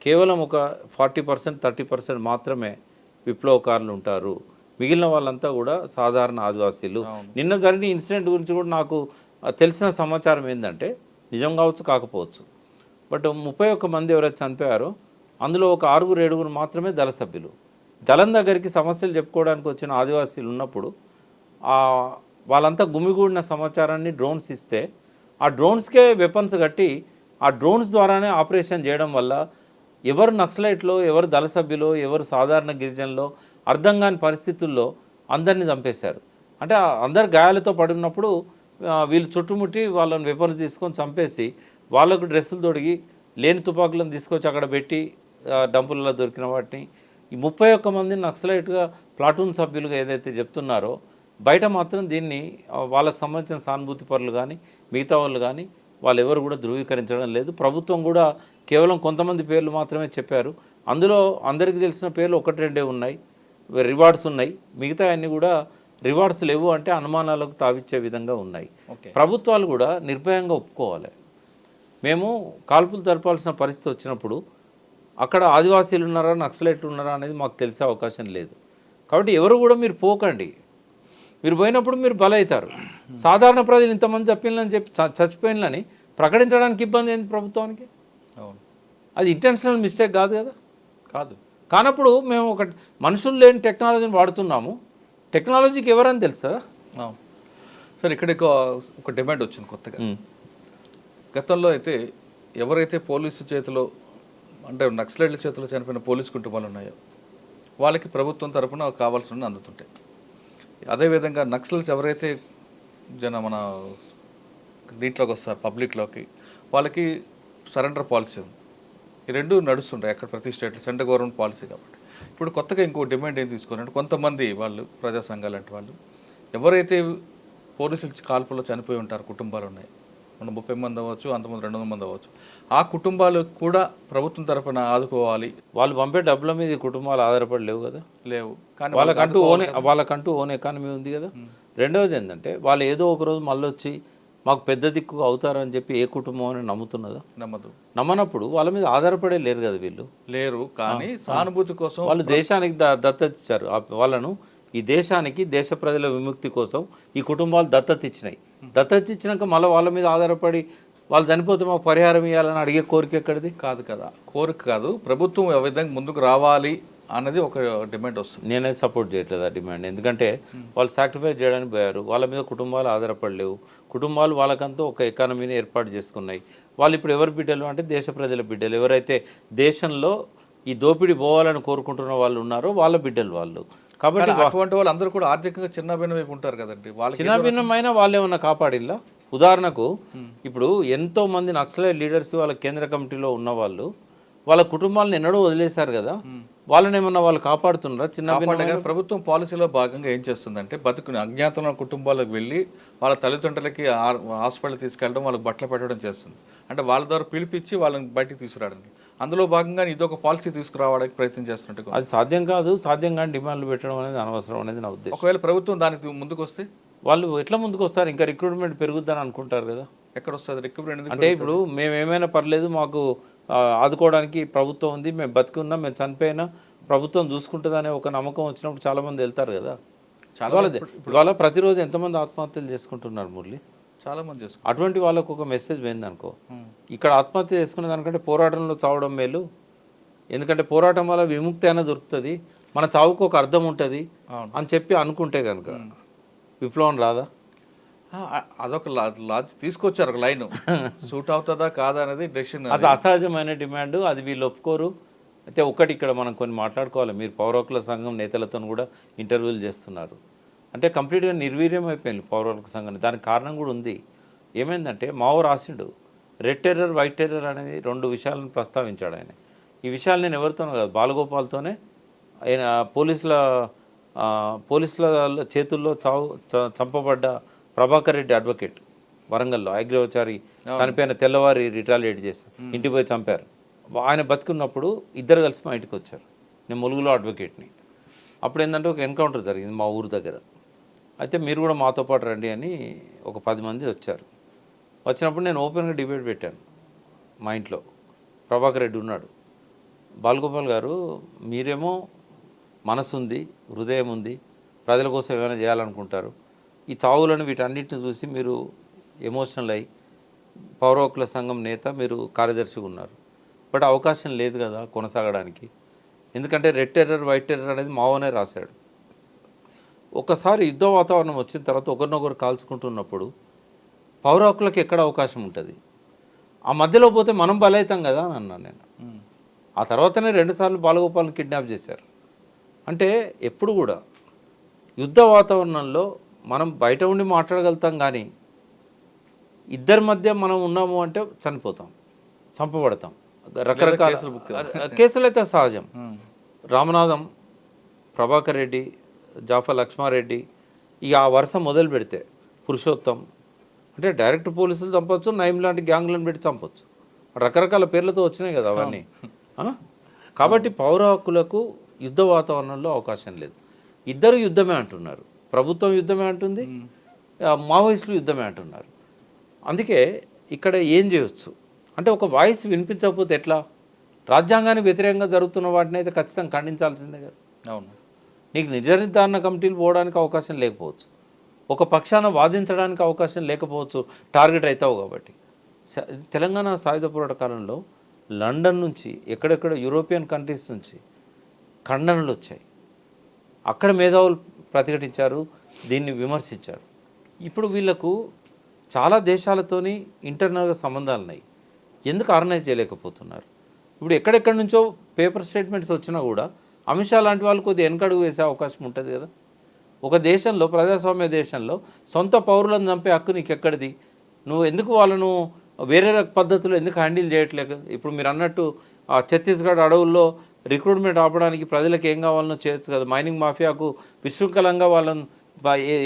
కేవలం ఒక 40%, 30% మాత్రమే విప్లవకారులు ఉంటారు. మిగిలిన వాళ్ళంతా కూడా సాధారణ ఆదివాసీలు. నిన్న జరిగిన ఇన్సిడెంట్ గురించి కూడా నాకు తెలిసిన సమాచారం ఏంటంటే నిజం కావచ్చు, కాకపోవచ్చు, బట్ 31 మంది ఎవరైతే చనిపోయారో అందులో ఒక 6-7 మాత్రమే దళ సభ్యులు. దళం దగ్గరికి సమస్యలు చెప్పుకోవడానికి వచ్చిన ఆదివాసీలు ఉన్నప్పుడు వాళ్ళంతా గుమిగూడిన సమాచారాన్ని డ్రోన్స్ ఇస్తే ఆ డ్రోన్స్కే వెపన్స్ కట్టి ఆ డ్రోన్స్ ద్వారానే ఆపరేషన్ చేయడం వల్ల ఎవరు నక్సలైట్లో, ఎవరు దళ సభ్యులో, ఎవరు సాధారణ గిరిజనులో అర్థం కాని పరిస్థితుల్లో అందరినీ చంపేశారు. అంటే అందరు గాయాలతో పడినప్పుడు వీళ్ళు చుట్టుముట్టి వాళ్ళని వెపన్స్ తీసుకొని చంపేసి వాళ్ళకు డ్రెస్సులు తొడిగి లేని తుపాకులను తీసుకొచ్చి అక్కడ పెట్టి డంపులలో దొరికిన వాటిని ఈ 31 మంది నక్సలైట్గా ప్లాటూన్ సభ్యులుగా ఏదైతే చెప్తున్నారో బయట మాత్రం దీన్ని వాళ్ళకు సంబంధించిన సానుభూతి పరులు కానీ మిగతా వాళ్ళు కానీ వాళ్ళు ఎవరు కూడా ధృవీకరించడం లేదు. ప్రభుత్వం కూడా కేవలం కొంతమంది పేర్లు మాత్రమే చెప్పారు. అందులో అందరికీ తెలిసిన పేర్లు 1-2 ఉన్నాయి, రివార్డ్స్ ఉన్నాయి. మిగతా అన్నీ కూడా రివార్డ్స్ లేవు అంటే అనుమానాలకు తావిచ్చే విధంగా ఉన్నాయి. ప్రభుత్వాలు కూడా నిర్భయంగా ఒప్పుకోవాలి. మేము కాల్పులు జరపాల్సిన పరిస్థితి వచ్చినప్పుడు అక్కడ ఆదివాసీలు ఉన్నారా, నక్సలైట్లు ఉన్నారా అనేది మాకు తెలిసే అవకాశం లేదు. కాబట్టి ఎవరు కూడా మీరు పోకండి. మీరు పోయినప్పుడు మీరు బలవుతారు. సాధారణ ప్రజలు ఇంతమంది చంపినని చెప్పి చచ్చిపోయినని ప్రకటించడానికి ఇబ్బంది ఏంది ప్రభుత్వానికి? అది ఇంటెన్షనల్ మిస్టేక్ కాదు కదా. కానప్పుడు మేము ఒక మనుషులు లేని టెక్నాలజీని వాడుతున్నాము. టెక్నాలజీకి ఎవరని తెలుసా? సార్ ఇక్కడ ఒక డిమాండ్ వచ్చింది కొత్తగా. గతంలో అయితే ఎవరైతే పోలీసు చేతిలో అంటే నక్సలైట్ల చేతిలో చనిపోయిన పోలీసు కుటుంబాలు ఉన్నాయో వాళ్ళకి ప్రభుత్వం తరఫున కావాల్సిన అందుతుంటాయి. అదేవిధంగా నక్సల్స్ ఎవరైతే మన దీంట్లోకి వస్తారు పబ్లిక్లోకి, వాళ్ళకి సరెండర్ పాలసీ ఉంది. ఈ రెండు నడుస్తుంటాయి అక్కడ ప్రతి స్టేట్లో, సెంట్రల్ గవర్నమెంట్ పాలసీ కాబట్టి. ఇప్పుడు కొత్తగా ఇంకో డిమాండ్ ఏం తీసుకోవాలంటే కొంతమంది వాళ్ళు ప్రజా సంఘాలు అంటే వాళ్ళు ఎవరైతే పోలీసులు కాల్పుల్లో చనిపోయి ఉంటారు కుటుంబాలు ఉన్నాయి, మన 30 మంది అవ్వచ్చు, అంతమంది 200 మంది అవ్వచ్చు, ఆ కుటుంబాలు కూడా ప్రభుత్వం తరఫున ఆదుకోవాలి. వాళ్ళు పంపే డబ్బుల మీద కుటుంబాలు ఆధారపడి లేవు కదా. లేవు, కానీ వాళ్ళకంటూ ఓన్ ఎకానమీ ఉంది కదా. రెండవది ఏంటంటే వాళ్ళు ఏదో ఒకరోజు మళ్ళీ వచ్చి మాకు పెద్ద దిక్కు అవుతారని చెప్పి ఏ కుటుంబం అని నమ్ముతున్నదా? నమ్మనప్పుడు వాళ్ళ మీద ఆధారపడే లేరు కదా వీళ్ళు. లేరు, కానీ సానుభూతి కోసం వాళ్ళు దేశానికి దత్తత ఇచ్చారు. వాళ్ళను ఈ దేశానికి, దేశ ప్రజల విముక్తి కోసం ఈ కుటుంబాలు దత్తత ఇచ్చినాయి. దత్తత ఇచ్చినాక మళ్ళీ వాళ్ళ మీద ఆధారపడి వాళ్ళు చనిపోతే మాకు పరిహారం ఇవ్వాలని అడిగే కోరిక ఎక్కడిది? కాదు కదా, కోరిక కాదు. ప్రభుత్వం ఏ విధంగా ముందుకు రావాలి అన్నది ఒక డిమాండ్ వస్తుంది. నేనే సపోర్ట్ చేయట్లేదు ఆ డిమాండ్. ఎందుకంటే వాళ్ళు సాక్రిఫైస్ చేయడానికి పోయారు. వాళ్ళ మీద కుటుంబాలు ఆధారపడలేవు. కుటుంబాలు వాళ్ళకంతా ఒక ఎకానమీని ఏర్పాటు చేసుకున్నాయి. వాళ్ళు ఇప్పుడు ఎవరి బిడ్డలు అంటే దేశ ప్రజల బిడ్డలు. ఎవరైతే దేశంలో ఈ దోపిడీ పోవాలని కోరుకుంటున్న వాళ్ళు ఉన్నారో వాళ్ళ బిడ్డలు వాళ్ళు. కాబట్టి అటువంటి వాళ్ళు అందరూ కూడా ఆర్థికంగా చిన్న భిన్నం వైపు ఉంటారు కదండి. వాళ్ళు చిన్న భిన్నమైన వాళ్ళు ఏమన్నా కాపాడిల్లా? ఉదాహరణకు ఇప్పుడు ఎంతో మంది నక్సలైట్ లీడర్స్ వాళ్ళ కేంద్ర కమిటీలో ఉన్న వాళ్ళు వాళ్ళ కుటుంబాలను ఎన్నడూ వదిలేశారు కదా. వాళ్ళని ఏమన్నా వాళ్ళు కాపాడుతున్నారా? చిన్న ప్రభుత్వం పాలసీలో భాగంగా ఏం చేస్తుందంటే బతుకుని అజ్ఞాతంలో కుటుంబాలకు వెళ్ళి వాళ్ళ తల్లిదండ్రులకి హాస్పిటల్ తీసుకెళ్ళడం, వాళ్ళకి బట్టలు పెట్టడం చేస్తుంది. అంటే వాళ్ళ ద్వారా పిలిపించి వాళ్ళని బయటికి తీసుకురావడానికి, అందులో భాగంగా ఇదొక పాలసీ తీసుకురావడానికి ప్రయత్నం చేస్తున్నట్టు. అది సాధ్యం కాదు. సాధ్యం కానీ డిమాండ్లు పెట్టడం అనేది అనవసరం అనేది నా ఉద్దేశం. ఒకవేళ ప్రభుత్వం దానికి ముందుకు వస్తే వాళ్ళు ఎట్లా ముందుకు వస్తారు? ఇంకా రిక్రూట్మెంట్ పెరుగుద్దని అనుకుంటారు కదా. ఎక్కడ వస్తుంది రిక్రూట్మెంట్? అంటే ఇప్పుడు మేము ఏమైనా పర్లేదు, మాకు ఆదుకోవడానికి ప్రభుత్వం ఉంది, మేము బతికున్నా, మేము చనిపోయినా ప్రభుత్వం చూసుకుంటుందనే ఒక నమ్మకం వచ్చినప్పుడు చాలామంది వెళ్తారు కదా. ఇవాళ ప్రతిరోజు ఎంతమంది ఆత్మహత్యలు చేసుకుంటున్నారు మురళి? చాలామంది. అటువంటి వాళ్ళకు ఒక మెసేజ్ పోయింది అనుకో, ఇక్కడ ఆత్మహత్య చేసుకునే దానికంటే పోరాటంలో చావడం మేలు. ఎందుకంటే పోరాటం వల్ల విముక్తి అయినా దొరుకుతుంది, మన చావుకు ఒక అర్థం ఉంటుంది అని చెప్పి అనుకుంటే కనుక విప్లవం రాదా? అదొక తీసుకొచ్చారు ఒక లైన్. సూట్ అవుతుందా కాదా అనేది డెసిషన్. అది అసహజమైన డిమాండ్, అది వీళ్ళు ఒప్పుకోరు. అయితే ఒకటి ఇక్కడ మనం కొన్ని మాట్లాడుకోవాలి. మీరు పౌర హక్కుల సంఘం నేతలతో కూడా ఇంటర్వ్యూలు చేస్తున్నారు. అంటే కంప్లీట్గా నిర్వీర్యం అయిపోయింది పౌర హక్కుల సంఘం. దానికి కారణం కూడా ఉంది. ఏమైందంటే మావో రాసిండు, రెడ్ టెర్రర్, వైట్ టెర్రర్ అనేది 2 విషయాలను ప్రస్తావించాడు ఆయన. ఈ విషయాలు నేను ఎవరితోనో కాదు, బాలగోపాల్తోనే. ఆయన పోలీసుల చేతుల్లో చంపబడ్డ ప్రభాకర్ రెడ్డి అడ్వకేట్, వరంగల్లో అగ్రవచారి చనిపోయిన తెల్లవారి రిటాలియేట్ చేశారు, ఇంటికి పోయి చంపారు. ఆయన బతుకున్నప్పుడు ఇద్దరు కలిసి మా ఇంటికి వచ్చారు. నేను ములుగులో అడ్వకేట్ని. అప్పుడు ఏంటంటే ఒక ఎన్కౌంటర్ జరిగింది మా ఊరు దగ్గర. అయితే మీరు కూడా మాతో పాటు రండి అని ఒక 10 మంది వచ్చారు. వచ్చినప్పుడు నేను ఓపెన్గా డిబేట్ పెట్టాను మా ఇంట్లో. ప్రభాకర్ రెడ్డి ఉన్నాడు, బాలగోపాల్ గారు మీరేమో మనసు ఉంది, హృదయం ఉంది, ప్రజల కోసం ఏమైనా చేయాలనుకుంటారు. ఈ చావులను వీటన్నిటిని చూసి మీరు ఎమోషనల్ అయ్యి పౌర హక్కుల సంఘం నేత, మీరు కార్యదర్శిగా ఉన్నారు. బట్ అవకాశం లేదు కదా కొనసాగడానికి. ఎందుకంటే రెడ్ టెర్రర్, వైట్ టెర్రర్ అనేది మావోనే రాశాడు. ఒకసారి యుద్ధ వాతావరణం వచ్చిన తర్వాత ఒకరినొకరు కాల్చుకుంటున్నప్పుడు పౌర హక్కులకు ఎక్కడ అవకాశం ఉంటుంది? ఆ మధ్యలో పోతే మనం బలవుతాం కదా అని అన్నాను నేను. ఆ తర్వాతనే 2 సార్లు బాలగోపాల్ని కిడ్నాప్ చేశారు. అంటే ఎప్పుడు కూడా యుద్ధ వాతావరణంలో మనం బయట ఉండి మాట్లాడగలుగుతాం, కానీ ఇద్దరి మధ్య మనం ఉన్నాము అంటే చనిపోతాం, చంపబడతాం. రకరకాల కేసులు అయితే సహజం. రామనాథం, ప్రభాకర్ రెడ్డి, జాఫర్ లక్ష్మారెడ్డి, ఇక ఆ వరుస మొదలు పెడితే పురుషోత్తం అంటే డైరెక్ట్ పోలీసులు చంపొచ్చు, నయం లాంటి గ్యాంగ్లను పెట్టి చంపొచ్చు, రకరకాల పేర్లతో వచ్చినాయి కదా అవన్నీ. కాబట్టి పౌర హక్కులకు యుద్ధ వాతావరణంలో అవకాశం లేదు. ఇద్దరు యుద్ధమే అంటున్నారు, ప్రభుత్వం యుద్ధమే అంటుంది, మావోయిస్టులు యుద్ధమే అంటున్నారు. అందుకే ఇక్కడ ఏం చేయొచ్చు అంటే ఒక వాయిస్ వినిపించకపోతే ఎట్లా? రాజ్యాంగానికి వ్యతిరేకంగా జరుగుతున్న వాటిని అయితే ఖచ్చితంగా ఖండించాల్సిందే కదా. అవును, నీకు నిజ నిర్ధారణ కమిటీలు పోవడానికి అవకాశం లేకపోవచ్చు, ఒక పక్షాన వాదించడానికి అవకాశం లేకపోవచ్చు, టార్గెట్ అవుతావు కాబట్టి. తెలంగాణ సాయుధ పోరాట కాలంలో లండన్ నుంచి ఎక్కడెక్కడ యూరోపియన్ కంట్రీస్ నుంచి ఖండనలు వచ్చాయి, అక్కడ మేధావులు ప్రతిఘటించారు, దీన్ని విమర్శించారు. ఇప్పుడు వీళ్ళకు చాలా దేశాలతోని ఇంటర్నల్గా సంబంధాలు ఉన్నాయి, ఎందుకు ఆర్గనైజ్ చేయలేకపోతున్నారు? ఇప్పుడు ఎక్కడెక్కడి నుంచో పేపర్ స్టేట్మెంట్స్ వచ్చినా కూడా అమిత్ షా లాంటి వాళ్ళు కొద్దిగా వెనకడుగు వేసే అవకాశం ఉంటుంది కదా. ఒక దేశంలో, ప్రజాస్వామ్య దేశంలో సొంత పౌరులను చంపే హక్కు నీకు ఎక్కడిది? నువ్వు ఎందుకు వాళ్ళను వేరే పద్ధతిలో ఎందుకు హ్యాండిల్ చేయట్లేదు? ఇప్పుడు మీరు అన్నట్టు ఛత్తీస్గఢ్ అడవుల్లో రిక్రూట్మెంట్ ఆపడానికి ప్రజలకు ఏం కావాలనో చేయొచ్చు కదా. మైనింగ్ మాఫియాకు విశృంఖలంగా వాళ్ళను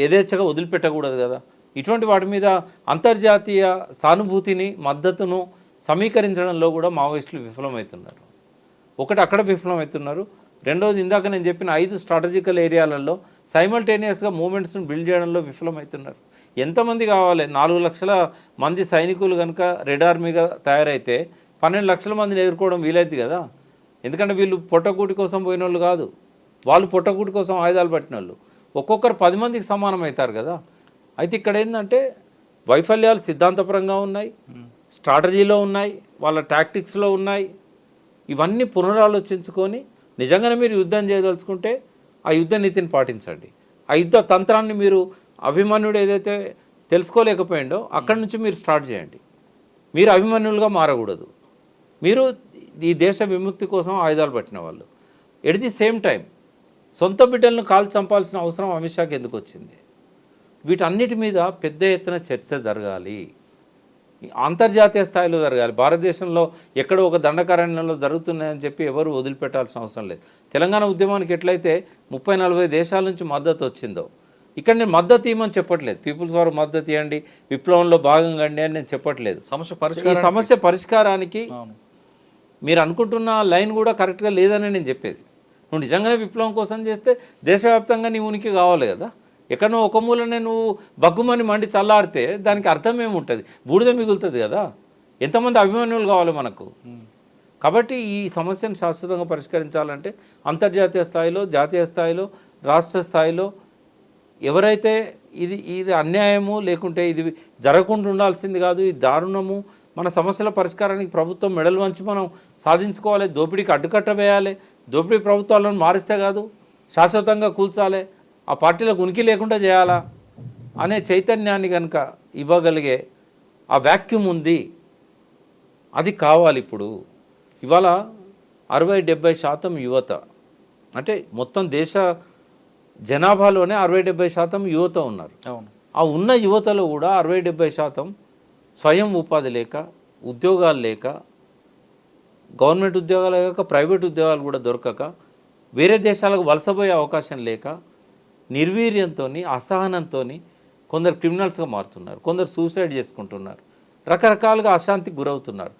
యథేచ్ఛగా వదిలిపెట్టకూడదు కదా. ఇటువంటి వాటి మీద అంతర్జాతీయ సానుభూతిని, మద్దతును సమీకరించడంలో కూడా మావోయిస్టులు విఫలమవుతున్నారు. ఒకటి అక్కడ విఫలమవుతున్నారు, రెండవది ఇందాక నేను చెప్పిన 5 స్ట్రాటజికల్ ఏరియాలలో సైమల్టేనియస్గా మూమెంట్స్ని బిల్డ్ చేయడంలో విఫలమవుతున్నారు. ఎంతమంది కావాలి? 4 లక్షల మంది సైనికులు కనుక రెడ్ ఆర్మీగా తయారైతే 12 లక్షల మందిని ఎదుర్కోవడం వీలైంది కదా. ఎందుకంటే వీళ్ళు పొట్టకూటి కోసం పోయిన వాళ్ళు కాదు, వాళ్ళు పొట్టకూటి కోసం ఆయుధాలు పట్టిన వాళ్ళు. ఒక్కొక్కరు 10 మందికి సమానం అవుతారు కదా. అయితే ఇక్కడ ఏంటంటే వైఫల్యాలు సిద్ధాంతపరంగా ఉన్నాయి, స్ట్రాటజీలో ఉన్నాయి, వాళ్ళ టాక్టిక్స్లో ఉన్నాయి. ఇవన్నీ పునరాలోచించుకొని నిజంగానే మీరు యుద్ధం చేయదలుచుకుంటే ఆ యుద్ధ నీతిని పాటించండి. ఆ యుద్ధ తంత్రాన్ని మీరు అభిమన్యుడు ఏదైతే తెలుసుకోలేకపోయిండో అక్కడి నుంచి మీరు స్టార్ట్ చేయండి. మీరు అభిమన్యులుగా మారకూడదు, మీరు ఈ దేశ విముక్తి కోసం ఆయుధాలు పట్టిన వాళ్ళు. ఎట్ ది సేమ్ టైం సొంత బిడ్డలను కాల్చి చంపాల్సిన అవసరం అమిత్ షాకి ఎందుకు వచ్చింది? వీటన్నిటి మీద పెద్ద ఎత్తున చర్చ జరగాలి, అంతర్జాతీయ స్థాయిలో జరగాలి. భారతదేశంలో ఎక్కడో ఒక దండకారణ్యంలో జరుగుతున్నాయని చెప్పి ఎవరు వదిలిపెట్టాల్సిన అవసరం లేదు. తెలంగాణ ఉద్యమానికి ఎట్లయితే 30-40 దేశాల నుంచి మద్దతు వచ్చిందో, ఇక్కడ నేను మద్దతు ఇవ్వమని చెప్పట్లేదు, పీపుల్స్ వారు మద్దతు ఇవ్వండి, విప్లవంలో భాగంగా అండి అని నేను చెప్పట్లేదు. ఈ సమస్య పరిష్కారానికి మీరు అనుకుంటున్న లైన్ కూడా కరెక్ట్గా లేదని నేను చెప్పేది. నువ్వు నిజంగానే విప్లవం కోసం చేస్తే దేశవ్యాప్తంగా నీ ఉనికి కావాలి కదా. ఎక్కడో ఒక మూలనే నువ్వు బగ్గుమని మండి చల్లారితే దానికి అర్థం ఏముంటుంది? బూడిద మిగులుతుంది కదా. ఎంతమంది అభిమానులు కావాలి మనకు? కాబట్టి ఈ సమస్యను శాశ్వతంగా పరిష్కరించాలంటే అంతర్జాతీయ స్థాయిలో, జాతీయ స్థాయిలో, రాష్ట్ర స్థాయిలో ఎవరైతే ఇది అన్యాయము, లేకుంటే ఇది జరగకుండా ఉండాల్సింది కాదు, ఇది దారుణము, మన సమస్యల పరిష్కారానికి ప్రభుత్వం మెడలు వంచి మనం సాధించుకోవాలి, దోపిడీకి అడ్డుకట్ట వేయాలి, దోపిడీ ప్రభుత్వాలను మారిస్తే కాదు శాశ్వతంగా కూల్చాలి, ఆ పార్టీలకు ఉనికి లేకుండా చేయాలా అనే చైతన్యాన్ని కనుక ఇవ్వగలిగే ఆ వాక్యూమ్ ఉంది, అది కావాలి. ఇప్పుడు ఇవాళ 60-70% యువత, అంటే మొత్తం దేశ జనాభాలోనే 60-70% యువత ఉన్నారు. ఆ ఉన్న యువతలో కూడా 60-70% స్వయం ఉపాధి లేక, ఉద్యోగాలు లేక, గవర్నమెంట్ ఉద్యోగాలు లేక, ప్రైవేట్ ఉద్యోగాలు కూడా దొరకక, వేరే దేశాలకు వలసపోయే అవకాశం లేక, నిర్వీర్యంతో, అసహనంతో కొందరు క్రిమినల్స్గా మారుతున్నారు, కొందరు సూసైడ్ చేసుకుంటున్నారు, రకరకాలుగా అశాంతికి గురవుతున్నారు.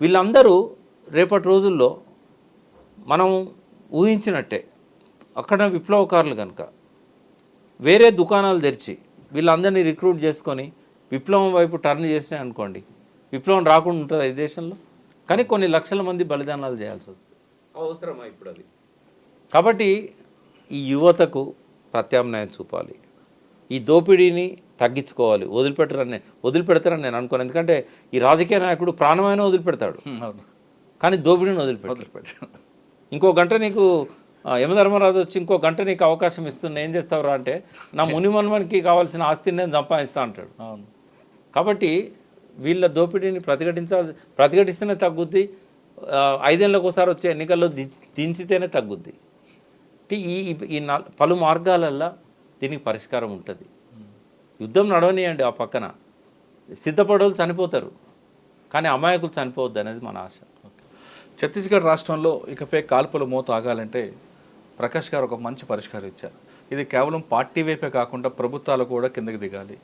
వీళ్ళందరూ రేపటి రోజుల్లో మనం ఊహించినట్టే అక్కడ విప్లవకారులు కనుక వేరే దుకాణాలు తెరిచి వీళ్ళందరినీ రిక్రూట్ చేసుకొని విప్లవం వైపు టర్న్ చేసినాయి అనుకోండి, విప్లవం రాకుండా ఉంటుంది ఈ దేశంలో. కానీ కొన్ని లక్షల మంది బలిదానాలు చేయాల్సి వస్తుంది, అవసరమా ఇప్పుడు అది? కాబట్టి ఈ యువతకు ప్రత్యామ్నాయం చూపాలి, ఈ దోపిడీని తగ్గించుకోవాలి. వదిలిపెడతారని నేను అనుకోను, ఎందుకంటే ఈ రాజకీయ నాయకుడు ప్రాణమైన వదిలిపెడతాడు, కానీ దోపిడీని వదిలిపెట్టాడు. ఇంకో గంట నీకు యమధర్మరాజు వచ్చి ఇంకో గంట నీకు అవకాశం ఇస్తున్నా, ఏం చేస్తావురా అంటే నా మునిమన్మనికి కావాల్సిన ఆస్తిని నేను సంపాదిస్తా అంటాడు. కాబట్టి వీళ్ళ దోపిడీని ప్రతిఘటిస్తేనే తగ్గుద్ది, 5 ఏళ్ళకి ఒకసారి వచ్చే ఎన్నికల్లో దించితేనే తగ్గుద్ది. ఈ పలు మార్గాలల్లో దీనికి పరిష్కారం ఉంటుంది. యుద్ధం నడవనియండి, ఆ పక్కన సిద్ధపడోళ్ళు చనిపోతారు, కానీ అమాయకులు చనిపోవద్దు అనేది మన ఆశ. ఛత్తీస్గఢ్ రాష్ట్రంలో ఇకపై కాల్పుల మోత ఆగాలంటే ప్రకాష్ గారు ఒక మంచి పరిష్కారం ఇచ్చారు. ఇది కేవలం పార్టీ వైపే కాకుండా ప్రభుత్వాలు కూడా కిందకి దిగాలి.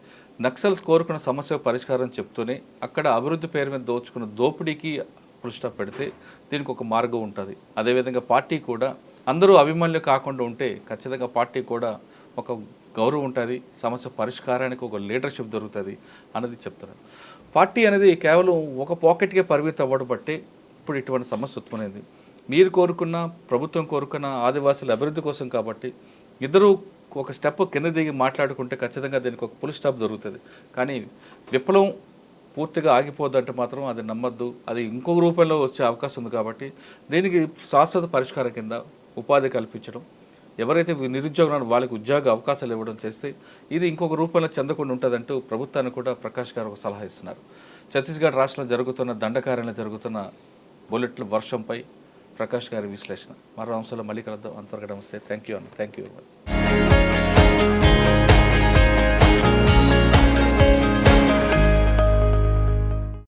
నక్సల్స్ కోరుకున్న సమస్య పరిష్కారం చెప్తూనే అక్కడ అభివృద్ధి పేరు మీద దోచుకున్న దోపిడీకి ఫుల్ స్టాప్ పెడితే దీనికి ఒక మార్గం ఉంటుంది. అదేవిధంగా పార్టీ కూడా అందరూ అభిమానులు కాకుండా ఉంటే ఖచ్చితంగా పార్టీ కూడా ఒక గౌరవం ఉంటుంది, సమస్య పరిష్కారానికి ఒక లీడర్షిప్ దొరుకుతుంది అన్నది చెప్తున్నారు. పార్టీ అనేది కేవలం ఒక పాకెట్కే పరిమితం అవ్వడం బట్టే ఇప్పుడు ఇటువంటి సమస్య ఉత్పన్నమైంది. మీరు కోరుకున్న, ప్రభుత్వం కోరుకున్న ఆదివాసుల అభివృద్ధి కోసం కాబట్టి ఇద్దరు ఒక స్టెప్ కింద దిగి మాట్లాడుకుంటే ఖచ్చితంగా దీనికి ఒక ఫుల్ స్టాప్ దొరుకుతుంది. కానీ విప్లవం పూర్తిగా ఆగిపోద్దంటే మాత్రం అది నమ్మద్దు. అది ఇంకొక రూపంలో వచ్చే అవకాశం ఉంది. కాబట్టి దీనికి శాశ్వత పరిష్కారం కింద ఉపాధి కల్పించడం, ఎవరైతే నిరుద్యోగులను వాళ్ళకి ఉద్యోగ అవకాశాలు ఇవ్వడం చేస్తే ఇది ఇంకొక రూపంలో చెందకుండా ఉంటుందంటూ ప్రభుత్వానికి కూడా ప్రకాష్ గారు ఒక సలహా ఇస్తున్నారు. ఛత్తీస్గఢ్ రాష్ట్రంలో జరుగుతున్న దండకార్యంలో జరుగుతున్న బుల్లెట్ల వర్షంపై ప్రకాష్ గారి విశ్లేషణ. మరో అంశాల్లో మళ్ళీ కలుద్దాం. అంతవరకు నమస్తే. Thank you.